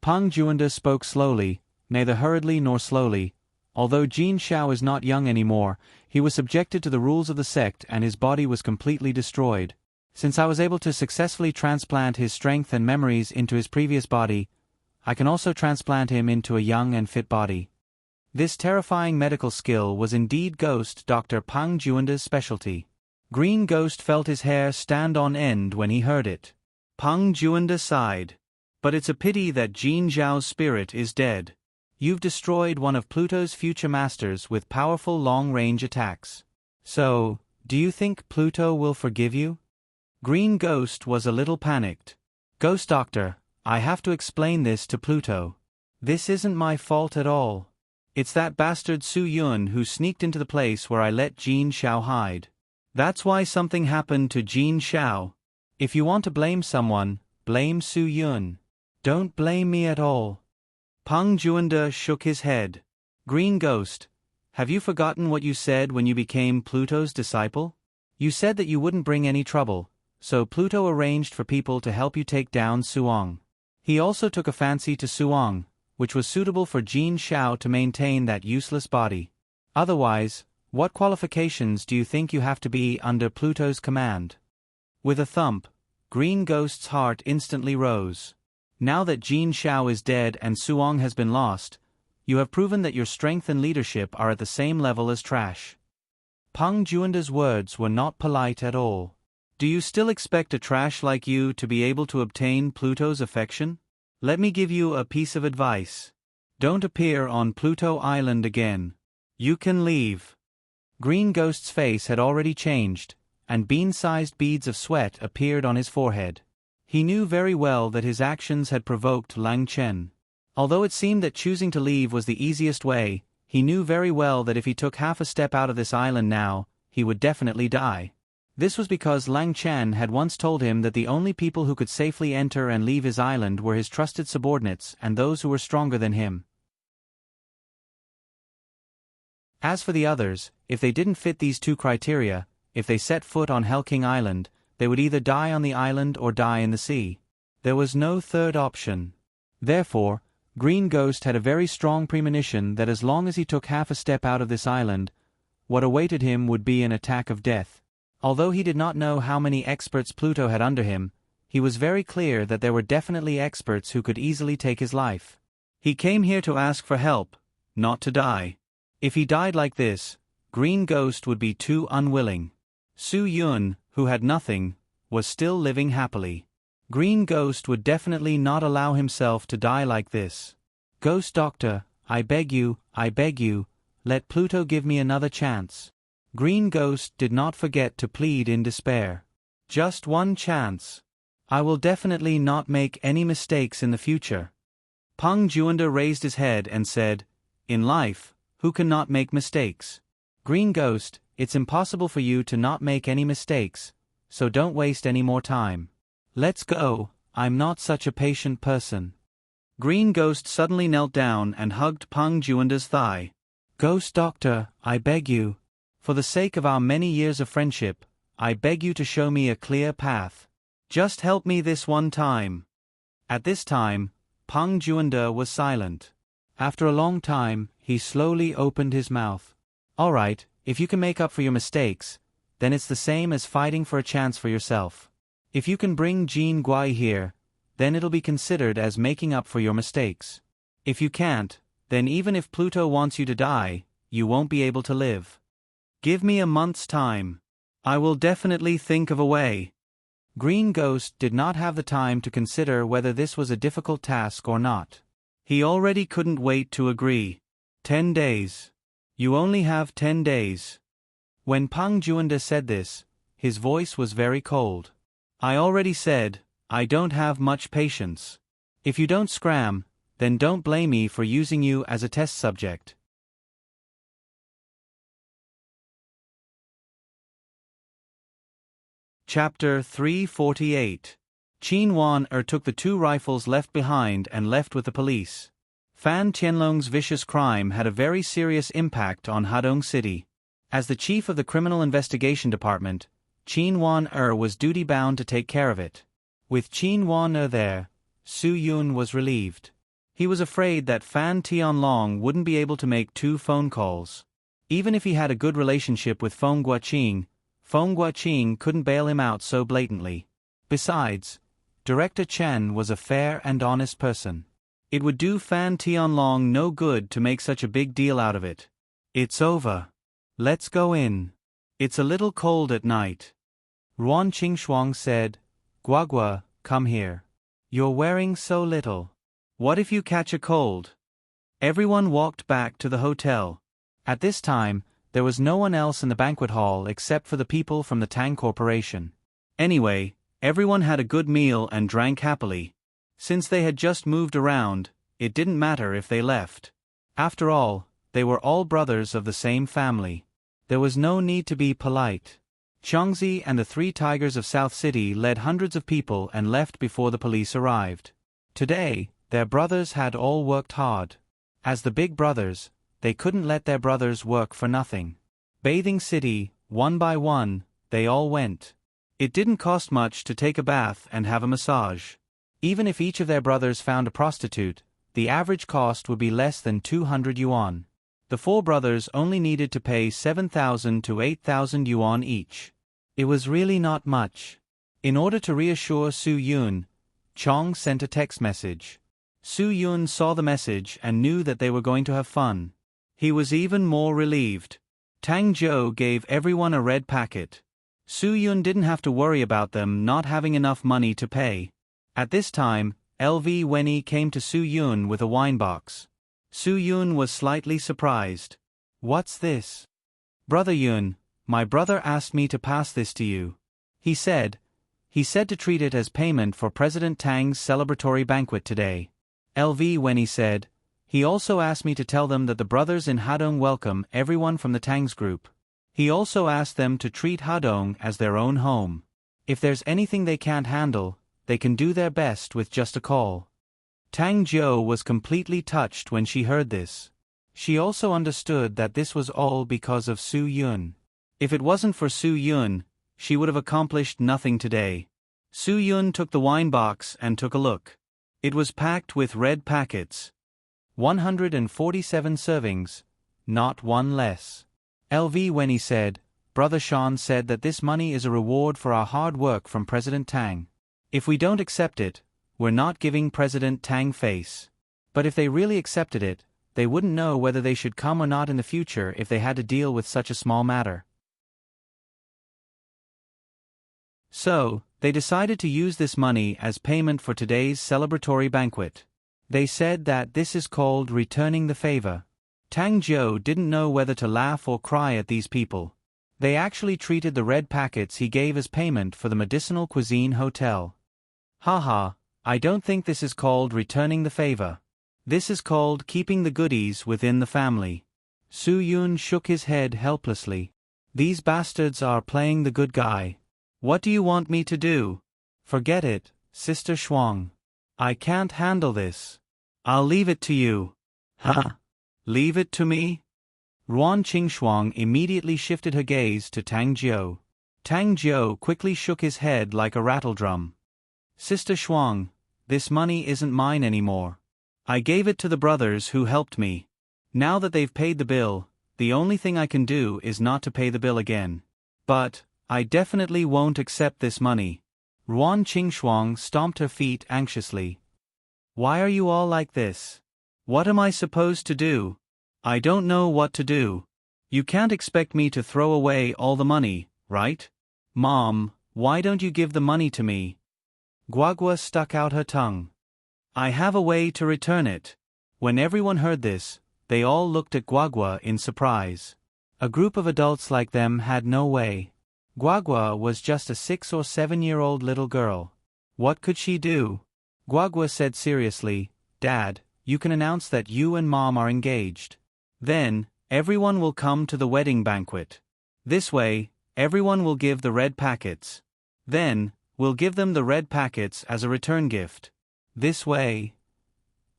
Peng Juanda spoke slowly, neither hurriedly nor slowly. Although Jin Xiao is not young anymore, he was subjected to the rules of the sect and his body was completely destroyed. Since I was able to successfully transplant his strength and memories into his previous body, I can also transplant him into a young and fit body. This terrifying medical skill was indeed Ghost Dr. Peng Juanda's specialty. Green Ghost felt his hair stand on end when he heard it. Peng Juanda sighed. But it's a pity that Jin Xiao's spirit is dead. You've destroyed one of Pluto's future masters with powerful long-range attacks. So, do you think Pluto will forgive you? Green Ghost was a little panicked. Ghost Doctor, I have to explain this to Pluto. This isn't my fault at all. It's that bastard Su Yun who sneaked into the place where I let Jin Xiao hide. That's why something happened to Jin Xiao. If you want to blame someone, blame Su Yun. Don't blame me at all. Peng Juanda shook his head. Green Ghost, have you forgotten what you said when you became Pluto's disciple? You said that you wouldn't bring any trouble, so Pluto arranged for people to help you take down Suong. He also took a fancy to Suong, which was suitable for Jin Xiao to maintain that useless body. Otherwise, what qualifications do you think you have to be under Pluto's command? With a thump, Green Ghost's heart instantly rose. Now that Jin Xiao is dead and Suong has been lost, you have proven that your strength and leadership are at the same level as trash. Peng Juanda's words were not polite at all. Do you still expect a trash like you to be able to obtain Pluto's affection? Let me give you a piece of advice. Don't appear on Pluto Island again. You can leave. Green Ghost's face had already changed, and bean-sized beads of sweat appeared on his forehead. He knew very well that his actions had provoked Lang Chen. Although it seemed that choosing to leave was the easiest way, he knew very well that if he took half a step out of this island now, he would definitely die. This was because Lang Chen had once told him that the only people who could safely enter and leave his island were his trusted subordinates and those who were stronger than him. As for the others, if they didn't fit these 2 criteria, if they set foot on Hell King Island, they would either die on the island or die in the sea. There was no third option. Therefore, Green Ghost had a very strong premonition that as long as he took half a step out of this island, what awaited him would be an attack of death. Although he did not know how many experts Pluto had under him, he was very clear that there were definitely experts who could easily take his life. He came here to ask for help, not to die. If he died like this, Green Ghost would be too unwilling. Su Yun, who had nothing, was still living happily. Green Ghost would definitely not allow himself to die like this. Ghost Doctor, I beg you, let Pluto give me another chance. Green Ghost did not forget to plead in despair. Just one chance. I will definitely not make any mistakes in the future. Peng Juanda raised his head and said, In life, who cannot make mistakes? Green Ghost, it's impossible for you to not make any mistakes, so don't waste any more time. Let's go, I'm not such a patient person. Green Ghost suddenly knelt down and hugged Peng Juanda's thigh. Ghost Doctor, I beg you. For the sake of our many years of friendship, I beg you to show me a clear path. Just help me this one time." At this time, Peng Juanda was silent. After a long time, he slowly opened his mouth. "All right, if you can make up for your mistakes, then it's the same as fighting for a chance for yourself. If you can bring Jean Guai here, then it'll be considered as making up for your mistakes. If you can't, then even if Pluto wants you to die, you won't be able to live. Give me a month's time. I will definitely think of a way." Green Ghost did not have the time to consider whether this was a difficult task or not. He already couldn't wait to agree. 10 days. You only have 10 days. When Peng Juanda said this, his voice was very cold. "I already said, I don't have much patience. If you don't scram, then don't blame me for using you as a test subject." Chapter 348. Qin Wan took the 2 rifles left behind and left with the police. Fan Tianlong's vicious crime had a very serious impact on Hadong City. As the chief of the Criminal Investigation Department, Qin Wan was duty-bound to take care of it. With Qin Wan there, Su Yun was relieved. He was afraid that Fan Tianlong wouldn't be able to make 2 phone calls. Even if he had a good relationship with Feng Guoqing couldn't bail him out so blatantly. Besides, Director Chen was a fair and honest person. It would do Fan Tianlong no good to make such a big deal out of it. "It's over. Let's go in. It's a little cold at night." Ruan Qingshuang said, "Guagua, come here. You're wearing so little. What if you catch a cold?" Everyone walked back to the hotel. At this time, there was no one else in the banquet hall except for the people from the Tang Corporation. Anyway, everyone had a good meal and drank happily. Since they had just moved around, it didn't matter if they left. After all, they were all brothers of the same family. There was no need to be polite. Changzi and the 3 tigers of South City led hundreds of people and left before the police arrived. Today, their brothers had all worked hard. As the big brothers, they couldn't let their brothers work for nothing. Bathing City, one by one, they all went. It didn't cost much to take a bath and have a massage. Even if each of their brothers found a prostitute, the average cost would be less than 200 yuan. The 4 brothers only needed to pay 7,000 to 8,000 yuan each. It was really not much. In order to reassure Su Yun, Chong sent a text message. Su Yun saw the message and knew that they were going to have fun. He was even more relieved. Tang Zhou gave everyone a red packet. Su Yun didn't have to worry about them not having enough money to pay. At this time, LV Wenny came to Su Yun with a wine box. Su Yun was slightly surprised. "What's this?" "Brother Yun, my brother asked me to pass this to you. He said to treat it as payment for President Tang's celebratory banquet today." LV Wenny said, "He also asked me to tell them that the brothers in Hadong welcome everyone from the Tang's group. He also asked them to treat Hadong as their own home. If there's anything they can't handle, they can do their best with just a call." Tang Zhou was completely touched when she heard this. She also understood that this was all because of Su Yun. If it wasn't for Su Yun, she would have accomplished nothing today. Su Yun took the wine box and took a look. It was packed with red packets. 147 servings, not one less. LV Wenny said, "Brother Sean said that this money is a reward for our hard work from President Tang. If we don't accept it, we're not giving President Tang face. But if they really accepted it, they wouldn't know whether they should come or not in the future if they had to deal with such a small matter. So, they decided to use this money as payment for today's celebratory banquet. They said that this is called returning the favor." Tang Zhou didn't know whether to laugh or cry at these people. They actually treated the red packets he gave as payment for the medicinal cuisine hotel. "Haha, I don't think this is called returning the favor. This is called keeping the goodies within the family." Su Yun shook his head helplessly. "These bastards are playing the good guy. What do you want me to do?" "Forget it, Sister Shuang. I can't handle this. I'll leave it to you." "Huh? Leave it to me?" Ruan Qingshuang immediately shifted her gaze to Tang Zhou. Tang Jiu quickly shook his head like a rattledrum. Sister Shuang, this money isn't mine anymore. I gave it to the brothers who helped me. Now that they've paid the bill, the only thing I can do is not to pay the bill again. But I definitely won't accept this money. Ruan Qingxuang stomped her feet anxiously. Why are you all like this? What am I supposed to do? I don't know what to do. You can't expect me to throw away all the money, right? Mom, why don't you give the money to me? Guagua stuck out her tongue. I have a way to return it. When everyone heard this, they all looked at Guagua in surprise. A group of adults like them had no way. Guagua was just a 6 or 7-year-old little girl. What could she do? Guagua said seriously, Dad, you can announce that you and Mom are engaged. Then, everyone will come to the wedding banquet. This way, everyone will give the red packets. Then, we'll give them the red packets as a return gift. This way.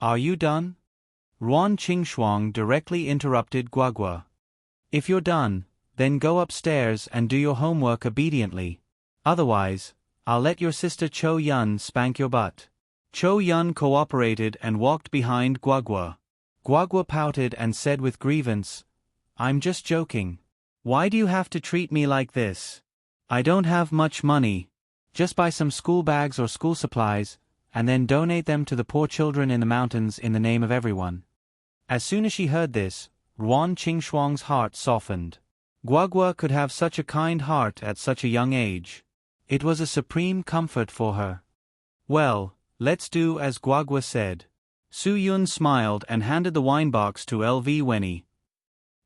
Are you done? Ruan Qingxuang directly interrupted Guagua. If you're done, then go upstairs and do your homework obediently. Otherwise, I'll let your sister Chou Yun spank your butt. Chou Yun cooperated and walked behind Guagua. Guagua pouted and said with grievance, I'm just joking. Why do you have to treat me like this? I don't have much money. Just buy some school bags or school supplies, and then donate them to the poor children in the mountains in the name of everyone. As soon as she heard this, Ruan Qingxuang's heart softened. Guagua could have such a kind heart at such a young age. It was a supreme comfort for her. Well, let's do as Guagua said. Su Yun smiled and handed the wine box to LV Wenny.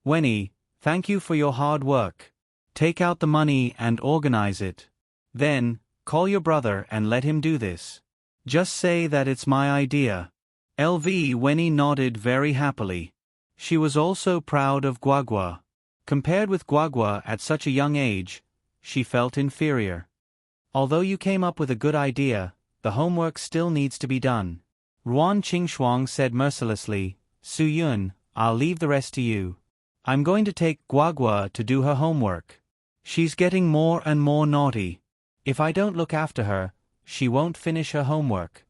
Wenny, thank you for your hard work. Take out the money and organize it. Then, call your brother and let him do this. Just say that it's my idea. LV Wenny nodded very happily. She was also proud of Guagua. Compared with Guagua at such a young age, she felt inferior. Although you came up with a good idea, the homework still needs to be done. Ruan Qingxuang said mercilessly, Su Yun, I'll leave the rest to you. I'm going to take Guagua to do her homework. She's getting more and more naughty. If I don't look after her, she won't finish her homework.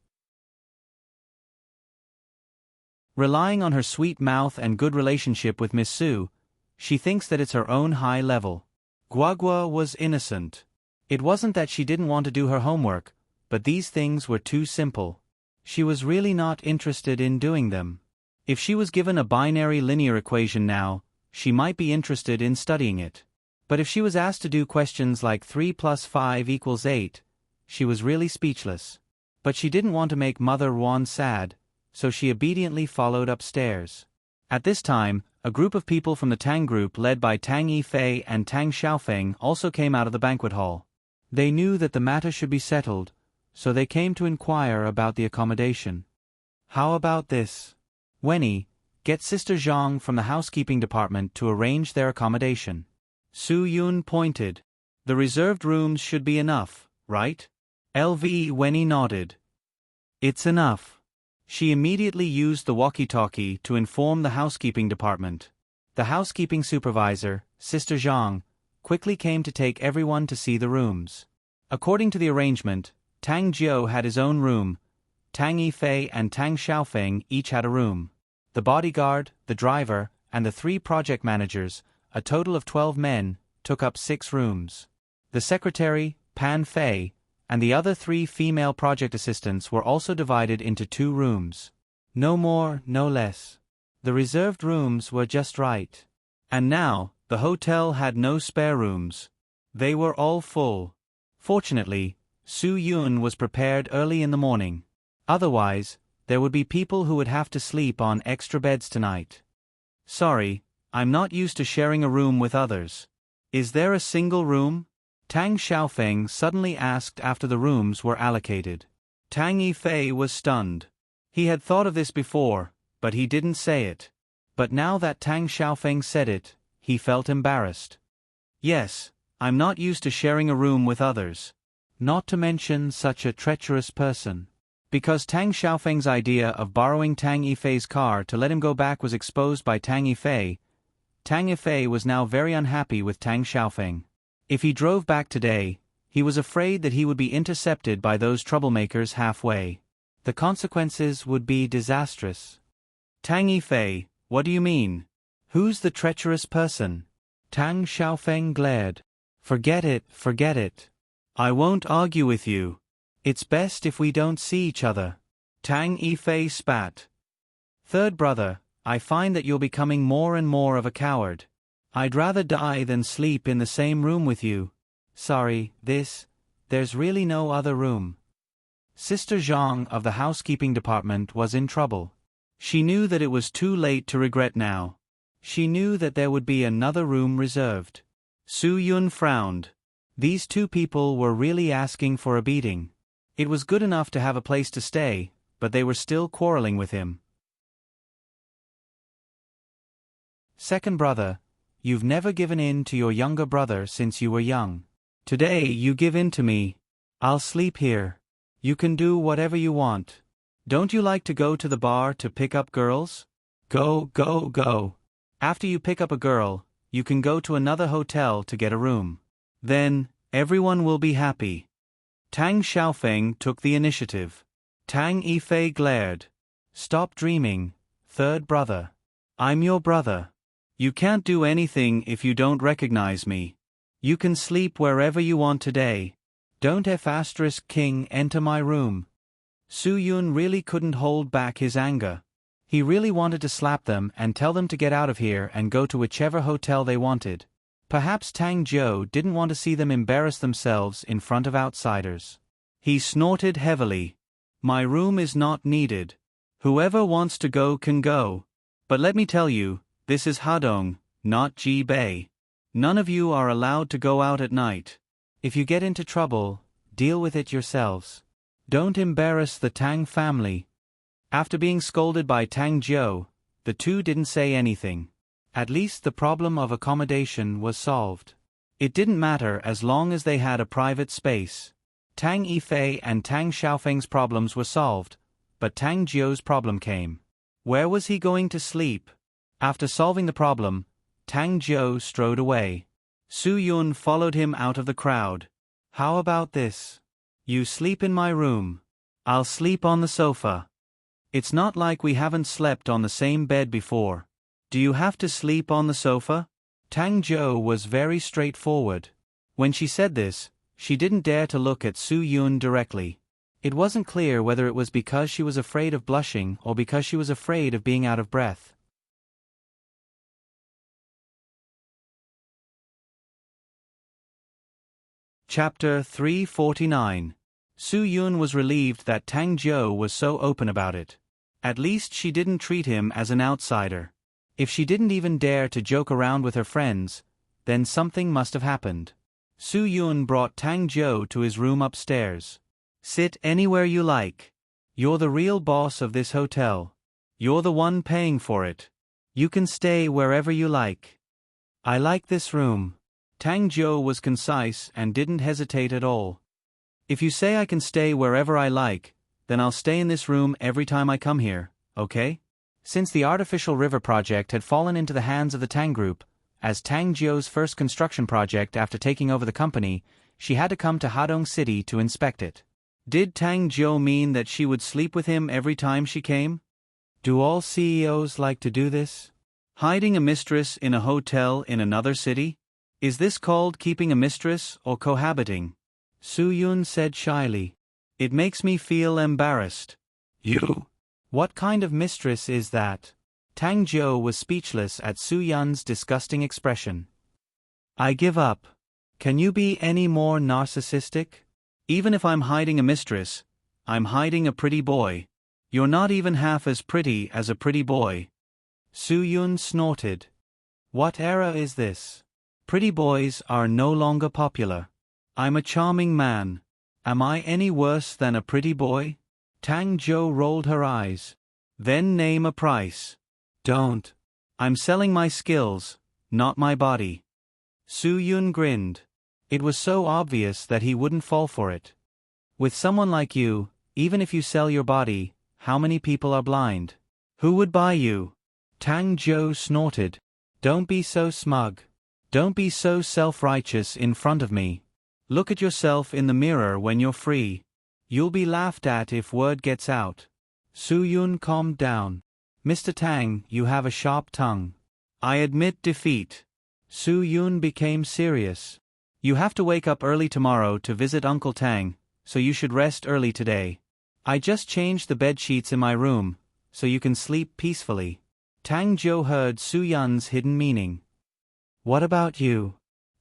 Relying on her sweet mouth and good relationship with Miss Su, she thinks that it's her own high level. Guagua was innocent. It wasn't that she didn't want to do her homework, but these things were too simple. She was really not interested in doing them. If she was given a binary linear equation now, she might be interested in studying it. But if she was asked to do questions like 3 + 5 = 8, she was really speechless. But she didn't want to make Mother Ruan sad, so she obediently followed upstairs. At this time, a group of people from the Tang group led by Tang Yifei and Tang Xiaofeng also came out of the banquet hall. They knew that the matter should be settled, so they came to inquire about the accommodation. How about this? Wenny, get Sister Zhang from the housekeeping department to arrange their accommodation. Su Yun pointed. The reserved rooms should be enough, right? LV Wenny nodded. It's enough. She immediately used the walkie-talkie to inform the housekeeping department. The housekeeping supervisor, Sister Zhang, quickly came to take everyone to see the rooms. According to the arrangement, Tang Jiu had his own room, Tang Yifei and Tang Xiaofeng each had a room. The bodyguard, the driver, and the 3 project managers, a total of 12 men, took up 6 rooms. The secretary, Pan Fei, and the other 3 female project assistants were also divided into 2 rooms. No more, no less. The reserved rooms were just right. And now, the hotel had no spare rooms. They were all full. Fortunately, Su Yun was prepared early in the morning. Otherwise, there would be people who would have to sleep on extra beds tonight. Sorry, I'm not used to sharing a room with others. Is there a single room? Tang Xiaofeng suddenly asked after the rooms were allocated. Tang Yifei was stunned. He had thought of this before, but he didn't say it. But now that Tang Xiaofeng said it, he felt embarrassed. Yes, I'm not used to sharing a room with others. Not to mention such a treacherous person. Because Tang Xiaofeng's idea of borrowing Tang Yifei's car to let him go back was exposed by Tang Yifei was now very unhappy with Tang Xiaofeng. If he drove back today, he was afraid that he would be intercepted by those troublemakers halfway. The consequences would be disastrous. Tang Yifei, what do you mean? Who's the treacherous person? Tang Xiaofeng glared. Forget it, forget it. I won't argue with you. It's best if we don't see each other. Tang Yifei spat. Third brother, I find that you're becoming more and more of a coward. I'd rather die than sleep in the same room with you. Sorry, there's really no other room. Sister Zhang of the housekeeping department was in trouble. She knew that it was too late to regret now. She knew that there would be another room reserved. Su Yun frowned. These two people were really asking for a beating. It was good enough to have a place to stay, but they were still quarreling with him. Second brother, you've never given in to your younger brother since you were young. Today you give in to me. I'll sleep here. You can do whatever you want. Don't you like to go to the bar to pick up girls? Go, go, go. After you pick up a girl, you can go to another hotel to get a room. Then, everyone will be happy. Tang Xiaofeng took the initiative. Tang Yifei glared. Stop dreaming, third brother. I'm your brother. You can't do anything if you don't recognize me. You can sleep wherever you want today. Don't F*King enter my room. Su Yun really couldn't hold back his anger. He really wanted to slap them and tell them to get out of here and go to whichever hotel they wanted. Perhaps Tang Jiu didn't want to see them embarrass themselves in front of outsiders. He snorted heavily. My room is not needed. Whoever wants to go can go. But let me tell you, this is Hadong, not Ji Bei. None of you are allowed to go out at night. If you get into trouble, deal with it yourselves. Don't embarrass the Tang family. After being scolded by Tang Jiu, the two didn't say anything. At least the problem of accommodation was solved. It didn't matter as long as they had a private space. Tang Yifei and Tang Xiaofeng's problems were solved, but Tang Jiu's problem came. Where was he going to sleep? After solving the problem, Tang Jiu strode away. Su Yun followed him out of the crowd. How about this? You sleep in my room. I'll sleep on the sofa. It's not like we haven't slept on the same bed before. Do you have to sleep on the sofa? Tang Jiu was very straightforward. When she said this, she didn't dare to look at Su Yun directly. It wasn't clear whether it was because she was afraid of blushing or because she was afraid of being out of breath. Chapter 349. Su Yun was relieved that Tang Jiu was so open about it. At least she didn't treat him as an outsider. If she didn't even dare to joke around with her friends, then something must have happened. Su Yun brought Tang Jiu to his room upstairs. Sit anywhere you like. You're the real boss of this hotel. You're the one paying for it. You can stay wherever you like. I like this room. Tang Jiu was concise and didn't hesitate at all. If you say I can stay wherever I like, then I'll stay in this room every time I come here, okay? Since the artificial river project had fallen into the hands of the Tang Group, as Tang Jiu's first construction project after taking over the company, she had to come to Hadong City to inspect it. Did Tang Jiu mean that she would sleep with him every time she came? Do all CEOs like to do this? Hiding a mistress in a hotel in another city? Is this called keeping a mistress or cohabiting? Su Yun said shyly. It makes me feel embarrassed. You? What kind of mistress is that? Tang Jiu was speechless at Su Yun's disgusting expression. I give up. Can you be any more narcissistic? Even if I'm hiding a mistress, I'm hiding a pretty boy. You're not even half as pretty as a pretty boy. Su Yun snorted. What era is this? Pretty boys are no longer popular. I'm a charming man. Am I any worse than a pretty boy? Tang Jiu rolled her eyes. Then name a price. Don't. I'm selling my skills, not my body. Su Yun grinned. It was so obvious that he wouldn't fall for it. With someone like you, even if you sell your body, how many people are blind? Who would buy you? Tang Jiu snorted. Don't be so smug. Don't be so self-righteous in front of me. Look at yourself in the mirror when you're free. You'll be laughed at if word gets out. Su Yun calmed down. Mr. Tang, you have a sharp tongue. I admit defeat. Su Yun became serious. You have to wake up early tomorrow to visit Uncle Tang, so you should rest early today. I just changed the bed sheets in my room, so you can sleep peacefully. Tang Zhou heard Su Yun's hidden meaning. What about you?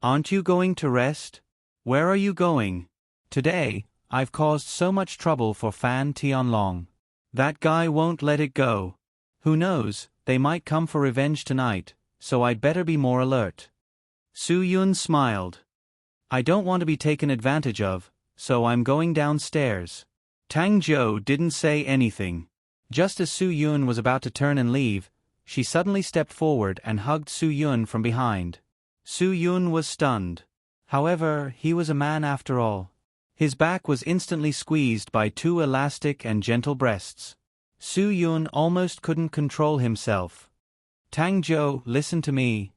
Aren't you going to rest? Where are you going? Today, I've caused so much trouble for Fan Tianlong. That guy won't let it go. Who knows, they might come for revenge tonight, so I'd better be more alert. Su Yun smiled. I don't want to be taken advantage of, so I'm going downstairs. Tang Zhou didn't say anything. Just as Su Yun was about to turn and leave, she suddenly stepped forward and hugged Su Yun from behind. Su Yun was stunned. However, he was a man after all. His back was instantly squeezed by two elastic and gentle breasts. Su Yun almost couldn't control himself. Tang Zhou, listen to me.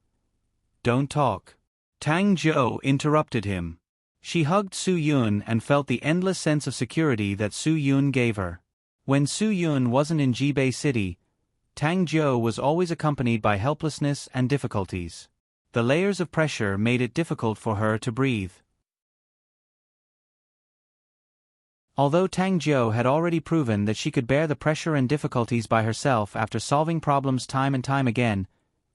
Don't talk. Tang Zhou interrupted him. She hugged Su Yun and felt the endless sense of security that Su Yun gave her. When Su Yun wasn't in Jibei City, Tang Zhou was always accompanied by helplessness and difficulties. The layers of pressure made it difficult for her to breathe. Although Tang Zhou had already proven that she could bear the pressure and difficulties by herself after solving problems time and time again,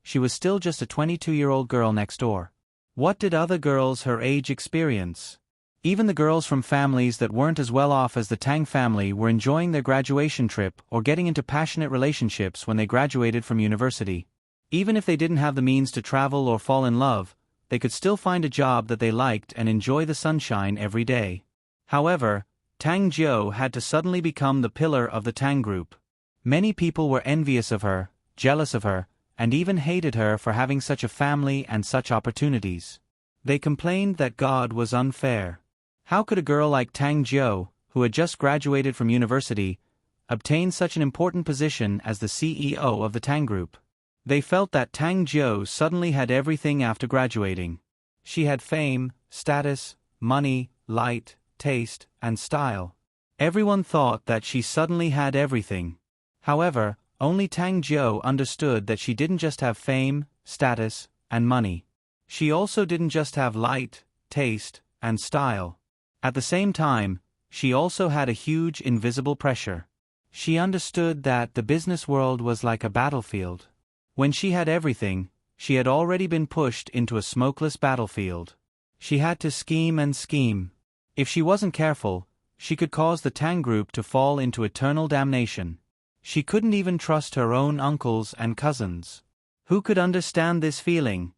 she was still just a 22-year-old girl next door. What did other girls her age experience? Even the girls from families that weren't as well off as the Tang family were enjoying their graduation trip or getting into passionate relationships when they graduated from university. Even if they didn't have the means to travel or fall in love, they could still find a job that they liked and enjoy the sunshine every day. However, Tang Zhou had to suddenly become the pillar of the Tang group. Many people were envious of her, jealous of her, and even hated her for having such a family and such opportunities. They complained that God was unfair. How could a girl like Tang Zhou, who had just graduated from university, obtain such an important position as the CEO of the Tang group? They felt that Tang Zhou suddenly had everything after graduating. She had fame, status, money, light, taste, and style. Everyone thought that she suddenly had everything. However, only Tang Zhou understood that she didn't just have fame, status, and money. She also didn't just have light, taste, and style. At the same time, she also had a huge invisible pressure. She understood that the business world was like a battlefield. When she had everything, she had already been pushed into a smokeless battlefield. She had to scheme and scheme. If she wasn't careful, she could cause the Tang group to fall into eternal damnation. She couldn't even trust her own uncles and cousins. Who could understand this feeling?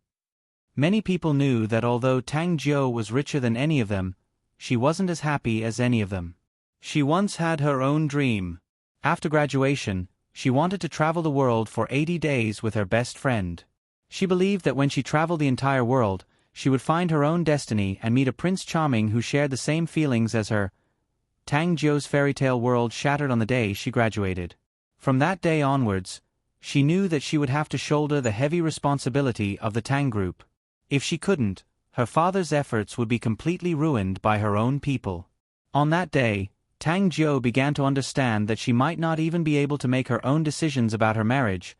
Many people knew that although Tang Zhou was richer than any of them, she wasn't as happy as any of them. She once had her own dream. After graduation, she wanted to travel the world for 80 days with her best friend. She believed that when she traveled the entire world, she would find her own destiny and meet a Prince Charming who shared the same feelings as her. Tang Zhou's fairy tale world shattered on the day she graduated. From that day onwards, she knew that she would have to shoulder the heavy responsibility of the Tang group. If she couldn't, her father's efforts would be completely ruined by her own people. On that day, Tang Zhou began to understand that she might not even be able to make her own decisions about her marriage,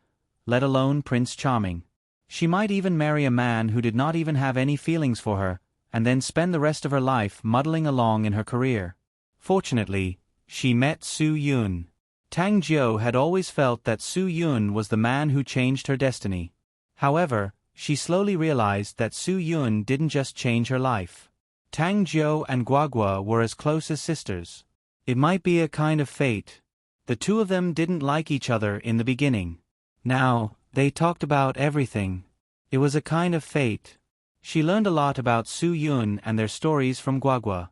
let alone Prince Charming. She might even marry a man who did not even have any feelings for her, and then spend the rest of her life muddling along in her career. Fortunately, she met Su Yun. Tang Zhou had always felt that Su Yun was the man who changed her destiny. However, she slowly realized that Su Yun didn't just change her life. Tang Zhou and Guagua were as close as sisters. It might be a kind of fate. The two of them didn't like each other in the beginning. Now, they talked about everything. It was a kind of fate. She learned a lot about Su Yun and their stories from Guagua.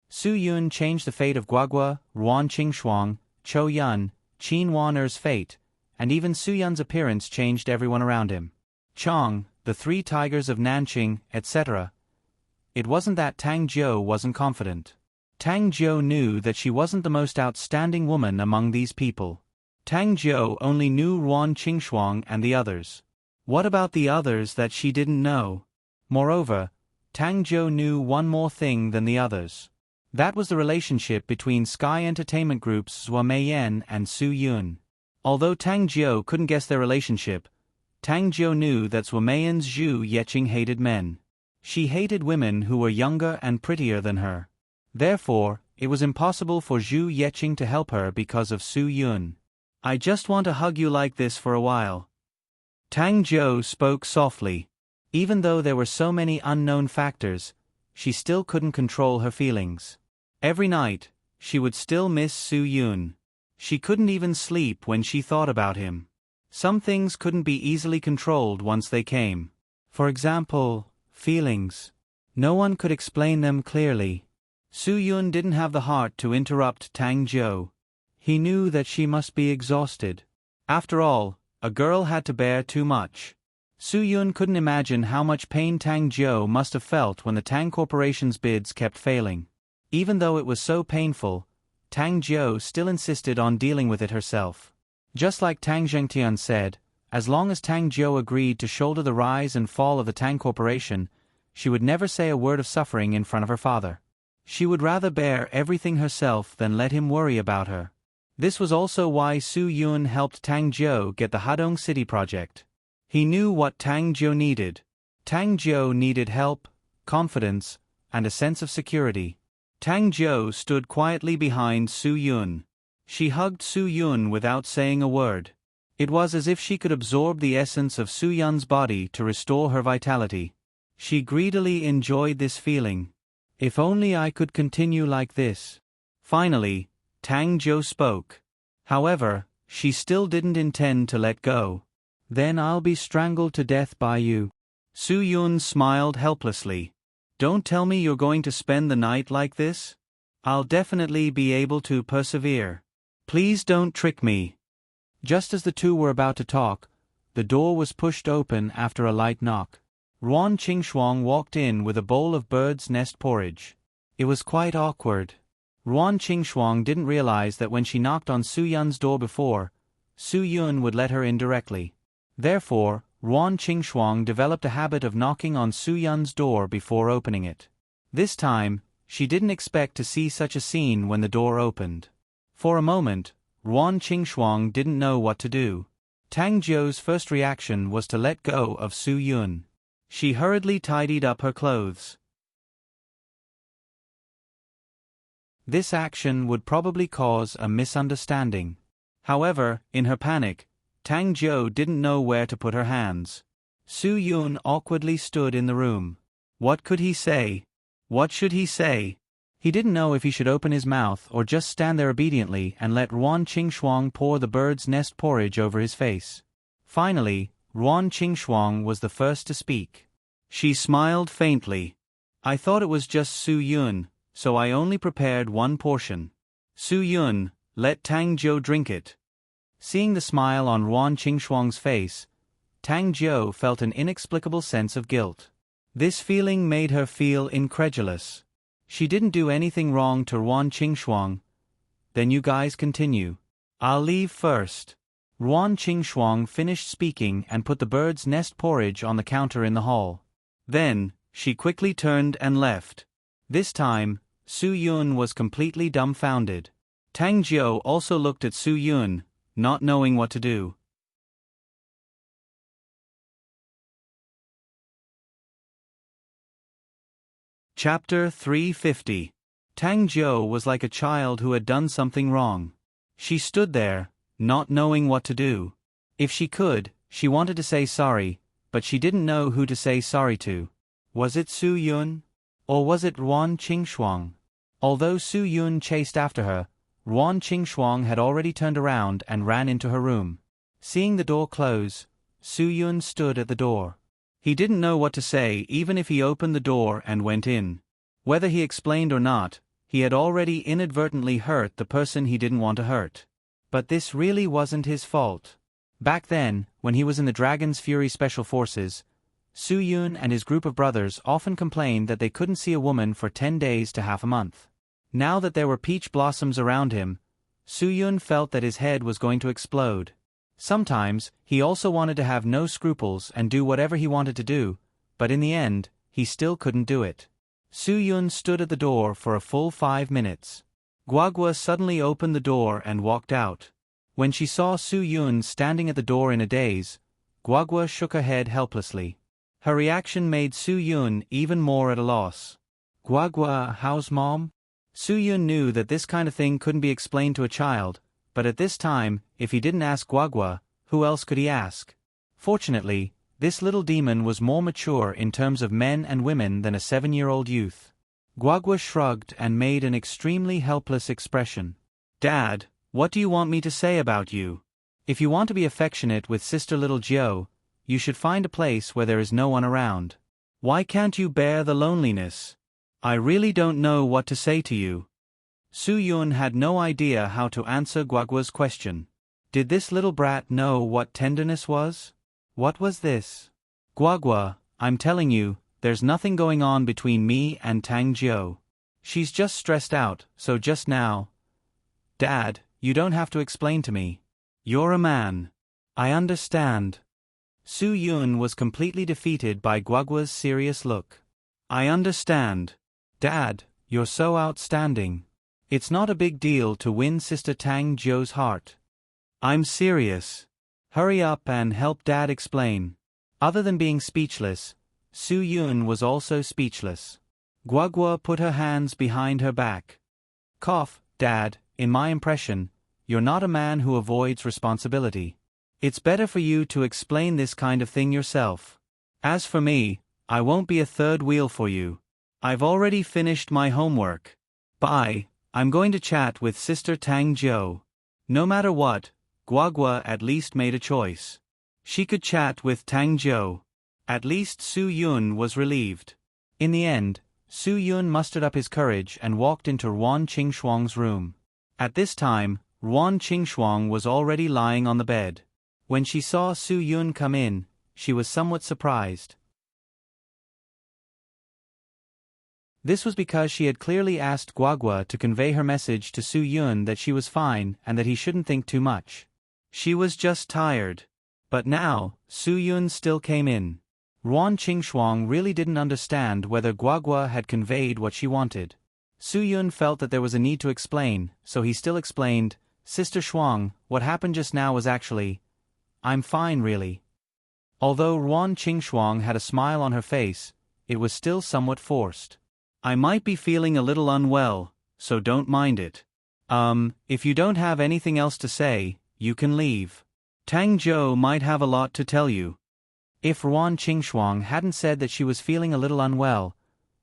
Su Yun changed the fate of Guagua, Ruan Qingshuang, Chou Yun, Qin Waner's fate, and even Su Yun's appearance changed everyone around him. Chong, the three tigers of Nanqing, etc. It wasn't that Tang Zhou wasn't confident. Tang Zhou knew that she wasn't the most outstanding woman among these people. Tang Jiu only knew Ruan Qingxuang and the others. What about the others that she didn't know? Moreover, Tang Jiu knew one more thing than the others. That was the relationship between Sky Entertainment Group's Zhua Meiyan and Su Yun. Although Tang Jiu couldn't guess their relationship, Tang Jiu knew that Zhua Meiyan's Zhu Yeqing hated men. She hated women who were younger and prettier than her. Therefore, it was impossible for Zhu Yeqing to help her because of Su Yun. I just want to hug you like this for a while. Tang Jiu spoke softly. Even though there were so many unknown factors, she still couldn't control her feelings. Every night, she would still miss Su Yun. She couldn't even sleep when she thought about him. Some things couldn't be easily controlled once they came. For example, feelings. No one could explain them clearly. Su Yun didn't have the heart to interrupt Tang Jiu. He knew that she must be exhausted. After all, a girl had to bear too much. Su Yun couldn't imagine how much pain Tang Jiu must have felt when the Tang Corporation's bids kept failing. Even though it was so painful, Tang Jiu still insisted on dealing with it herself. Just like Tang Zhengtian said, as long as Tang Jiu agreed to shoulder the rise and fall of the Tang Corporation, she would never say a word of suffering in front of her father. She would rather bear everything herself than let him worry about her. This was also why Su Yun helped Tang Jiu get the Hadong City project. He knew what Tang Jiu needed. Tang Jiu needed help, confidence, and a sense of security. Tang Jiu stood quietly behind Su Yun. She hugged Su Yun without saying a word. It was as if she could absorb the essence of Su Yun's body to restore her vitality. She greedily enjoyed this feeling. If only I could continue like this. Finally, Tang Jiu spoke. However, she still didn't intend to let go. Then I'll be strangled to death by you. Su Yun smiled helplessly. Don't tell me you're going to spend the night like this? I'll definitely be able to persevere. Please don't trick me. Just as the two were about to talk, the door was pushed open after a light knock. Ruan Qingxuang walked in with a bowl of bird's nest porridge. It was quite awkward. Ruan Qingxuang didn't realize that when she knocked on Su Yun's door before, Su Yun would let her in directly. Therefore, Ruan Qingxuang developed a habit of knocking on Su Yun's door before opening it. This time, she didn't expect to see such a scene when the door opened. For a moment, Ruan Qingxuang didn't know what to do. Tang Jiu's first reaction was to let go of Su Yun. She hurriedly tidied up her clothes. This action would probably cause a misunderstanding. However, in her panic, Tang Jiu didn't know where to put her hands. Su Yun awkwardly stood in the room. What could he say? What should he say? He didn't know if he should open his mouth or just stand there obediently and let Ruan Qingxuang pour the bird's nest porridge over his face. Finally, Ruan Qingxuang was the first to speak. She smiled faintly. I thought it was just Su Yun, so I only prepared one portion. Su Yun, let Tang Jiu drink it. Seeing the smile on Ruan Qingxuang's face, Tang Jiu felt an inexplicable sense of guilt. This feeling made her feel incredulous. She didn't do anything wrong to Ruan Qingxuang. Then you guys continue. I'll leave first. Ruan Qingxuang finished speaking and put the bird's nest porridge on the counter in the hall. Then, she quickly turned and left. This time, Su Yun was completely dumbfounded. Tang Jiu also looked at Su Yun, not knowing what to do. Chapter 350. Tang Jiu was like a child who had done something wrong. She stood there, not knowing what to do. If she could, she wanted to say sorry, but she didn't know who to say sorry to. Was it Su Yun? Or was it Ruan Qingxuang? Although Su Yun chased after her, Ruan Qingxuang had already turned around and ran into her room. Seeing the door close, Su Yun stood at the door. He didn't know what to say even if he opened the door and went in. Whether he explained or not, he had already inadvertently hurt the person he didn't want to hurt. But this really wasn't his fault. Back then, when he was in the Dragon's Fury Special Forces, Su Yun and his group of brothers often complained that they couldn't see a woman for 10 days to half a month. Now that there were peach blossoms around him, Su Yun felt that his head was going to explode. Sometimes, he also wanted to have no scruples and do whatever he wanted to do, but in the end, he still couldn't do it. Su Yun stood at the door for a full 5 minutes. Guagua suddenly opened the door and walked out. When she saw Su Yun standing at the door in a daze, Guagua shook her head helplessly. Her reaction made Su Yun even more at a loss. Guagua, how's mom? Su Yun knew that this kind of thing couldn't be explained to a child, but at this time, if he didn't ask Guagua, who else could he ask? Fortunately, this little demon was more mature in terms of men and women than a 7-year-old youth. Guagua shrugged and made an extremely helpless expression. Dad, what do you want me to say about you? If you want to be affectionate with Sister Little Jiao, you should find a place where there is no one around. Why can't you bear the loneliness? I really don't know what to say to you. Su Yun had no idea how to answer Guagua's question. Did this little brat know what tenderness was? What was this? Guagua, I'm telling you, there's nothing going on between me and Tang Jiao. She's just stressed out, so just now. Dad, you don't have to explain to me. You're a man. I understand. Su Yun was completely defeated by Guagua's serious look. I understand. Dad, you're so outstanding. It's not a big deal to win Sister Tang Jiao's heart. I'm serious. Hurry up and help Dad explain. Other than being speechless, Su Yun was also speechless. Guagua put her hands behind her back. Cough, Dad, in my impression, you're not a man who avoids responsibility. It's better for you to explain this kind of thing yourself. As for me, I won't be a third wheel for you. I've already finished my homework. Bye, I'm going to chat with Sister Tang Jiao. No matter what, Guagua at least made a choice. She could chat with Tang Jiao. At least Su Yun was relieved. In the end, Su Yun mustered up his courage and walked into Ruan Qingxuang's room. At this time, Ruan Qingxuang was already lying on the bed. When she saw Su Yun come in, she was somewhat surprised. This was because she had clearly asked Guagua to convey her message to Su Yun that she was fine and that he shouldn't think too much. She was just tired. But now, Su Yun still came in. Ruan Qingxuang really didn't understand whether Guagua had conveyed what she wanted. Su Yun felt that there was a need to explain, so he still explained, Sister Shuang, what happened just now was actually, I'm fine really. Although Ruan Qingxuang had a smile on her face, it was still somewhat forced. I might be feeling a little unwell, so don't mind it. If you don't have anything else to say, you can leave. Tang Jiao might have a lot to tell you. If Ruan Qingxuang hadn't said that she was feeling a little unwell,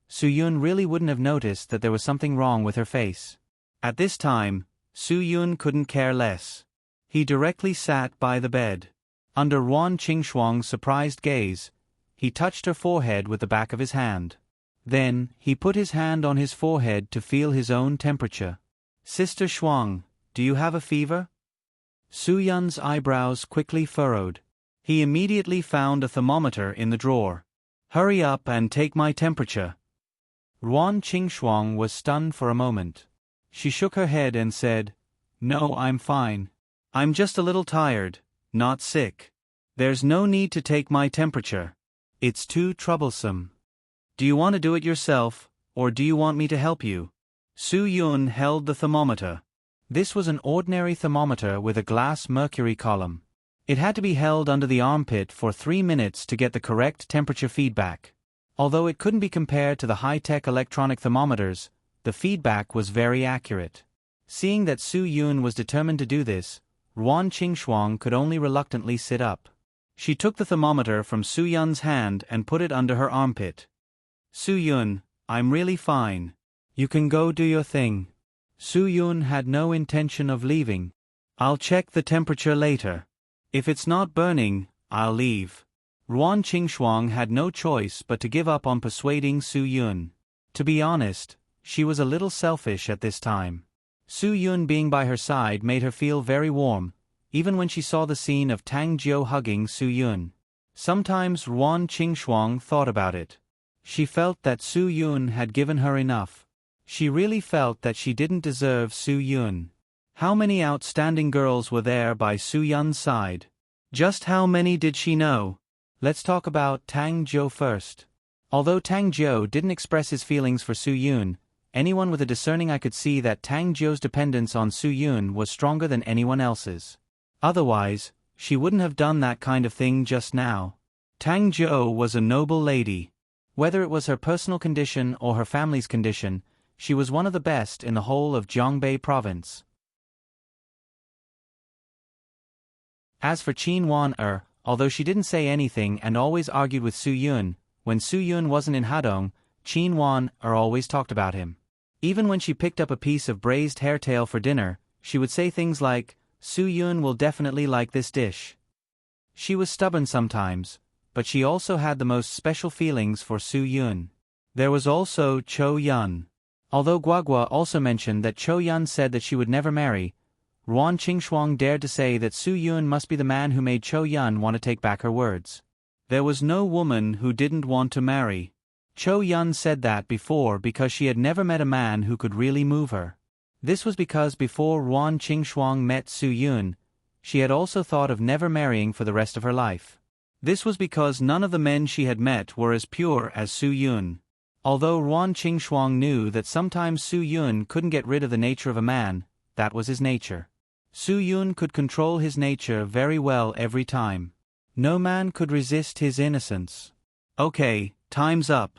Su Yun really wouldn't have noticed that there was something wrong with her face. At this time, Su Yun couldn't care less. He directly sat by the bed. Under Ruan Qingxuang's surprised gaze, he touched her forehead with the back of his hand. Then, he put his hand on his forehead to feel his own temperature. Sister Shuang, do you have a fever? Su Yun's eyebrows quickly furrowed. He immediately found a thermometer in the drawer. Hurry up and take my temperature. Ruan Qingxuang was stunned for a moment. She shook her head and said, No, I'm fine. I'm just a little tired, not sick. There's no need to take my temperature. It's too troublesome. Do you want to do it yourself, or do you want me to help you? Su Yun held the thermometer. This was an ordinary thermometer with a glass mercury column. It had to be held under the armpit for 3 minutes to get the correct temperature feedback. Although it couldn't be compared to the high-tech electronic thermometers, the feedback was very accurate. Seeing that Su Yun was determined to do this, Ruan Qingxuang could only reluctantly sit up. She took the thermometer from Su Yun's hand and put it under her armpit. Su Yun, I'm really fine. You can go do your thing. Su Yun had no intention of leaving. I'll check the temperature later. If it's not burning, I'll leave. Ruan Qingxuang had no choice but to give up on persuading Su Yun. To be honest, she was a little selfish at this time. Su Yun being by her side made her feel very warm, even when she saw the scene of Tang Jiao hugging Su Yun. Sometimes Ruan Qingxuang thought about it. She felt that Su Yun had given her enough. She really felt that she didn't deserve Su Yun. How many outstanding girls were there by Su Yun's side? Just how many did she know? Let's talk about Tang Jiu first. Although Tang Jiu didn't express his feelings for Su Yun, anyone with a discerning eye could see that Tang Jiu's dependence on Su Yun was stronger than anyone else's. Otherwise, she wouldn't have done that kind of thing just now. Tang Jiu was a noble lady. Whether it was her personal condition or her family's condition, she was one of the best in the whole of Jiangbei province. As for Qin Wan, although she didn't say anything and always argued with Su Yun, when Su Yun wasn't in Hadong, Qin Wan always talked about him. Even when she picked up a piece of braised hairtail for dinner, she would say things like, "Su Yun will definitely like this dish." She was stubborn sometimes, but she also had the most special feelings for Su Yun. There was also Chou Yun. Although Guagua also mentioned that Chou Yun said that she would never marry, Ruan Qingshuang dared to say that Su Yun must be the man who made Chou Yun want to take back her words. There was no woman who didn't want to marry. Chou Yun said that before because she had never met a man who could really move her. This was because before Ruan Qingshuang met Su Yun, she had also thought of never marrying for the rest of her life. This was because none of the men she had met were as pure as Su Yun. Although Ruan Qingshuang knew that sometimes Su Yun couldn't get rid of the nature of a man, that was his nature. Su Yun could control his nature very well every time. No man could resist his innocence. "Okay, time's up,"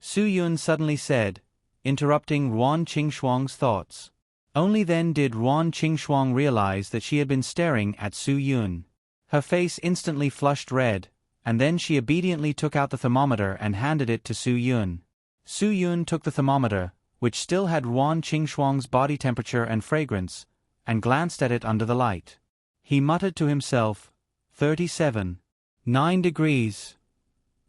Su Yun suddenly said, interrupting Ruan Qingshuang's thoughts. Only then did Ruan Qingshuang realize that she had been staring at Su Yun. Her face instantly flushed red, and then she obediently took out the thermometer and handed it to Su Yun. Su Yun took the thermometer, which still had Ruan Qingshuang's body temperature and fragrance, and glanced at it under the light. He muttered to himself, 37. 9 degrees.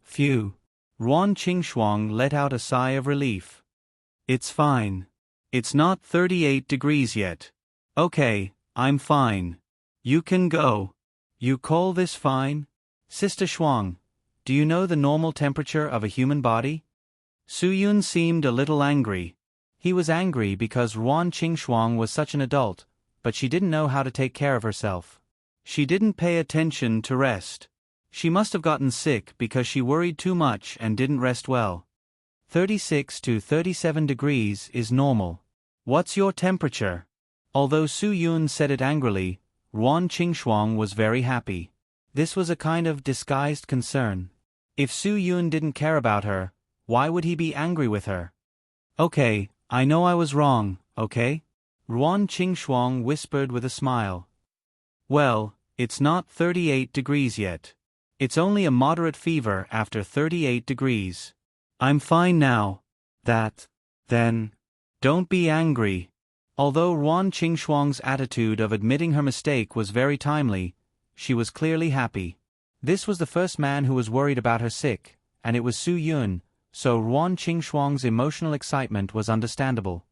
Phew. Ruan Qingshuang let out a sigh of relief. "It's fine. It's not 38 degrees yet. Okay, I'm fine. You can go." "You call this fine? Sister Shuang, do you know the normal temperature of a human body?" Su Yun seemed a little angry. He was angry because Ruan Qingshuang was such an adult, but she didn't know how to take care of herself. She didn't pay attention to rest. She must have gotten sick because she worried too much and didn't rest well. 36 to 37 degrees is normal. What's your temperature? Although Su Yun said it angrily, Ruan Qingshuang was very happy. This was a kind of disguised concern. If Su Yun didn't care about her, why would he be angry with her? "Okay, I know I was wrong, okay?" Ruan Qingshuang whispered with a smile. "Well, it's not 38 degrees yet. It's only a moderate fever after 38 degrees. I'm fine now." Then, don't be angry." Although Ruan Qingshuang's attitude of admitting her mistake was very timely, she was clearly happy. This was the first man who was worried about her sick, and it was Su Yun, so Ruan Qingshuang's emotional excitement was understandable.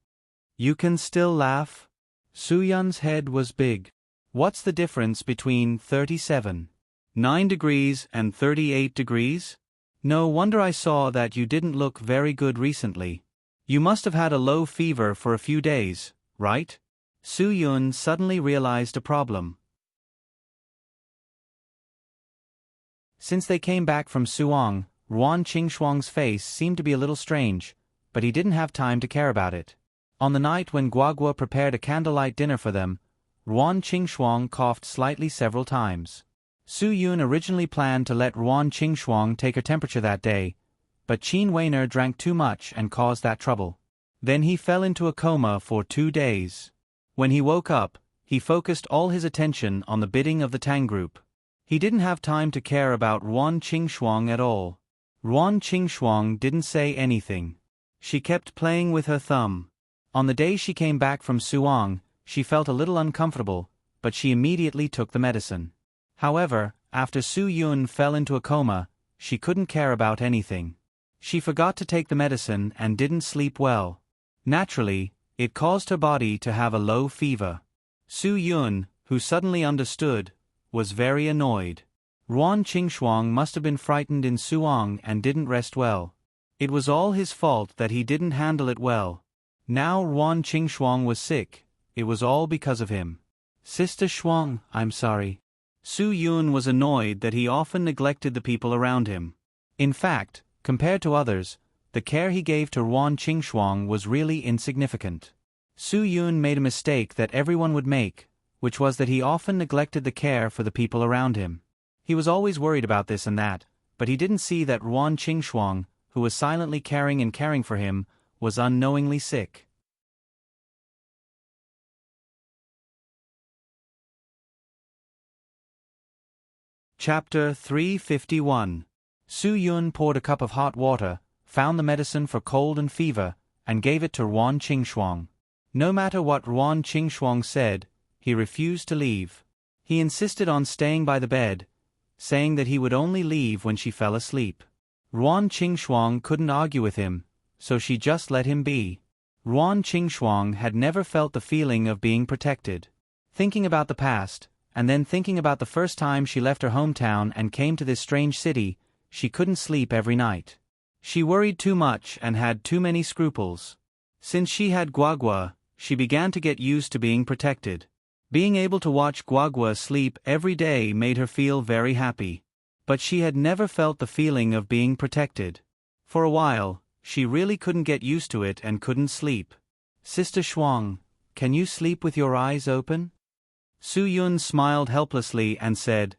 "You can still laugh?" Su Yun's head was big. "What's the difference between 37, 9 degrees and 38 degrees? No wonder I saw that you didn't look very good recently. You must have had a low fever for a few days, right?" Su Yun suddenly realized a problem. Since they came back from Suong, Ruan Qingshuang's face seemed to be a little strange, but he didn't have time to care about it. On the night when Guagua prepared a candlelight dinner for them, Ruan Qingshuang coughed slightly several times. Su Yun originally planned to let Ruan Qingshuang take her temperature that day, but Qin Weiner drank too much and caused that trouble. Then he fell into a coma for 2 days. When he woke up, he focused all his attention on the bidding of the Tang group. He didn't have time to care about Ruan Qingshuang at all. Ruan Qingshuang didn't say anything. She kept playing with her thumb. On the day she came back from Suong, she felt a little uncomfortable, but she immediately took the medicine. However, after Su Yun fell into a coma, she couldn't care about anything. She forgot to take the medicine and didn't sleep well. Naturally, it caused her body to have a low fever. Su Yun, who suddenly understood, was very annoyed. Ruan Qingshuang must have been frightened in Suong and didn't rest well. It was all his fault that he didn't handle it well. Now Ruan Qingshuang was sick, it was all because of him. Sister Shuang, I'm sorry. Su Yun was annoyed that he often neglected the people around him. In fact, compared to others, the care he gave to Ruan Qingxuang was really insignificant. Su Yun made a mistake that everyone would make, which was that he often neglected the care for the people around him. He was always worried about this and that, but he didn't see that Ruan Qingxuang, who was silently caring for him, was unknowingly sick. Chapter 351. Su Yun poured a cup of hot water, found the medicine for cold and fever, and gave it to Ruan Qingxuang. No matter what Ruan Qingxuang said, he refused to leave. He insisted on staying by the bed, saying that he would only leave when she fell asleep. Ruan Qingxuang couldn't argue with him, so she just let him be. Ruan Qingxuang had never felt the feeling of being protected. Thinking about the past, and then thinking about the first time she left her hometown and came to this strange city, she couldn't sleep every night. She worried too much and had too many scruples. Since she had Guagua, she began to get used to being protected. Being able to watch Guagua sleep every day made her feel very happy. But she had never felt the feeling of being protected. For a while, she really couldn't get used to it and couldn't sleep. Sister Shuang, can you sleep with your eyes open? Su Yun smiled helplessly and said,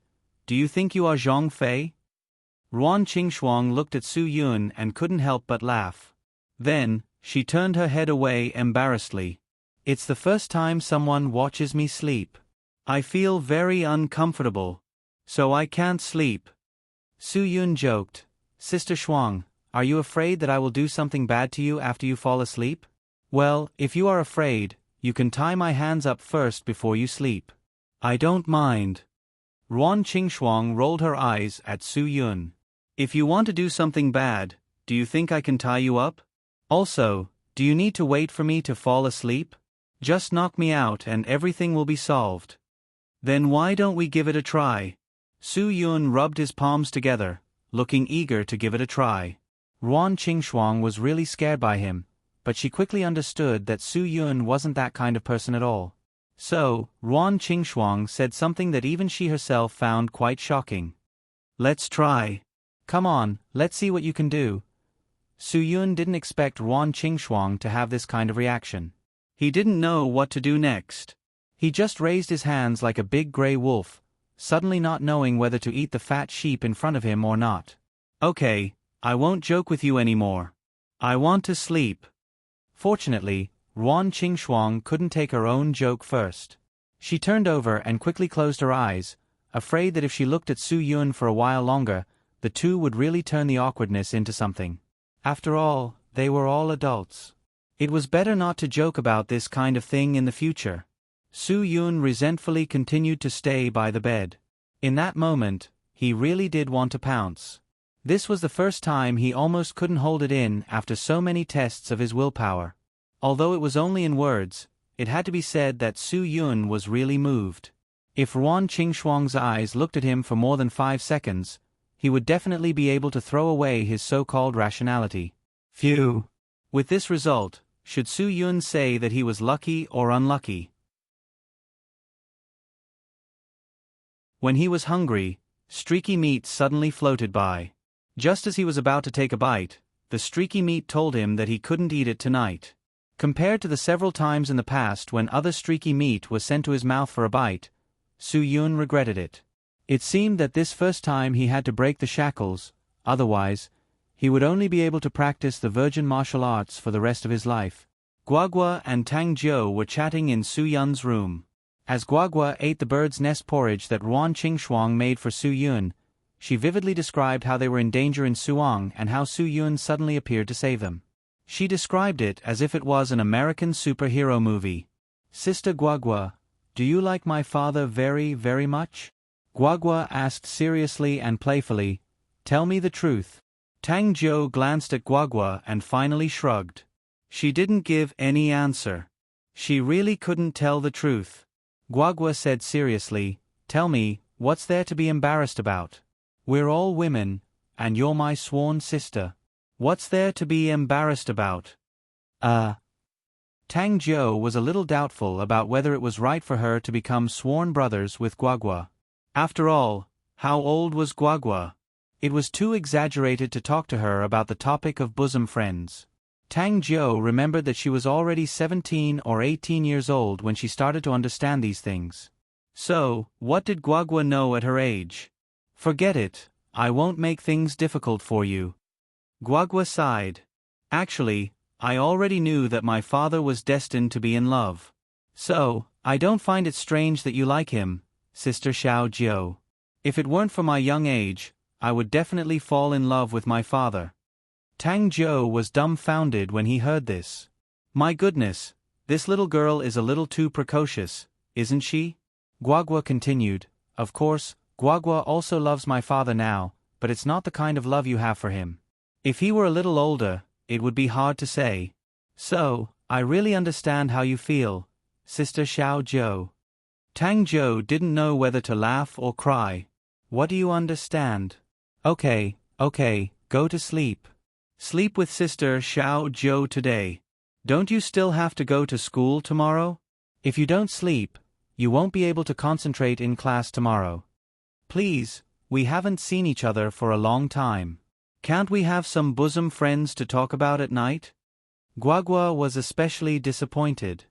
Do you think you are Zhong Fei? Ruan Qingxuang looked at Su Yun and couldn't help but laugh. Then, she turned her head away embarrassedly. It's the first time someone watches me sleep. I feel very uncomfortable. So I can't sleep. Su Yun joked, Sister Shuang, are you afraid that I will do something bad to you after you fall asleep? Well, if you are afraid, you can tie my hands up first before you sleep. I don't mind. Ruan Qingxuang rolled her eyes at Su Yun. If you want to do something bad, do you think I can tie you up? Also, do you need to wait for me to fall asleep? Just knock me out and everything will be solved. Then why don't we give it a try? Su Yun rubbed his palms together, looking eager to give it a try. Ruan Qingxuang was really scared by him, but she quickly understood that Su Yun wasn't that kind of person at all. So, Ruan Qingxuang said something that even she herself found quite shocking. Let's try. Come on, let's see what you can do. Su Yun didn't expect Ruan Qingxuang to have this kind of reaction. He didn't know what to do next. He just raised his hands like a big gray wolf, suddenly not knowing whether to eat the fat sheep in front of him or not. Okay, I won't joke with you anymore. I want to sleep. Fortunately, Ruan Qingxuang couldn't take her own joke first. She turned over and quickly closed her eyes, afraid that if she looked at Su Yun for a while longer, the two would really turn the awkwardness into something. After all, they were all adults. It was better not to joke about this kind of thing in the future. Su Yun resentfully continued to stay by the bed. In that moment, he really did want to pounce. This was the first time he almost couldn't hold it in after so many tests of his willpower. Although it was only in words, it had to be said that Su Yun was really moved. If Ruan Qingxuang's eyes looked at him for more than 5 seconds, he would definitely be able to throw away his so-called rationality. Phew! With this result, should Su Yun say that he was lucky or unlucky? When he was hungry, streaky meat suddenly floated by. Just as he was about to take a bite, the streaky meat told him that he couldn't eat it tonight. Compared to the several times in the past when other streaky meat was sent to his mouth for a bite, Su Yun regretted it. It seemed that this first time he had to break the shackles, otherwise, he would only be able to practice the virgin martial arts for the rest of his life. Guagua and Tang Jiu were chatting in Su Yun's room. As Guagua ate the bird's nest porridge that Ruan Qingxuang made for Su Yun, she vividly described how they were in danger in Suang and how Su Yun suddenly appeared to save them. She described it as if it was an American superhero movie. Sister Guagua, do you like my father very, very much? Guagua asked seriously and playfully. Tell me the truth. Tang Jiu glanced at Guagua and finally shrugged. She didn't give any answer. She really couldn't tell the truth. Guagua said seriously, Tell me, what's there to be embarrassed about? We're all women, and you're my sworn sister. What's there to be embarrassed about? Tang Jiu was a little doubtful about whether it was right for her to become sworn brothers with Guagua. After all, how old was Guagua? It was too exaggerated to talk to her about the topic of bosom friends. Tang Jiu remembered that she was already 17 or 18 years old when she started to understand these things. So, what did Guagua know at her age? Forget it, I won't make things difficult for you. Guagua sighed. Actually, I already knew that my father was destined to be in love. So, I don't find it strange that you like him, Sister Xiao Jiu. If it weren't for my young age, I would definitely fall in love with my father. Tang Jiu was dumbfounded when he heard this. My goodness, this little girl is a little too precocious, isn't she? Guagua continued, of course, Guagua also loves my father now, but it's not the kind of love you have for him. If he were a little older, it would be hard to say. So, I really understand how you feel, Sister Xiao Jiu. Tang Jiu didn't know whether to laugh or cry. What do you understand? Okay, go to sleep. Sleep with Sister Xiao Jiu today. Don't you still have to go to school tomorrow? If you don't sleep, you won't be able to concentrate in class tomorrow. Please, we haven't seen each other for a long time. Can't we have some bosom friends to talk about at night? Guagua was especially disappointed.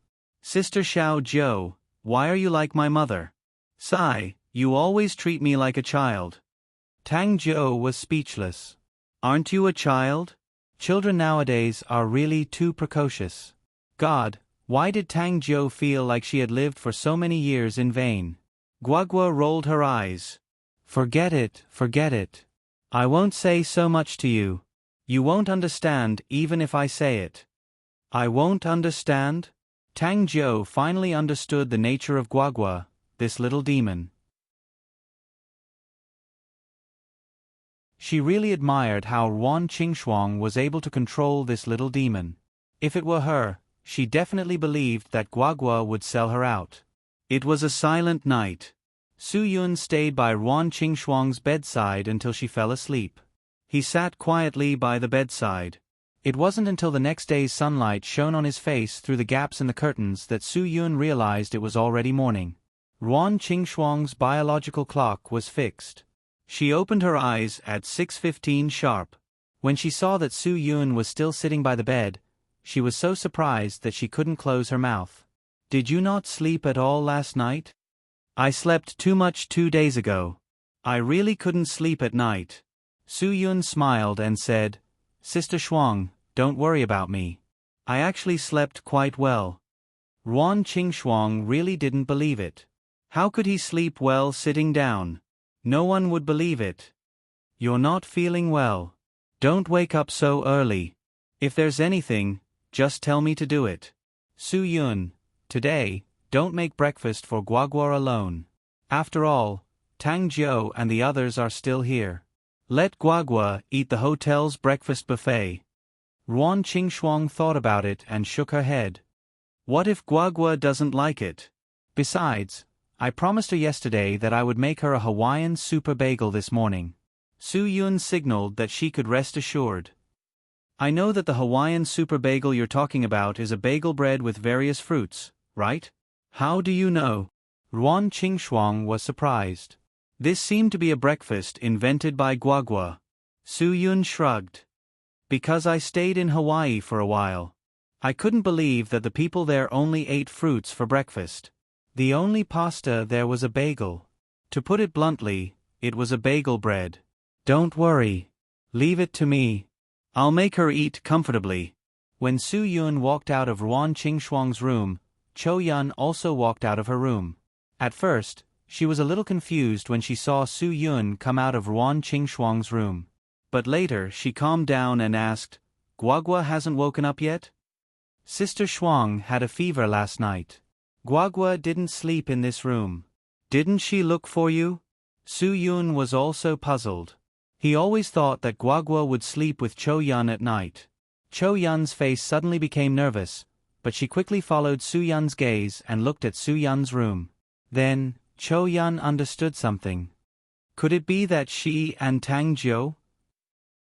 Sister Xiao Jiu, why are you like my mother? Sigh, you always treat me like a child. Tang Jiu was speechless. Aren't you a child? Children nowadays are really too precocious. God, why did Tang Jiu feel like she had lived for so many years in vain? Guagua rolled her eyes. Forget it. I won't say so much to you. You won't understand even if I say it. I won't understand? Tang Jiu finally understood the nature of Guagua, this little demon. She really admired how Yuan Qingxuang was able to control this little demon. If it were her, she definitely believed that Guagua would sell her out. It was a silent night. Su Yun stayed by Yuan Qingxuang's bedside until she fell asleep. He sat quietly by the bedside. It wasn't until the next day's sunlight shone on his face through the gaps in the curtains that Su Yun realized it was already morning. Yuan Qingxuang's biological clock was fixed. She opened her eyes at 6:15 sharp. When she saw that Su Yun was still sitting by the bed, she was so surprised that she couldn't close her mouth. Did you not sleep at all last night? I slept too much 2 days ago. I really couldn't sleep at night. Su Yun smiled and said, Sister Shuang, don't worry about me. I actually slept quite well. Yuan Qingxuang really didn't believe it. How could he sleep well sitting down? No one would believe it. You're not feeling well. Don't wake up so early. If there's anything, just tell me to do it. Su Yun, today, don't make breakfast for Guagua alone. After all, Tang Jiu and the others are still here. Let Guagua eat the hotel's breakfast buffet. Yuan Qingxuang thought about it and shook her head. What if Guagua doesn't like it? Besides, I promised her yesterday that I would make her a Hawaiian super bagel this morning. Su Yun signaled that she could rest assured. I know that the Hawaiian super bagel you're talking about is a bagel bread with various fruits, right? How do you know? Yuan Qingxuang was surprised. This seemed to be a breakfast invented by Guagua. Su Yun shrugged. Because I stayed in Hawaii for a while. I couldn't believe that the people there only ate fruits for breakfast. The only pasta there was a bagel. To put it bluntly, it was a bagel bread. Don't worry. Leave it to me. I'll make her eat comfortably. When Su Yun walked out of Yuan Qingxuang's room, Cho Yun also walked out of her room. At first, she was a little confused when she saw Su Yun come out of Yuan Qingxuang's room. But later she calmed down and asked, Guagua hasn't woken up yet? Sister Shuang had a fever last night. Guagua didn't sleep in this room. Didn't she look for you? Su Yun was also puzzled. He always thought that Guagua would sleep with Cho Yun at night. Cho Yun's face suddenly became nervous, but she quickly followed Su Yun's gaze and looked at Su Yun's room. Then, Cho Yun understood something. Could it be that she and Tang Jiu?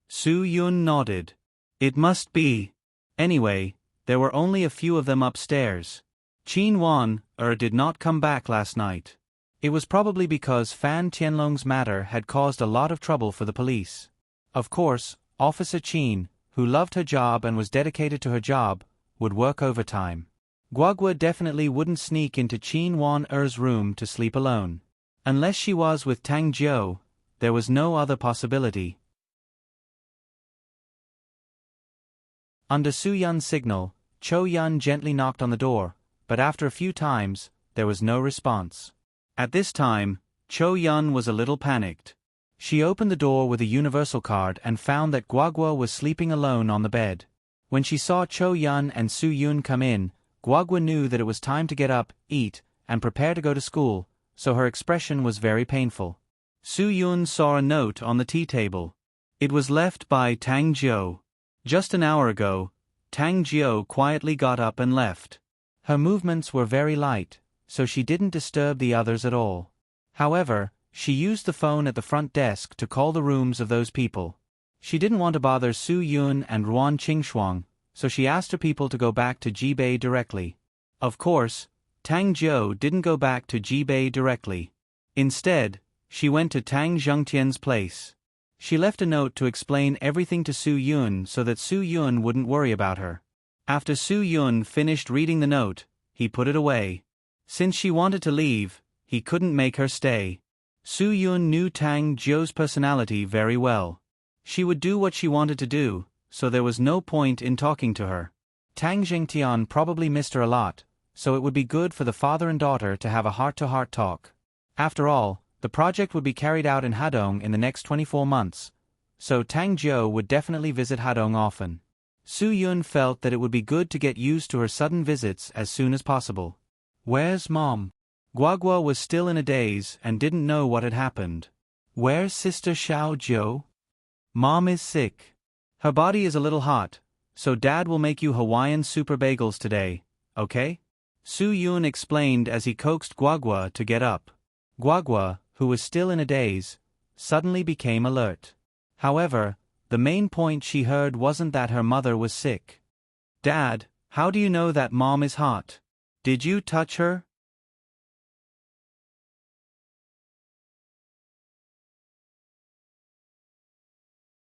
Su Yun nodded. It must be. Anyway, There were only a few of them upstairs. Qin Wan did not come back last night. It was probably because Fan Tianlong's matter had caused a lot of trouble for the police. Of course, Officer Qin, who loved her job and was dedicated to her job, would work overtime. Guagua definitely wouldn't sneak into Qin Wan-er's room to sleep alone. Unless she was with Tang Jiu, there was no other possibility. Under Su Yun's signal, Cho Yun gently knocked on the door, but after a few times, there was no response. At this time, Cho Yun was a little panicked. She opened the door with a universal card and found that Guagua was sleeping alone on the bed. When she saw Cho Yun and Su Yun come in, Guagua knew that it was time to get up, eat, and prepare to go to school, so her expression was very painful. Su Yun saw a note on the tea table. It was left by Tang Jiu. Just an hour ago, Tang Jiu quietly got up and left. Her movements were very light, so she didn't disturb the others at all. However, she used the phone at the front desk to call the rooms of those people. She didn't want to bother Su Yun and Ruan Qingshuang, so she asked her people to go back to Jibei directly. Of course, Tang Jiu didn't go back to Jibei directly. Instead, she went to Tang Zhengtian's place. She left a note to explain everything to Su Yun so that Su Yun wouldn't worry about her. After Su Yun finished reading the note, he put it away. Since she wanted to leave, he couldn't make her stay. Su Yun knew Tang Jiu's personality very well. She would do what she wanted to do, so there was no point in talking to her. Tang Zhengtian probably missed her a lot, so it would be good for the father and daughter to have a heart-to-heart talk. After all, the project would be carried out in Hadong in the next 24 months, so Tang Jiu would definitely visit Hadong often. Su Yun felt that it would be good to get used to her sudden visits as soon as possible. "Where's Mom?" Guagua was still in a daze and didn't know what had happened. "Where's Sister Xiao Jiu?" "Mom is sick. Her body is a little hot, so Dad will make you Hawaiian super bagels today, okay?" Su Yun explained as he coaxed Guagua to get up. Guagua, who was still in a daze, suddenly became alert. However, the main point she heard wasn't that her mother was sick. "Dad, how do you know that Mom is hot? Did you touch her?"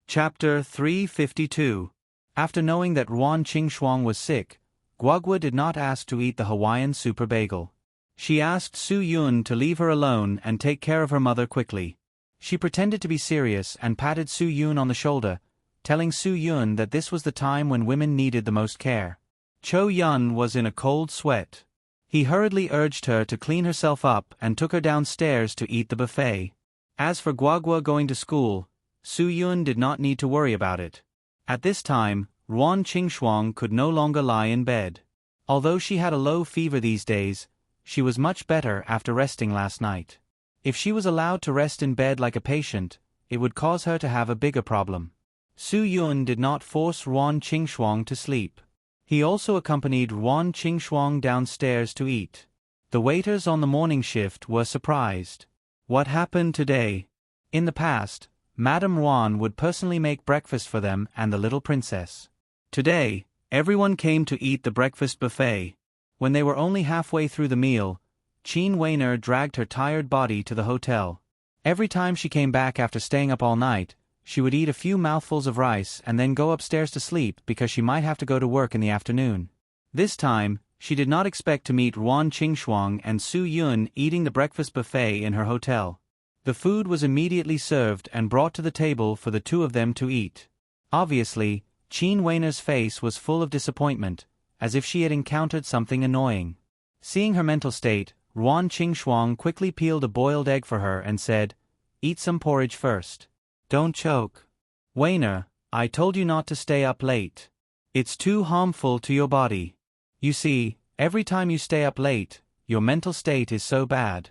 Chapter 352. After knowing that Ruan Qingshuang was sick, Guagua did not ask to eat the Hawaiian super bagel. She asked Su Yun to leave her alone and take care of her mother quickly. She pretended to be serious and patted Su Yun on the shoulder, telling Su Yun that this was the time when women needed the most care. Cho Yun was in a cold sweat. He hurriedly urged her to clean herself up and took her downstairs to eat the buffet. As for Guagua going to school, Su Yun did not need to worry about it. At this time, Ruan Qingshuang could no longer lie in bed. Although she had a low fever these days, she was much better after resting last night. If she was allowed to rest in bed like a patient, it would cause her to have a bigger problem. Su Yun did not force Ruan Qingshuang to sleep. He also accompanied Ruan Qingshuang downstairs to eat. The waiters on the morning shift were surprised. What happened today? In the past, Madame Ruan would personally make breakfast for them and the little princess. Today, everyone came to eat the breakfast buffet. When they were only halfway through the meal, Qin Weiner dragged her tired body to the hotel. Every time she came back after staying up all night, she would eat a few mouthfuls of rice and then go upstairs to sleep because she might have to go to work in the afternoon. This time, she did not expect to meet Ruan Qingshuang and Su Yun eating the breakfast buffet in her hotel. The food was immediately served and brought to the table for the two of them to eat. Obviously, Qin Weiner's face was full of disappointment, as if she had encountered something annoying. Seeing her mental state, Ruan Qingshuang quickly peeled a boiled egg for her and said, "Eat some porridge first. Don't choke. Weiner, I told you not to stay up late. It's too harmful to your body. You see, every time you stay up late, your mental state is so bad."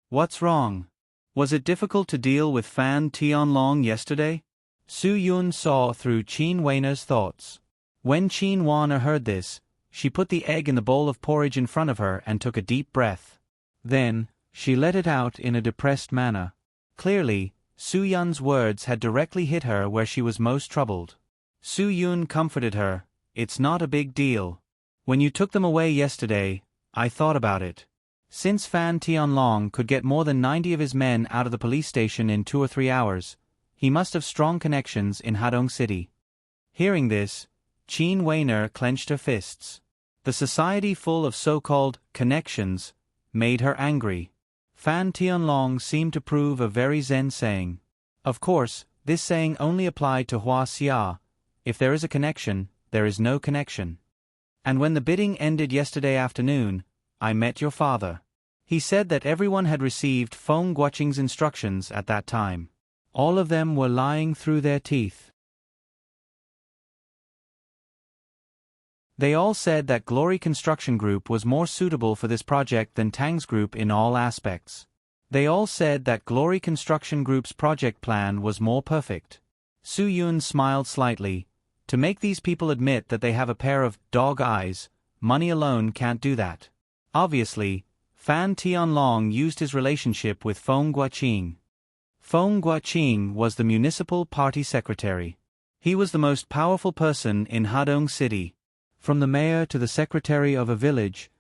"What's wrong? Was it difficult to deal with Fan Tianlong yesterday?" Su Yun saw through Qin Weiner's thoughts. When Qin Wana heard this, she put the egg in the bowl of porridge in front of her and took a deep breath. Then, she let it out in a depressed manner. Clearly, Su Yun's words had directly hit her where she was most troubled. Su Yun comforted her, it's not a big deal. When you took them away yesterday, I thought about it. Since Fan Tianlong could get more than 90 of his men out of the police station in 2 or 3 hours, he must have strong connections in Hadong City. Hearing this, Qin Weiner clenched her fists. The society full of so-called connections made her angry. Fan Tianlong seemed to prove a very Zen saying. Of course, this saying only applied to Hua Xia. If there is a connection, there is no connection. And when the bidding ended yesterday afternoon, I met your father. He said that everyone had received Feng Guoqing's instructions at that time. All of them were lying through their teeth. They all said that Glory Construction Group was more suitable for this project than Tang's group in all aspects. They all said that Glory Construction Group's project plan was more perfect. Su Yun smiled slightly. To make these people admit that they have a pair of dog eyes, money alone can't do that. Obviously, Fan Tianlong used his relationship with Feng Guoqing. Feng Guoqing was the municipal party secretary. He was the most powerful person in Hadong City. From the mayor to the secretary of a village,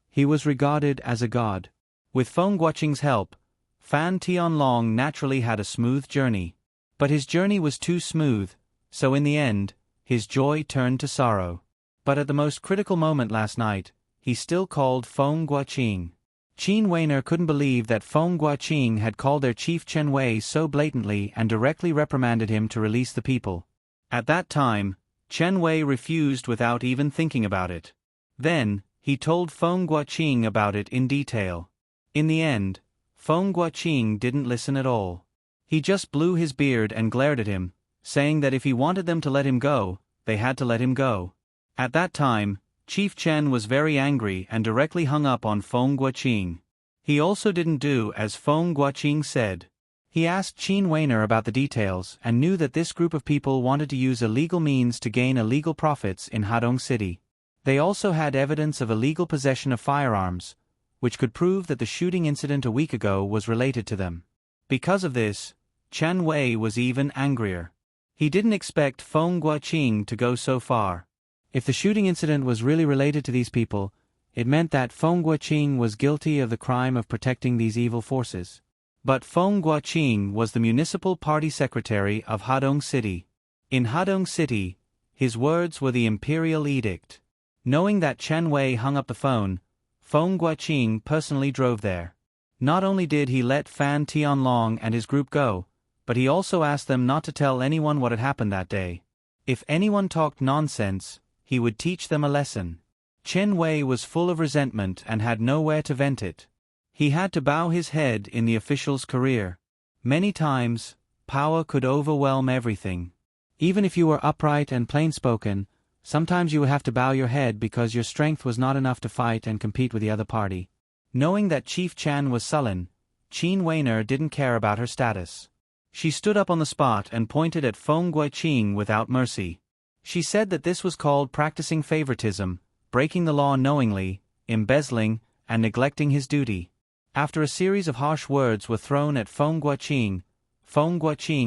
he was regarded as a god. With Feng Guoqing's help, Fan Tianlong naturally had a smooth journey. But his journey was too smooth, so in the end, his joy turned to sorrow. But at the most critical moment last night, he still called Feng Guoqing. Qin Weiner couldn't believe that Feng Guoqing had called their chief Chen Wei so blatantly and directly reprimanded him to release the people. At that time, Chen Wei refused without even thinking about it. Then, he told Feng Guoqing about it in detail. In the end, Feng Guoqing didn't listen at all. He just blew his beard and glared at him, saying that if he wanted them to let him go, they had to let him go. At that time, Chief Chen was very angry and directly hung up on Feng Guoqing. He also didn't do as Feng Guoqing said. He asked Qin Weiner about the details and knew that this group of people wanted to use illegal means to gain illegal profits in Hadong City. They also had evidence of illegal possession of firearms, which could prove that the shooting incident a week ago was related to them. Because of this, Chen Wei was even angrier. He didn't expect Feng Guoqing to go so far. If the shooting incident was really related to these people, it meant that Feng Guoqing was guilty of the crime of protecting these evil forces. But Feng Guoqing was the municipal party secretary of Hadong City. In Hadong City, his words were the imperial edict. Knowing that Chen Wei hung up the phone, Feng Guoqing personally drove there. Not only did he let Fan Tianlong and his group go, but he also asked them not to tell anyone what had happened that day. If anyone talked nonsense, he would teach them a lesson. Chen Wei was full of resentment and had nowhere to vent it. He had to bow his head in the official's career. Many times, power could overwhelm everything. Even if you were upright and plain-spoken, sometimes you would have to bow your head because your strength was not enough to fight and compete with the other party. Knowing that Chief Chan was sullen, Qin Weiner didn't care about her status. She stood up on the spot and pointed at Feng Guoqing without mercy. She said that this was called practicing favoritism, breaking the law knowingly, embezzling, and neglecting his duty. After a series of harsh words were thrown at Feng Guoqing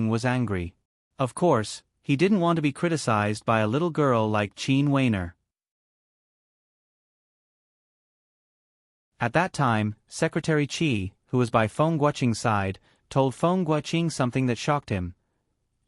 was angry. Of course, he didn't want to be criticized by a little girl like Qin Weiner. At that time, Secretary Qi, who was by Feng Guoqing's side, told Feng Guoqing something that shocked him.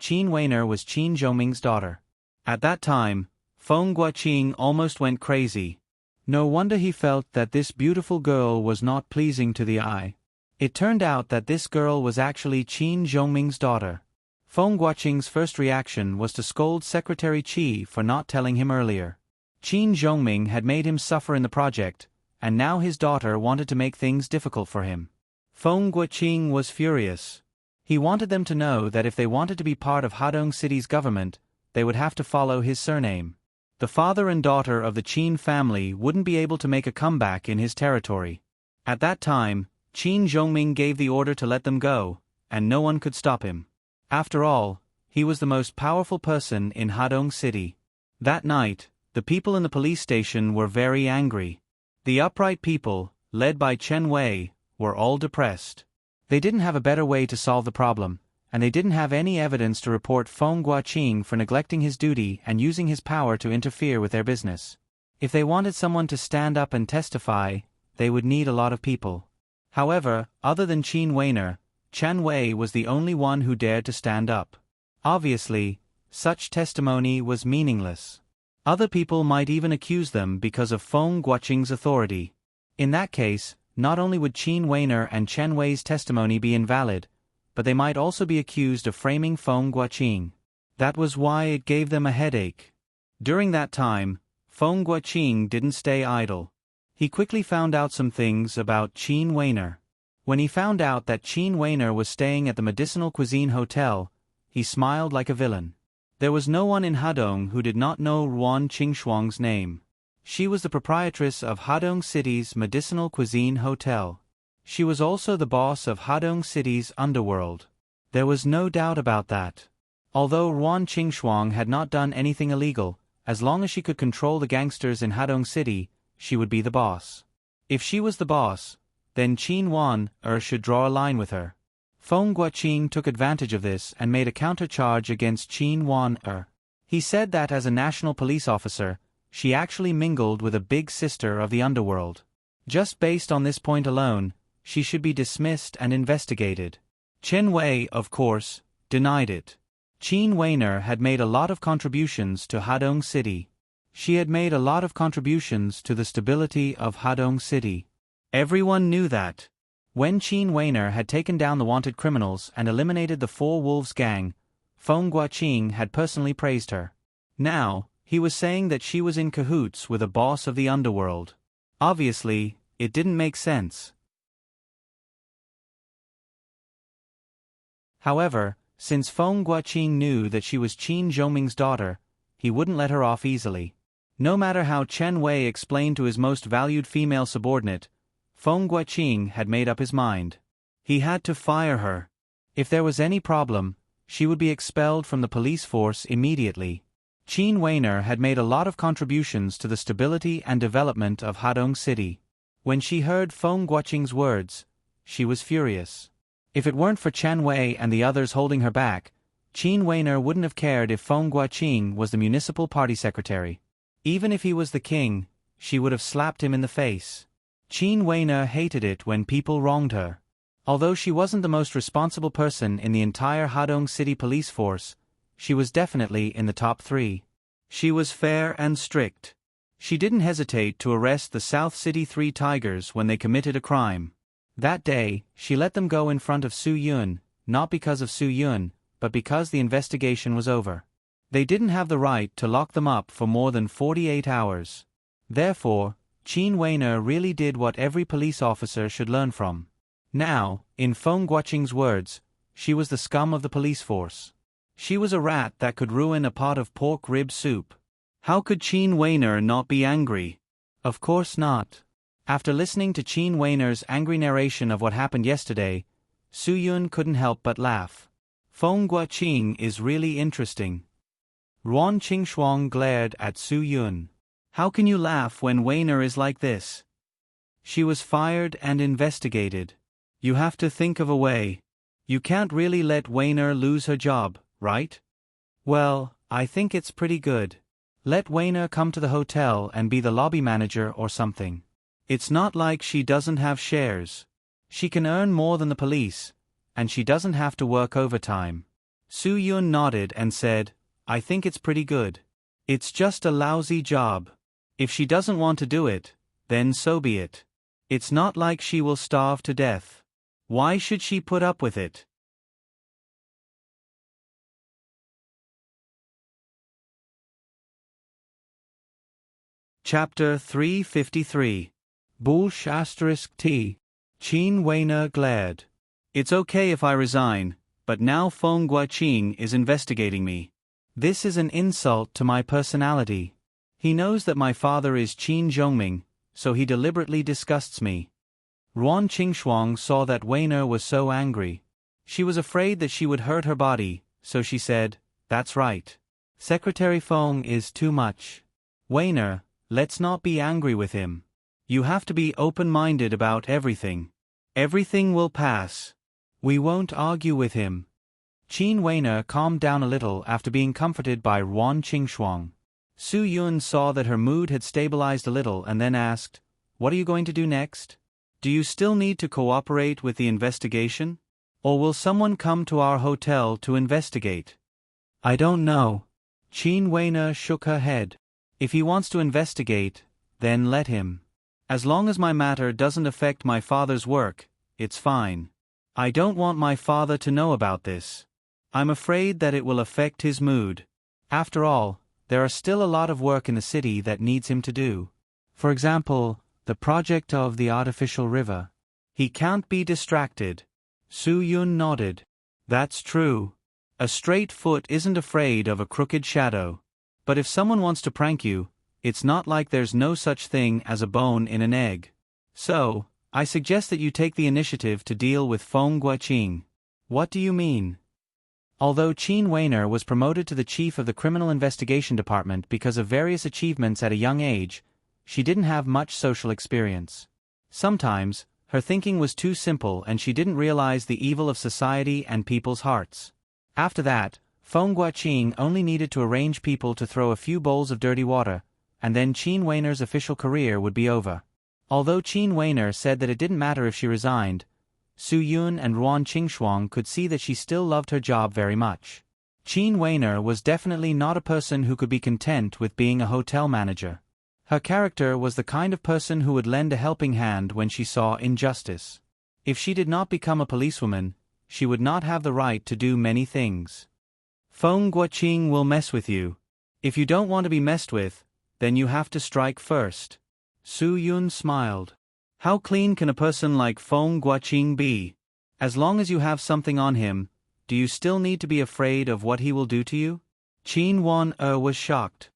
Qin Weiner was Qin Zhongming's daughter. At that time, Feng Guoqing almost went crazy. No wonder he felt that this beautiful girl was not pleasing to the eye. It turned out that this girl was actually Qin Zhongming's daughter. Feng Guoqing's first reaction was to scold Secretary Qi for not telling him earlier. Qin Zhongming had made him suffer in the project, and now his daughter wanted to make things difficult for him. Feng Guoqing was furious. He wanted them to know that if they wanted to be part of Hadong City's government, they would have to follow his surname. The father and daughter of the Qin family wouldn't be able to make a comeback in his territory. At that time, Qin Zhongming gave the order to let them go, and no one could stop him. After all, he was the most powerful person in Hadong City. That night, the people in the police station were very angry. The upright people, led by Chen Wei, were all depressed. They didn't have a better way to solve the problem, and they didn't have any evidence to report Feng Guoqing for neglecting his duty and using his power to interfere with their business. If they wanted someone to stand up and testify, they would need a lot of people. However, other than Qin Weiner, Chen Wei was the only one who dared to stand up. Obviously, such testimony was meaningless. Other people might even accuse them because of Feng Guoqing's authority. In that case, not only would Qin Weiner and Chen Wei's testimony be invalid, but they might also be accused of framing Feng Guoqing. That was why it gave them a headache. During that time, Feng Guoqing didn't stay idle. He quickly found out some things about Qin Weiner. When he found out that Qin Weiner was staying at the Medicinal Cuisine Hotel, he smiled like a villain. There was no one in Hadong who did not know Ruan Qingshuang's name. She was the proprietress of Hadong City's Medicinal Cuisine Hotel. She was also the boss of Hadong City's underworld. There was no doubt about that. Although Ruan Qingshuang had not done anything illegal, as long as she could control the gangsters in Hadong City, she would be the boss. If she was the boss, then Qin Wan should draw a line with her. Feng Guoqing took advantage of this and made a countercharge against Qin Wan. He said that as a national police officer, she actually mingled with a big sister of the underworld. Just based on this point alone, she should be dismissed and investigated. Chen Wei, of course, denied it. Qin Weiner had made a lot of contributions to Hadong City. She had made a lot of contributions to the stability of Hadong City. Everyone knew that. When Qin Weiner had taken down the wanted criminals and eliminated the Four Wolves gang, Feng Guoqing had personally praised her. Now, he was saying that she was in cahoots with a boss of the underworld. Obviously, it didn't make sense. However, since Feng Guoqing knew that she was Qin Zhongming's daughter, he wouldn't let her off easily. No matter how Chen Wei explained to his most valued female subordinate, Feng Guoqing had made up his mind. He had to fire her. If there was any problem, she would be expelled from the police force immediately. Qin Weiner had made a lot of contributions to the stability and development of Hadong City. When she heard Feng Guoqing's words, she was furious. If it weren't for Chen Wei and the others holding her back, Qin Weiner wouldn't have cared if Feng Guoqing was the municipal party secretary. Even if he was the king, she would have slapped him in the face. Qin Weiner hated it when people wronged her. Although she wasn't the most responsible person in the entire Hadong City police force, she was definitely in the top 3. She was fair and strict. She didn't hesitate to arrest the South City 3 Tigers when they committed a crime. That day, she let them go in front of Su Yun, not because of Su Yun, but because the investigation was over. They didn't have the right to lock them up for more than 48 hours. Therefore, Qin Weiner really did what every police officer should learn from. Now, in Feng Guoqing's words, she was the scum of the police force. She was a rat that could ruin a pot of pork rib soup. How could Qin Weiner not be angry? Of course not. After listening to Qin Weiner's angry narration of what happened yesterday, Su Yun couldn't help but laugh. Feng Guoqing is really interesting. Ruan Qingshuang glared at Su Yun. How can you laugh when Weiner is like this? She was fired and investigated. You have to think of a way. You can't really let Weiner lose her job, right? Well, I think it's pretty good. Let Weiner come to the hotel and be the lobby manager or something. It's not like she doesn't have shares. She can earn more than the police, and she doesn't have to work overtime. Su Yun nodded and said, I think it's pretty good. It's just a lousy job. If she doesn't want to do it, then so be it. It's not like she will starve to death. Why should she put up with it? Chapter 353. Bush *T. Qin Weiner glared. It's okay if I resign, but now Feng Guoqing is investigating me. This is an insult to my personality. He knows that my father is Qin Zhongming, so he deliberately disgusts me. Ruan Qingshuang saw that Weiner was so angry. She was afraid that she would hurt her body, so she said, That's right. Secretary Feng is too much. Weiner, let's not be angry with him. You have to be open-minded about everything. Everything will pass. We won't argue with him. Qin Weiner calmed down a little after being comforted by Ruan Qingshuang. Su Yun saw that her mood had stabilized a little and then asked, "What are you going to do next? Do you still need to cooperate with the investigation? Or will someone come to our hotel to investigate?" "I don't know." Qin Weiner shook her head. "If he wants to investigate, then let him. As long as my matter doesn't affect my father's work, it's fine. I don't want my father to know about this. I'm afraid that it will affect his mood. After all, there are still a lot of work in the city that needs him to do. For example, the project of the artificial river. He can't be distracted." Su Yun nodded. "That's true. A straight foot isn't afraid of a crooked shadow. But if someone wants to prank you, it's not like there's no such thing as a bone in an egg. So, I suggest that you take the initiative to deal with Feng Guoqing." "What do you mean?" Although Qin Weiner was promoted to the chief of the Criminal Investigation Department because of various achievements at a young age, she didn't have much social experience. Sometimes, her thinking was too simple and she didn't realize the evil of society and people's hearts. After that, Feng Guoqing only needed to arrange people to throw a few bowls of dirty water, and then Qin Weiner's official career would be over. Although Qin Weiner said that it didn't matter if she resigned, Su Yun and Ruan Qingshuang could see that she still loved her job very much. Qin Weiner was definitely not a person who could be content with being a hotel manager. Her character was the kind of person who would lend a helping hand when she saw injustice. If she did not become a policewoman, she would not have the right to do many things. "Feng Guoqing will mess with you. If you don't want to be messed with, then you have to strike first." Su Yun smiled. "How clean can a person like Feng Guoqing be? As long as you have something on him, do you still need to be afraid of what he will do to you?" Qin Wan was shocked.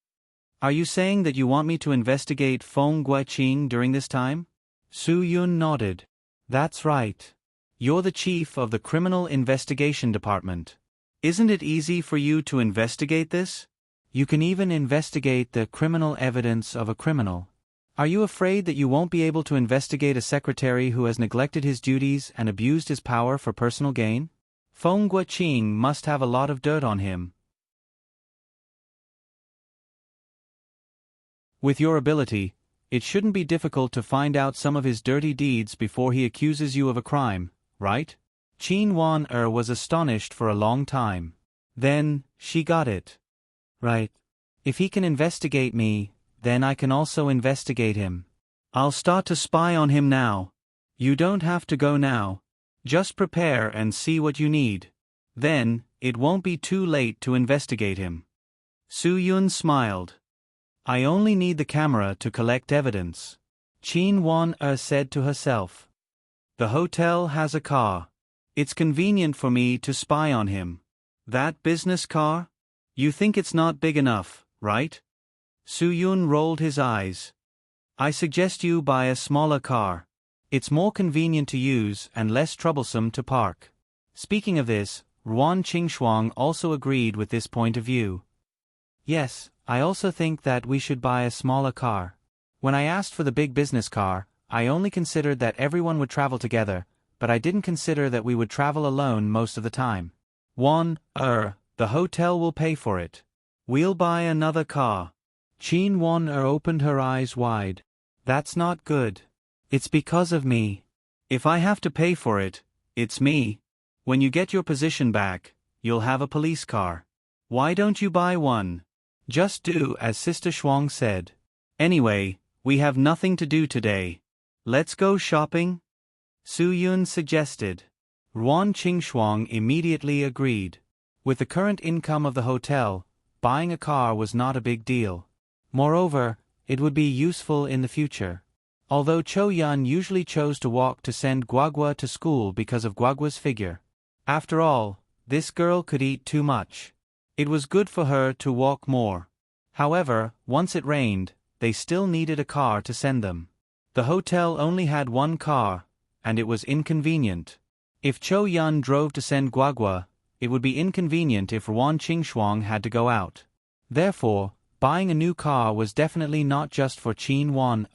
"Are you saying that you want me to investigate Feng Guoqing during this time?" Su Yun nodded. "That's right. You're the chief of the Criminal Investigation Department. Isn't it easy for you to investigate this? You can even investigate the criminal evidence of a criminal. Are you afraid that you won't be able to investigate a secretary who has neglected his duties and abused his power for personal gain? Feng Guoqing must have a lot of dirt on him. With your ability, it shouldn't be difficult to find out some of his dirty deeds before he accuses you of a crime, right?" Qin Wan was astonished for a long time. Then, she got it. "Right. If he can investigate me, then I can also investigate him. I'll start to spy on him now. You don't have to go now. Just prepare and see what you need. Then, it won't be too late to investigate him." Su Yun smiled. "I only need the camera to collect evidence." Qin Wan said to herself. "The hotel has a car. It's convenient for me to spy on him. That business car? You think it's not big enough, right?" Su Yun rolled his eyes. "I suggest you buy a smaller car. It's more convenient to use and less troublesome to park." Speaking of this, Ruan Qingshuang also agreed with this point of view. "Yes, I also think that we should buy a smaller car. When I asked for the big business car, I only considered that everyone would travel together, but I didn't consider that we would travel alone most of the time. The hotel will pay for it. We'll buy another car." Qin Wan opened her eyes wide. "That's not good. It's because of me. If I have to pay for it, it's me. When you get your position back, you'll have a police car. Why don't you buy one? Just do as Sister Shuang said. Anyway, we have nothing to do today. Let's go shopping?" Su Yun suggested. Ruan Qingshuang immediately agreed. With the current income of the hotel, buying a car was not a big deal. Moreover, it would be useful in the future. Although Cho Yun usually chose to walk to send Guagua to school because of Guagua's figure. After all, this girl could eat too much. It was good for her to walk more. However, once it rained, they still needed a car to send them. The hotel only had one car, and it was inconvenient. If Cho Yun drove to send Guagua, it would be inconvenient if Ruan Qingshuang had to go out. Therefore, buying a new car was definitely not just for Qin Wan.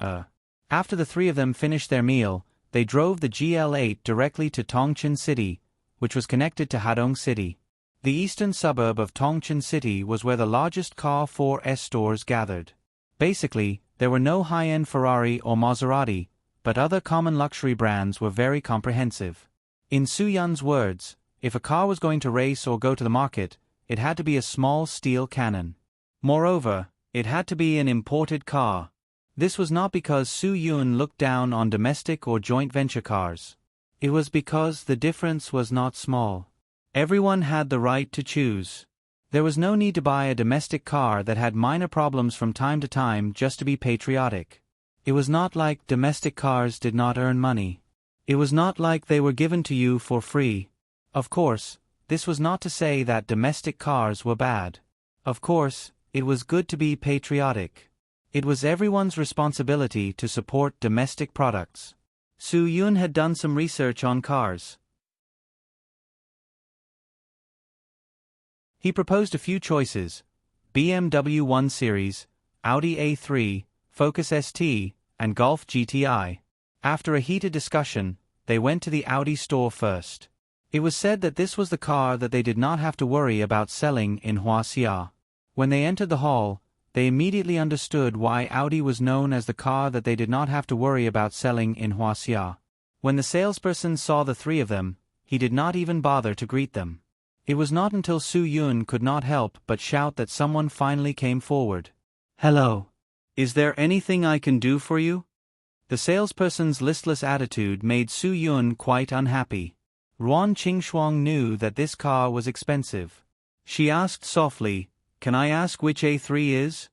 After the three of them finished their meal, they drove the GL8 directly to Tongqin City, which was connected to Hadong City. The eastern suburb of Tongcheng City was where the largest Car 4S stores gathered. Basically, there were no high-end Ferrari or Maserati, but other common luxury brands were very comprehensive. In Su Yun's words, if a car was going to race or go to the market, it had to be a small steel cannon. Moreover, it had to be an imported car. This was not because Su Yun looked down on domestic or joint venture cars. It was because the difference was not small. Everyone had the right to choose. There was no need to buy a domestic car that had minor problems from time to time just to be patriotic. It was not like domestic cars did not earn money. It was not like they were given to you for free. Of course, this was not to say that domestic cars were bad. Of course, it was good to be patriotic. It was everyone's responsibility to support domestic products. Su Yun had done some research on cars. He proposed a few choices: BMW 1 Series, Audi A3, Focus ST, and Golf GTI. After a heated discussion, they went to the Audi store first. It was said that this was the car that they did not have to worry about selling in Huaxia. When they entered the hall, they immediately understood why Audi was known as the car that they did not have to worry about selling in Huaxia. When the salesperson saw the three of them, he did not even bother to greet them. It was not until Su Yun could not help but shout that someone finally came forward. "Hello. Is there anything I can do for you?" The salesperson's listless attitude made Su Yun quite unhappy. Ruan Qingxuang knew that this car was expensive. She asked softly, "Can I ask which A3 is?"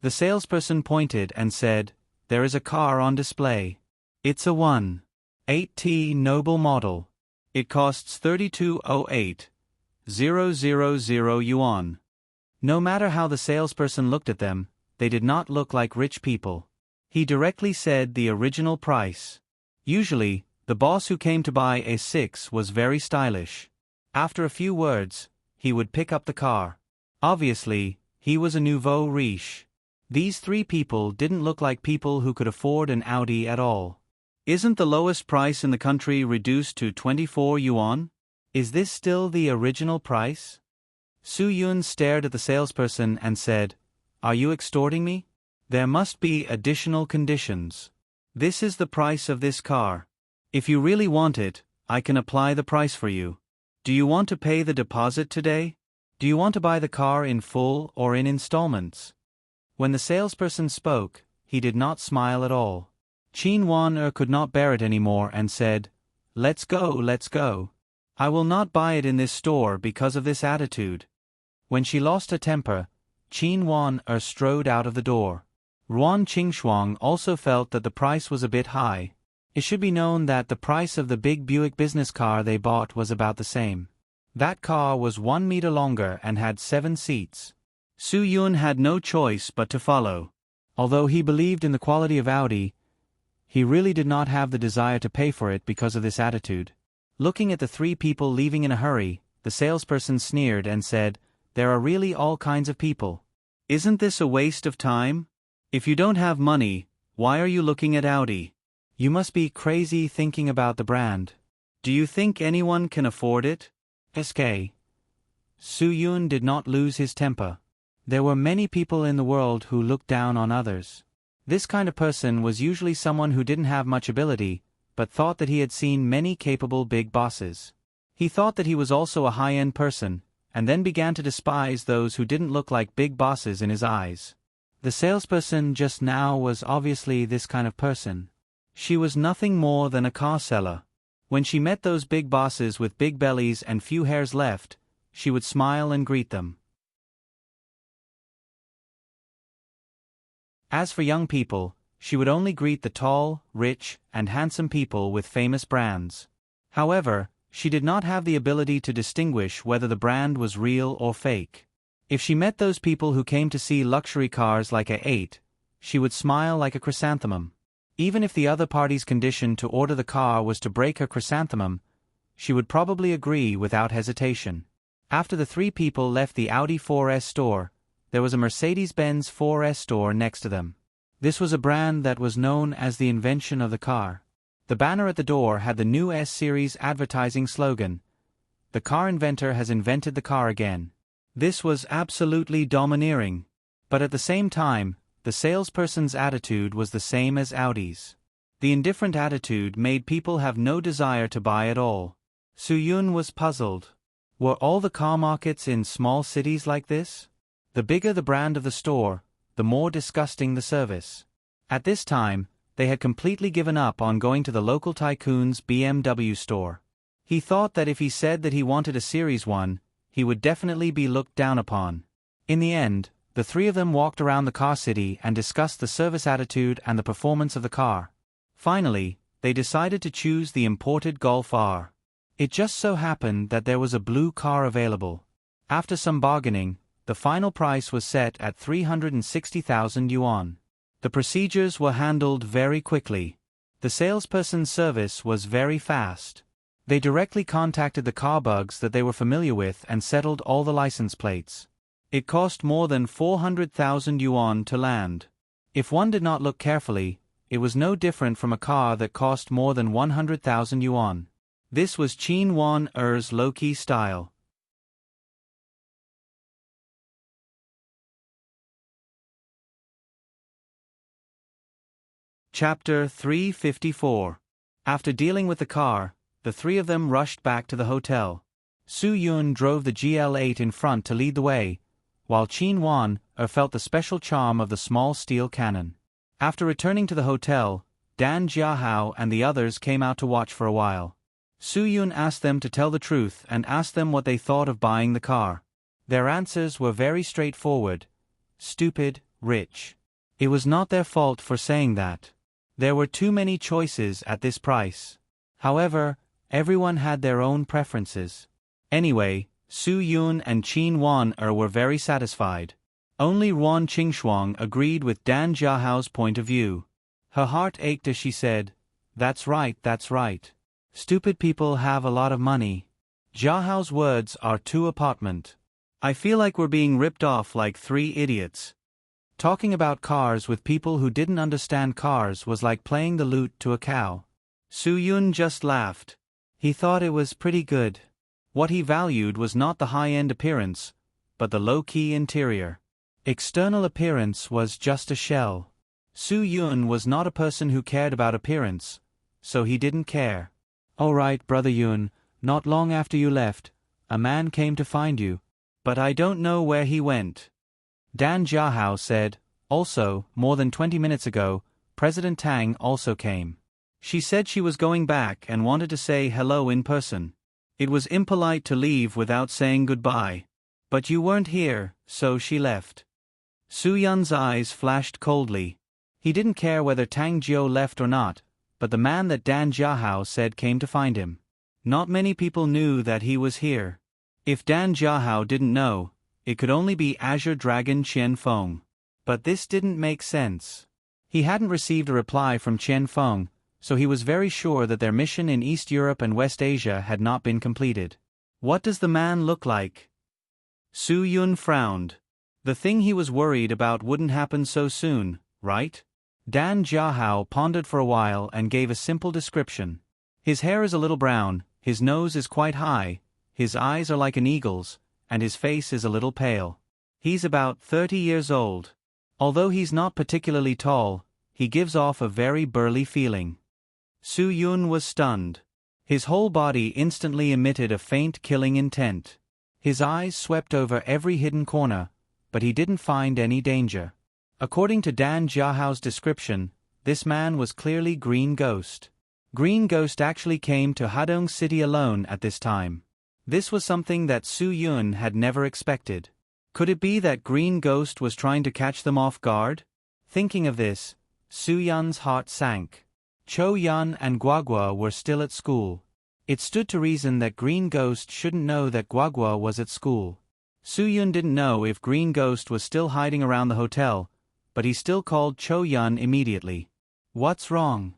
The salesperson pointed and said, "There is a car on display. It's a 1.8T Noble model. It costs 3208,000 yuan. No matter how the salesperson looked at them, they did not look like rich people. He directly said the original price. Usually, the boss who came to buy A6 was very stylish. After a few words, he would pick up the car. Obviously, he was a nouveau riche. These three people didn't look like people who could afford an Audi at all. Isn't the lowest price in the country reduced to 24 yuan? Is this still the original price? Su Yun stared at the salesperson and said, "Are you extorting me? There must be additional conditions. This is the price of this car. If you really want it, I can apply the price for you. Do you want to pay the deposit today? Do you want to buy the car in full or in installments?" When the salesperson spoke, he did not smile at all. Qin Wan could not bear it anymore and said, let's go. I will not buy it in this store because of this attitude." When she lost her temper, Qin Wan strode out of the door. Ruan Qingxuang also felt that the price was a bit high. It should be known that the price of the big Buick business car they bought was about the same. That car was 1 meter longer and had 7 seats. Su Yun had no choice but to follow. Although he believed in the quality of Audi, he really did not have the desire to pay for it because of this attitude. Looking at the three people leaving in a hurry, the salesperson sneered and said, "There are really all kinds of people. Isn't this a waste of time? If you don't have money, why are you looking at Audi? You must be crazy thinking about the brand. Do you think anyone can afford it?" SK. Su Yun did not lose his temper. There were many people in the world who looked down on others. This kind of person was usually someone who didn't have much ability, but thought that he had seen many capable big bosses. He thought that he was also a high-end person, and then began to despise those who didn't look like big bosses in his eyes. The salesperson just now was obviously this kind of person. She was nothing more than a car seller. When she met those big bosses with big bellies and few hairs left, she would smile and greet them. As for young people, she would only greet the tall, rich, and handsome people with famous brands. However, she did not have the ability to distinguish whether the brand was real or fake. If she met those people who came to see luxury cars like A8, she would smile like a chrysanthemum. Even if the other party's condition to order the car was to break her chrysanthemum, she would probably agree without hesitation. After the three people left the Audi 4S store, there was a Mercedes-Benz 4S store next to them. This was a brand that was known as the invention of the car. The banner at the door had the new S-Series advertising slogan, the car inventor has invented the car again. This was absolutely domineering. But at the same time, the salesperson's attitude was the same as Audi's. The indifferent attitude made people have no desire to buy at all. Su-yun was puzzled. Were all the car markets in small cities like this? The bigger the brand of the store, the more disgusting the service. At this time, they had completely given up on going to the local tycoon's BMW store. He thought that if he said that he wanted a Series 1, he would definitely be looked down upon. In the end, the three of them walked around the car city and discussed the service attitude and the performance of the car. Finally, they decided to choose the imported Golf R. It just so happened that there was a blue car available. After some bargaining, the final price was set at 360,000 yuan. The procedures were handled very quickly. The salesperson's service was very fast. They directly contacted the car bugs that they were familiar with and settled all the license plates. It cost more than 400,000 yuan to land. If one did not look carefully, it was no different from a car that cost more than 100,000 yuan. This was Qin Wan Er's low-key style. Chapter 354. After dealing with the car, the three of them rushed back to the hotel. Su-yun drove the GL8 in front to lead the way, while Qin Wan felt the special charm of the small steel cannon. After returning to the hotel, Dan Jiahao and the others came out to watch for a while. Su-yun asked them to tell the truth and asked them what they thought of buying the car. Their answers were very straightforward. Stupid, rich. It was not their fault for saying that. There were too many choices at this price. However, everyone had their own preferences. Anyway, Su-yun and Qin Wan were very satisfied. Only Ruan Qingshuang agreed with Dan Jiahao's point of view. Her heart ached as she said, "That's right, that's right. Stupid people have a lot of money." Jiahao's words are too apartment. I feel like we're being ripped off like three idiots. Talking about cars with people who didn't understand cars was like playing the lute to a cow. Su-yun just laughed. He thought it was pretty good. What he valued was not the high-end appearance, but the low-key interior. External appearance was just a shell. Su-yun was not a person who cared about appearance, so he didn't care. "All right, Brother Yun, not long after you left, a man came to find you, but I don't know where he went." Dan Jiahao said, "Also, more than 20 minutes ago, President Tang also came. She said she was going back and wanted to say hello in person. It was impolite to leave without saying goodbye. But you weren't here, so she left." Su-yun's eyes flashed coldly. He didn't care whether Tang Jiao left or not, but the man that Dan Jiahao said came to find him. Not many people knew that he was here. If Dan Jiahao didn't know, it could only be Azure Dragon Qian Feng. But this didn't make sense. He hadn't received a reply from Qian Feng, so he was very sure that their mission in East Europe and West Asia had not been completed. What does the man look like? Su-yun frowned. The thing he was worried about wouldn't happen so soon, right? Dan Jiahao pondered for a while and gave a simple description. His hair is a little brown, his nose is quite high, his eyes are like an eagle's, and his face is a little pale. He's about 30 years old. Although he's not particularly tall, he gives off a very burly feeling. Su-yun was stunned. His whole body instantly emitted a faint killing intent. His eyes swept over every hidden corner, but he didn't find any danger. According to Dan Jiahao's description, this man was clearly Green Ghost. Green Ghost actually came to Hadong City alone at this time. This was something that Su-yun had never expected. Could it be that Green Ghost was trying to catch them off guard? Thinking of this, Su-yun's heart sank. Cho-yun and Guagua were still at school. It stood to reason that Green Ghost shouldn't know that Guagua was at school. Su-yun didn't know if Green Ghost was still hiding around the hotel, but he still called Cho-yun immediately. "What's wrong?"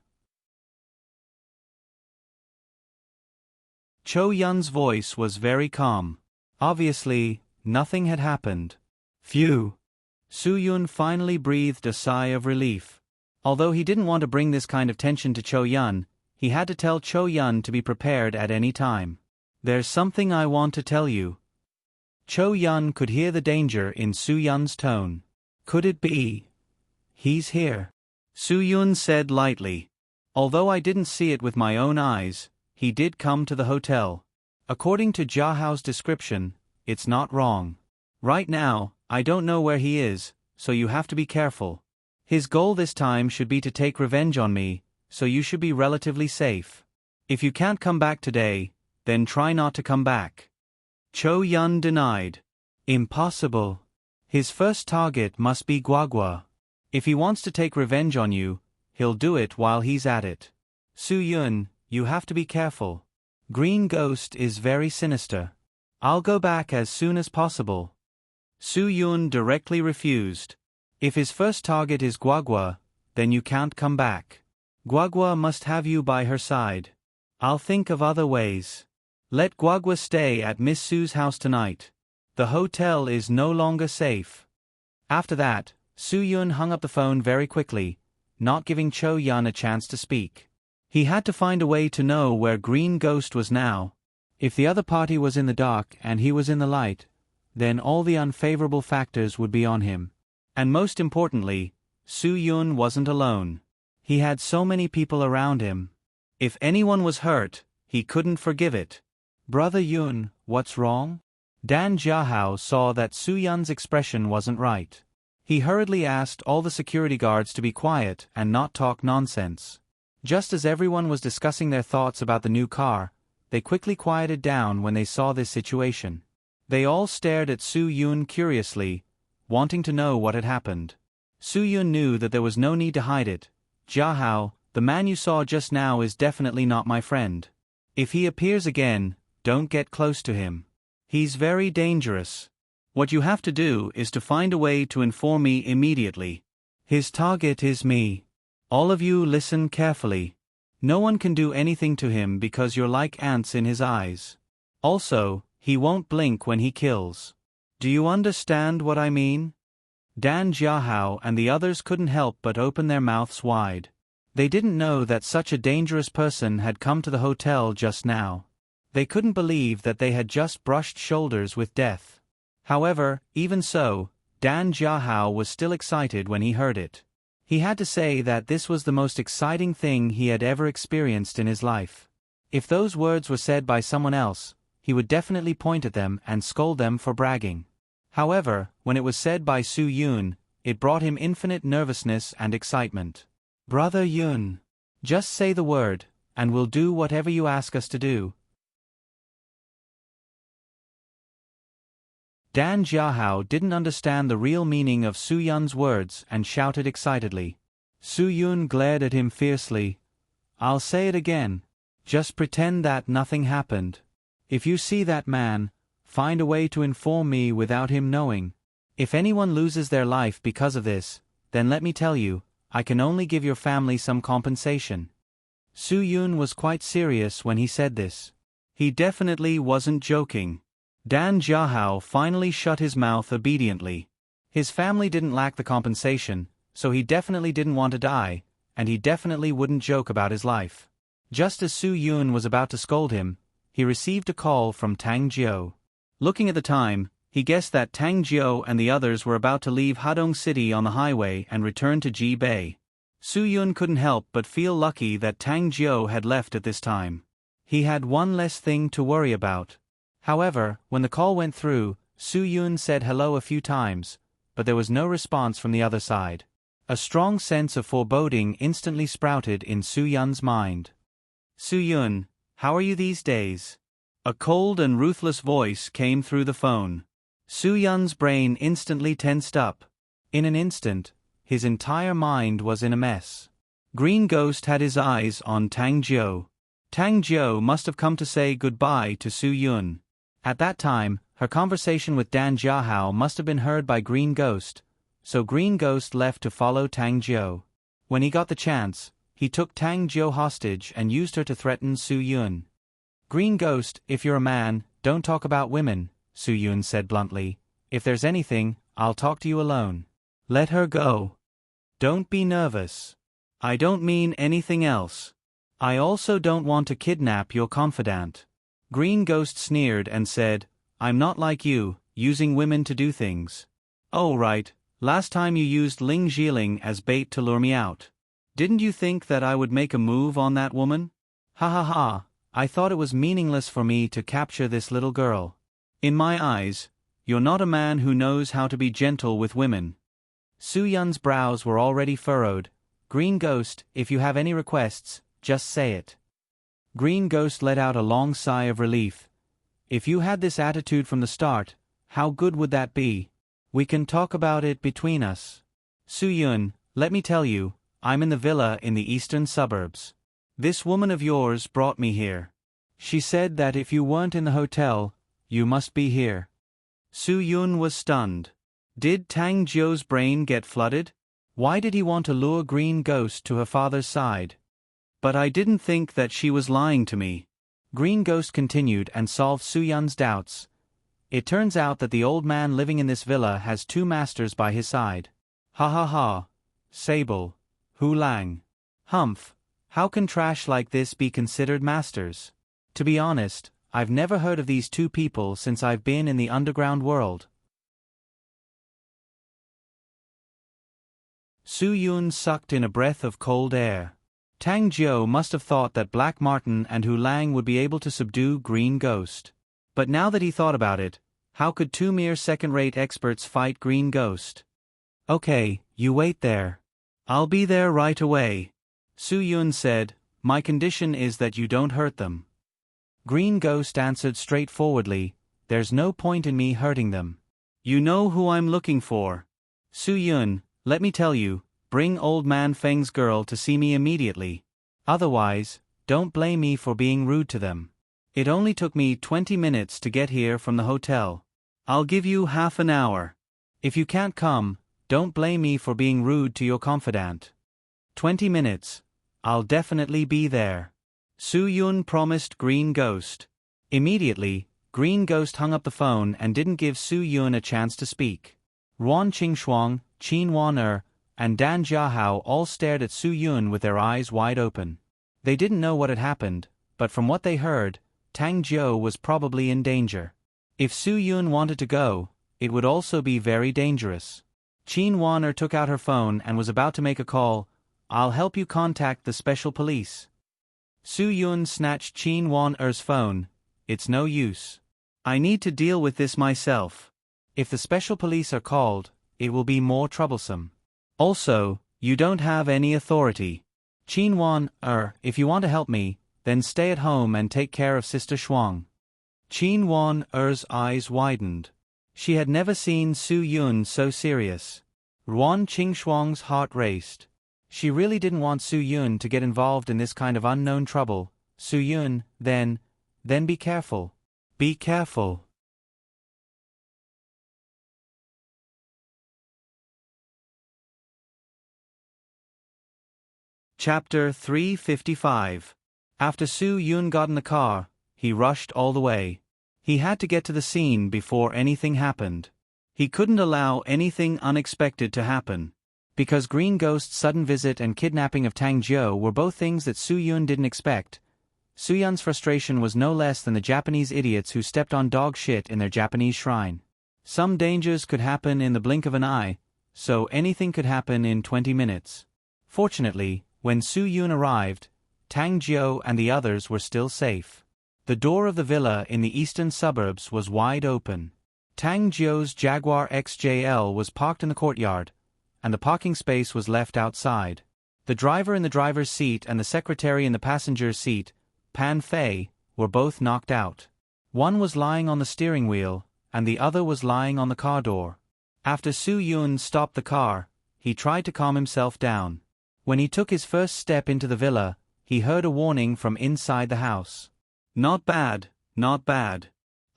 Cho-yun's voice was very calm. Obviously, nothing had happened. Phew! Su-yun finally breathed a sigh of relief. Although he didn't want to bring this kind of tension to Cho-yun, he had to tell Cho-yun to be prepared at any time. There's something I want to tell you. Cho Yun could hear the danger in Su Yun's tone. Could it be? He's here. Su Yun said lightly. Although I didn't see it with my own eyes, he did come to the hotel. According to Jia Hao's description, it's not wrong. Right now, I don't know where he is, so you have to be careful. His goal this time should be to take revenge on me, so you should be relatively safe. If you can't come back today, then try not to come back. Cho Yun denied. Impossible. His first target must be Guagua. If he wants to take revenge on you, he'll do it while he's at it. Su Yun, you have to be careful. Green Ghost is very sinister. I'll go back as soon as possible. Su Yun directly refused. If his first target is Guagua, then you can't come back. Guagua must have you by her side. I'll think of other ways. Let Guagua stay at Miss Su's house tonight. The hotel is no longer safe. After that, Su Yun hung up the phone very quickly, not giving Cho Yun a chance to speak. He had to find a way to know where Green Ghost was now. If the other party was in the dark and he was in the light, then all the unfavorable factors would be on him. And most importantly, Su Yun wasn't alone. He had so many people around him. If anyone was hurt, he couldn't forgive it. Brother Yun, what's wrong? Dan Jiahao saw that Su Yun's expression wasn't right. He hurriedly asked all the security guards to be quiet and not talk nonsense. Just as everyone was discussing their thoughts about the new car, they quickly quieted down when they saw this situation. They all stared at Su Yun curiously, wanting to know what had happened. Su Yun knew that there was no need to hide it. Jiahao, the man you saw just now is definitely not my friend. If he appears again, don't get close to him. He's very dangerous. What you have to do is to find a way to inform me immediately. His target is me. All of you listen carefully. No one can do anything to him because you're like ants in his eyes. Also, he won't blink when he kills. Do you understand what I mean? Dan Jiahao and the others couldn't help but open their mouths wide. They didn't know that such a dangerous person had come to the hotel just now. They couldn't believe that they had just brushed shoulders with death. However, even so, Dan Jiahao was still excited when he heard it. He had to say that this was the most exciting thing he had ever experienced in his life. If those words were said by someone else, he would definitely point at them and scold them for bragging. However, when it was said by Su Yun, it brought him infinite nervousness and excitement. Brother Yun, just say the word, and we'll do whatever you ask us to do. Dan Jiahao didn't understand the real meaning of Su Yun's words and shouted excitedly. Su Yun glared at him fiercely. I'll say it again. Just pretend that nothing happened. If you see that man, find a way to inform me without him knowing. If anyone loses their life because of this, then let me tell you, I can only give your family some compensation. Su Yun was quite serious when he said this. He definitely wasn't joking. Dan Jiahao finally shut his mouth obediently. His family didn't lack the compensation, so he definitely didn't want to die, and he definitely wouldn't joke about his life. Just as Su Yun was about to scold him, he received a call from Tang Jiao. Looking at the time, he guessed that Tang Jiao and the others were about to leave Hadong City on the highway and return to Ji Bay. Su Yun couldn't help but feel lucky that Tang Jiao had left at this time. He had one less thing to worry about. However, when the call went through, Su Yun said hello a few times, but there was no response from the other side. A strong sense of foreboding instantly sprouted in Su Yun's mind. Su Yun, how are you these days? A cold and ruthless voice came through the phone. Su Yun's brain instantly tensed up. In an instant, his entire mind was in a mess. Green Ghost had his eyes on Tang Jiao. Tang Jiao must have come to say goodbye to Su Yun. At that time, her conversation with Dan Jiahao must have been heard by Green Ghost, so Green Ghost left to follow Tang Jiao. When he got the chance, he took Tang Jiao hostage and used her to threaten Su Yun. Green Ghost, if you're a man, don't talk about women, Su Yun said bluntly. If there's anything, I'll talk to you alone. Let her go. Don't be nervous. I don't mean anything else. I also don't want to kidnap your confidant. Green Ghost sneered and said, I'm not like you, using women to do things. Oh right, last time you used Ling Jiling as bait to lure me out. Didn't you think that I would make a move on that woman? Ha ha ha, I thought it was meaningless for me to capture this little girl. In my eyes, you're not a man who knows how to be gentle with women. Su Yun's brows were already furrowed. Green Ghost, if you have any requests, just say it. Green Ghost let out a long sigh of relief. If you had this attitude from the start, how good would that be? We can talk about it between us. Su Yun, let me tell you, I'm in the villa in the eastern suburbs. This woman of yours brought me here. She said that if you weren't in the hotel, you must be here. Su Yun was stunned. Did Tang Jiu's brain get flooded? Why did he want to lure Green Ghost to her father's side? But I didn't think that she was lying to me. Green Ghost continued and solved Su Yun's doubts. It turns out that the old man living in this villa has 2 masters by his side. Ha ha ha. Sable. Hu Lang. Humph. How can trash like this be considered masters? To be honest, I've never heard of these 2 people since I've been in the underground world. Su Yun sucked in a breath of cold air. Tang Jiu must have thought that Black Martin and Hu Lang would be able to subdue Green Ghost. But now that he thought about it, how could 2 mere second-rate experts fight Green Ghost? Okay, you wait there. I'll be there right away. Su Yun said, my condition is that you don't hurt them. Green Ghost answered straightforwardly, there's no point in me hurting them. You know who I'm looking for. Su Yun, let me tell you, bring old man Feng's girl to see me immediately. Otherwise, don't blame me for being rude to them. It only took me 20 minutes to get here from the hotel. I'll give you half an hour. If you can't come, don't blame me for being rude to your confidant. 20 minutes. I'll definitely be there. Su Yun promised Green Ghost. Immediately, Green Ghost hung up the phone and didn't give Su Yun a chance to speak. Ruan Qingxuang, Qin Wan and Dan Jiahao all stared at Su Yun with their eyes wide open. They didn't know what had happened, but from what they heard, Tang Jiu was probably in danger. If Su Yun wanted to go, it would also be very dangerous. Qin Wan took out her phone and was about to make a call. I'll help you contact the special police. Su Yun snatched Qin Wan's phone. It's no use. I need to deal with this myself. If the special police are called, it will be more troublesome. Also, you don't have any authority. Qin Wan, if you want to help me, then stay at home and take care of Sister Shuang. Qin Wan's eyes widened. She had never seen Su Yun so serious. Ruan Qingxuang's heart raced. She really didn't want Su Yun to get involved in this kind of unknown trouble. Su Yun, then be careful. Be careful. Chapter 355. After Su Yun got in the car, he rushed all the way. He had to get to the scene before anything happened. He couldn't allow anything unexpected to happen. Because Green Ghost's sudden visit and kidnapping of Tang Jiu were both things that Su Yun didn't expect, Su Yun's frustration was no less than the Japanese idiots who stepped on dog shit in their Japanese shrine. Some dangers could happen in the blink of an eye, so anything could happen in 20 minutes. Fortunately, when Su Yun arrived, Tang Jiu and the others were still safe. The door of the villa in the eastern suburbs was wide open. Tang Jiu's Jaguar XJL was parked in the courtyard, and the parking space was left outside. The driver in the driver's seat and the secretary in the passenger's seat, Pan Fei, were both knocked out. One was lying on the steering wheel, and the other was lying on the car door. After Su Yun stopped the car, he tried to calm himself down. When he took his first step into the villa, he heard a warning from inside the house. Not bad, not bad.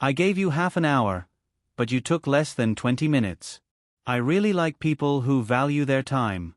I gave you half an hour, but you took less than 20 minutes. I really like people who value their time.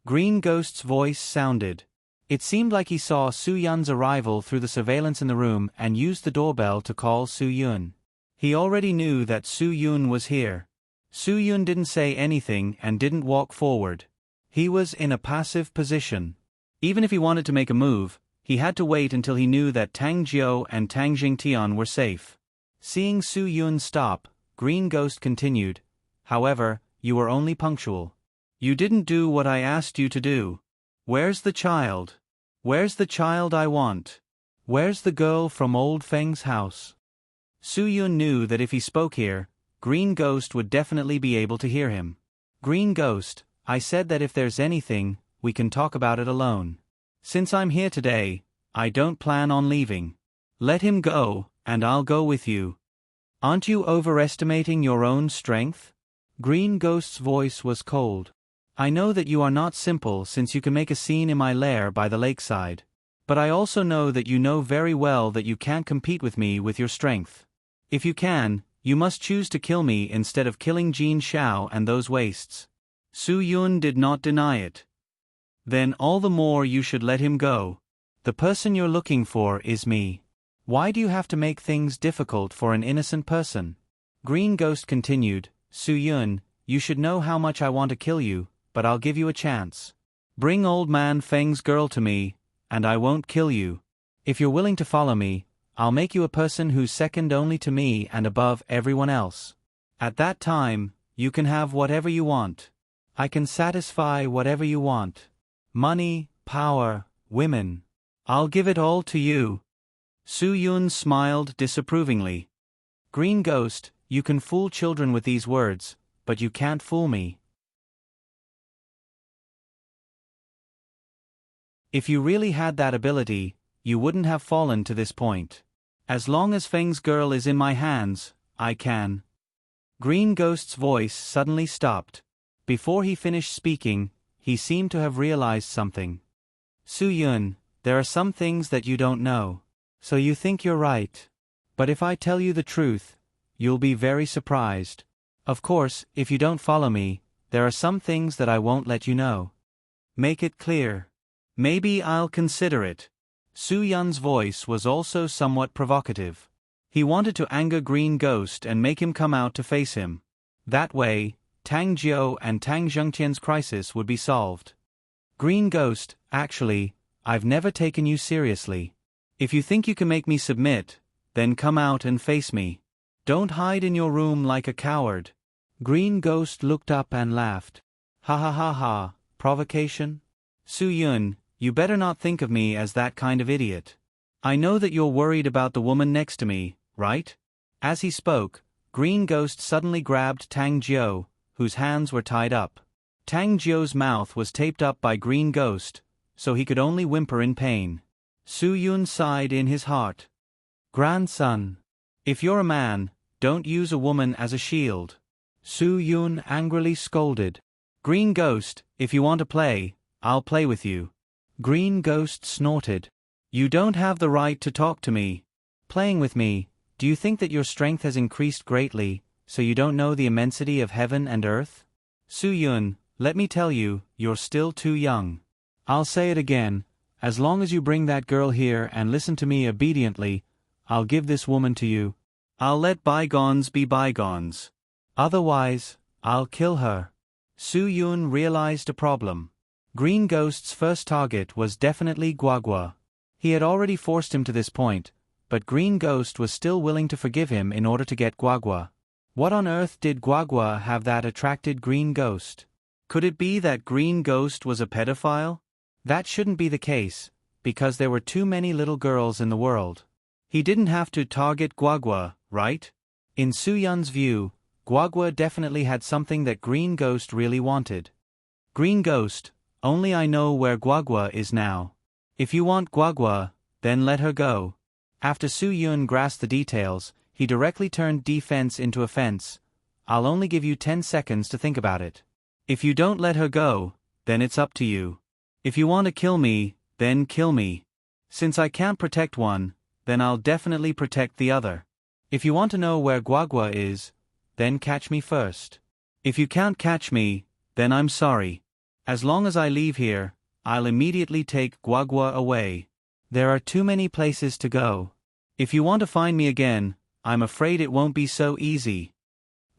Green Ghost's voice sounded. It seemed like he saw Su Yun's arrival through the surveillance in the room and used the doorbell to call Su Yun. He already knew that Su Yun was here. Su Yun didn't say anything and didn't walk forward. He was in a passive position. Even if he wanted to make a move, He had to wait until he knew that Tang Jiao and Tang Jingtian were safe. Seeing Su Yun stop, Green Ghost continued, "However, you were only punctual. You didn't do what I asked you to do. Where's the child? Where's the child I want? Where's the girl from old Feng's house?" Su Yun knew that if he spoke here, Green Ghost would definitely be able to hear him. "Green Ghost, I said that if there's anything, we can talk about it alone. Since I'm here today, I don't plan on leaving. Let him go, and I'll go with you. Aren't you overestimating your own strength?" Green Ghost's voice was cold. "I know that you are not simple since you can make a scene in my lair by the lakeside. But I also know that you know very well that you can't compete with me with your strength. If you can, you must choose to kill me instead of killing Jin Xiao and those wastes." Su Yun did not deny it. "Then all the more you should let him go. The person you're looking for is me. Why do you have to make things difficult for an innocent person?" Green Ghost continued, "Su Yun, you should know how much I want to kill you, but I'll give you a chance. Bring old man Feng's girl to me, and I won't kill you. If you're willing to follow me, I'll make you a person who's second only to me and above everyone else. At that time, you can have whatever you want. I can satisfy whatever you want. Money, power, women. I'll give it all to you." Su Yun smiled disapprovingly. "Green Ghost, you can fool children with these words, but you can't fool me. If you really had that ability, you wouldn't have fallen to this point. As long as Feng's girl is in my hands, I can." Green Ghost's voice suddenly stopped. Before he finished speaking, he seemed to have realized something. "Su Yun, there are some things that you don't know. So you think you're right. But if I tell you the truth, you'll be very surprised. Of course, if you don't follow me, there are some things that I won't let you know. Make it clear. Maybe I'll consider it." Su Yun's voice was also somewhat provocative. He wanted to anger Green Ghost and make him come out to face him. That way, Tang Jiao and Tang Zhengtian's crisis would be solved. "Green Ghost, actually, I've never taken you seriously. If you think you can make me submit, then come out and face me. Don't hide in your room like a coward." Green Ghost looked up and laughed. "Ha ha ha ha, provocation? Su Yun, you better not think of me as that kind of idiot. I know that you're worried about the woman next to me, right?" As he spoke, Green Ghost suddenly grabbed Tang Jiao, whose hands were tied up. Tang Jiao's mouth was taped up by Green Ghost, so he could only whimper in pain. Su Yun sighed in his heart. "Grandson, if you're a man, don't use a woman as a shield." Su Yun angrily scolded. "Green Ghost, if you want to play, I'll play with you." Green Ghost snorted. "You don't have the right to talk to me. Playing with me, do you think that your strength has increased greatly, so you don't know the immensity of heaven and earth? Su Yun, let me tell you, you're still too young. I'll say it again, as long as you bring that girl here and listen to me obediently, I'll give this woman to you. I'll let bygones be bygones. Otherwise, I'll kill her." Su Yun realized a problem. Green Ghost's first target was definitely Guagua. He had already forced him to this point, but Green Ghost was still willing to forgive him in order to get Guagua. What on earth did Guagua have that attracted Green Ghost? Could it be that Green Ghost was a pedophile? That shouldn't be the case, because there were too many little girls in the world. He didn't have to target Guagua, right? In Su Yun's view, Guagua definitely had something that Green Ghost really wanted. "Green Ghost, only I know where Guagua is now. If you want Guagua, then let her go." After Su Yun grasped the details, he directly turned defense into offense. "I'll only give you 10 seconds to think about it. If you don't let her go, then it's up to you. If you want to kill me, then kill me. Since I can't protect one, then I'll definitely protect the other. If you want to know where Guagua is, then catch me first. If you can't catch me, then I'm sorry. As long as I leave here, I'll immediately take Guagua away. There are too many places to go. If you want to find me again, I'm afraid it won't be so easy."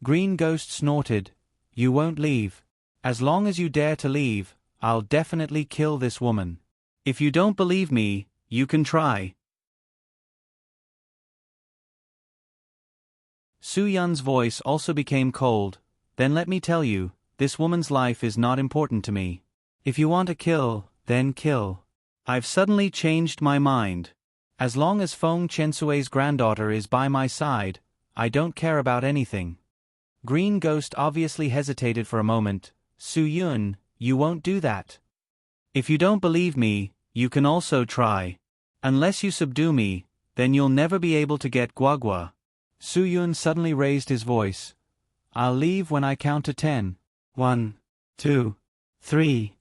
Green Ghost snorted. "You won't leave. As long as you dare to leave, I'll definitely kill this woman. If you don't believe me, you can try. Su Yun's voice also became cold. Then let me tell you, this woman's life is not important to me. If you want to kill, then kill. I've suddenly changed my mind. As long as Feng Chensue's granddaughter is by my side, I don't care about anything. Green Ghost obviously hesitated for a moment. Su Yun, you won't do that. If you don't believe me, you can also try. Unless you subdue me, then you'll never be able to get Guagua. Su Yun suddenly raised his voice. I'll leave when I count to 10. 1, 2, 3.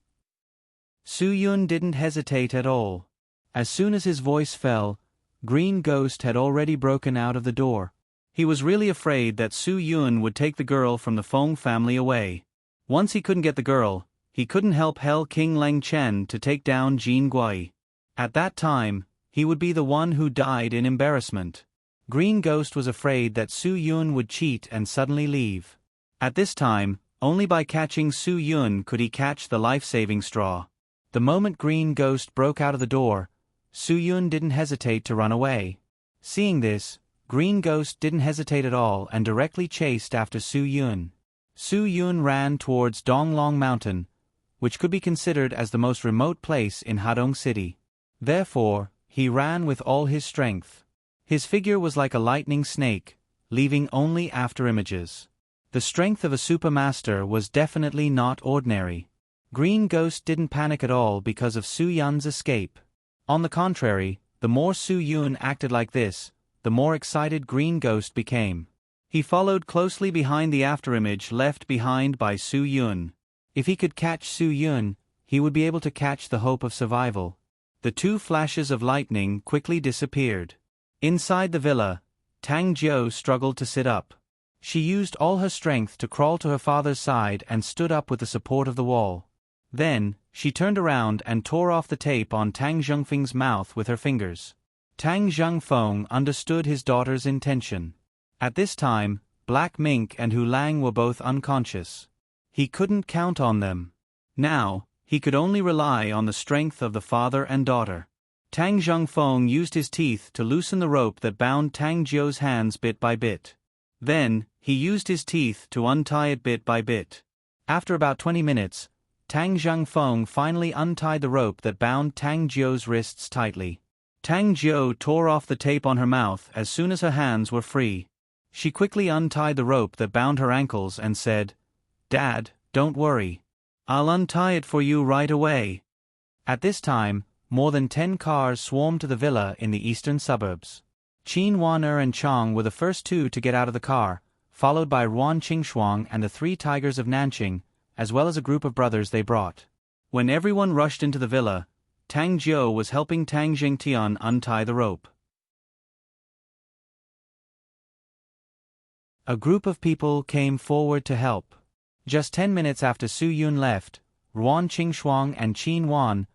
Su Yun didn't hesitate at all. As soon as his voice fell, Green Ghost had already broken out of the door. He was really afraid that Su Yun would take the girl from the Feng family away. Once he couldn't get the girl, he couldn't help Hell King Leng Chen to take down Jin Guai. At that time, he would be the one who died in embarrassment. Green Ghost was afraid that Su Yun would cheat and suddenly leave. At this time, only by catching Su Yun could he catch the life-saving straw. The moment Green Ghost broke out of the door, Su Yun didn't hesitate to run away. Seeing this, Green Ghost didn't hesitate at all and directly chased after Su Yun. Su Yun ran towards Donglong Mountain, which could be considered as the most remote place in Hadong City. Therefore, he ran with all his strength. His figure was like a lightning snake, leaving only after-images. The strength of a supermaster was definitely not ordinary. Green Ghost didn't panic at all because of Su Yun's escape. On the contrary, the more Su Yun acted like this, the more excited Green Ghost became. He followed closely behind the afterimage left behind by Su Yun. If he could catch Su Yun, he would be able to catch the hope of survival. The two flashes of lightning quickly disappeared. Inside the villa, Tang Jiu struggled to sit up. She used all her strength to crawl to her father's side and stood up with the support of the wall. Then, she turned around and tore off the tape on Tang Zhengfeng's mouth with her fingers. Tang Zhengfeng understood his daughter's intention. At this time, Black Mink and Hu Lang were both unconscious. He couldn't count on them. Now, he could only rely on the strength of the father and daughter. Tang Zhengfeng used his teeth to loosen the rope that bound Tang Jiu's hands bit by bit. Then, he used his teeth to untie it bit by bit. After about 20 minutes, Tang Zhengfeng finally untied the rope that bound Tang Jiu's wrists tightly. Tang Jiu tore off the tape on her mouth as soon as her hands were free. She quickly untied the rope that bound her ankles and said, "Dad, don't worry. I'll untie it for you right away." At this time, more than 10 cars swarmed to the villa in the eastern suburbs. Qin Waner and Chang were the first two to get out of the car, followed by Ruan Qingshuang and the 3 tigers of Nanqing, as well as a group of brothers they brought. When everyone rushed into the villa, Tang Jiu was helping Tang Jingtian untie the rope. A group of people came forward to help. Just 10 minutes after Su Yun left, Ruan Qingshuang and Qin Wan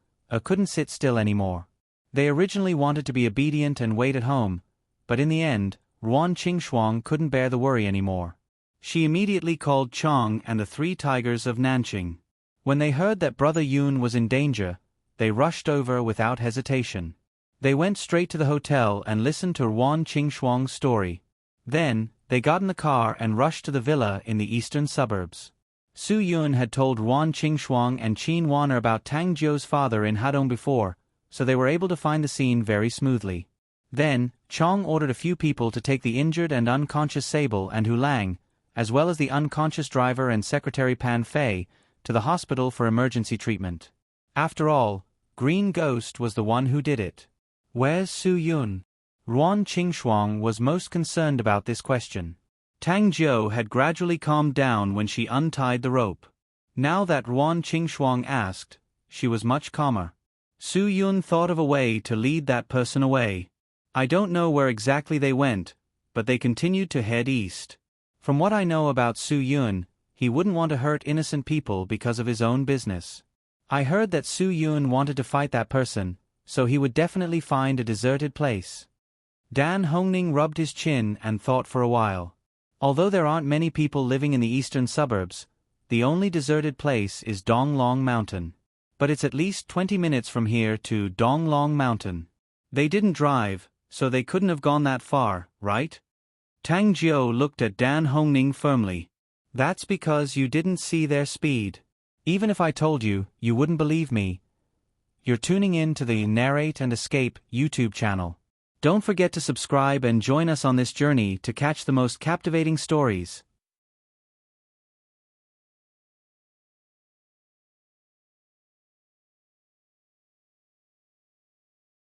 couldn't sit still anymore. They originally wanted to be obedient and wait at home, but in the end, Ruan Qingshuang couldn't bear the worry anymore. She immediately called Chang and the 3 tigers of Nanqing. When they heard that Brother Yun was in danger, they rushed over without hesitation. They went straight to the hotel and listened to Ruan Qingshuang's story. Then, they got in the car and rushed to the villa in the eastern suburbs. Su Yun had told Ruan Qingshuang and Qin Waner about Tang Jiu's father in Hadong before, so they were able to find the scene very smoothly. Then, Chang ordered a few people to take the injured and unconscious Sable and Hu Lang, as well as the unconscious driver and secretary Pan Fei, to the hospital for emergency treatment. After all, Green Ghost was the one who did it. Where's Su Yun? Ruan Qingshuang was most concerned about this question. Tang Jiu had gradually calmed down when she untied the rope. Now that Ruan Qingshuang asked, she was much calmer. Su Yun thought of a way to lead that person away. I don't know where exactly they went, but they continued to head east. From what I know about Su Yun, he wouldn't want to hurt innocent people because of his own business. I heard that Su Yun wanted to fight that person, so he would definitely find a deserted place. Dan Hongning rubbed his chin and thought for a while. Although there aren't many people living in the eastern suburbs, the only deserted place is Donglong Mountain. But it's at least 20 minutes from here to Donglong Mountain. They didn't drive, so they couldn't have gone that far, right? Tang Jiu looked at Dan Hongning firmly. That's because you didn't see their speed. Even if I told you, you wouldn't believe me. You're tuning in to the Narrate and Escape YouTube channel. Don't forget to subscribe and join us on this journey to catch the most captivating stories.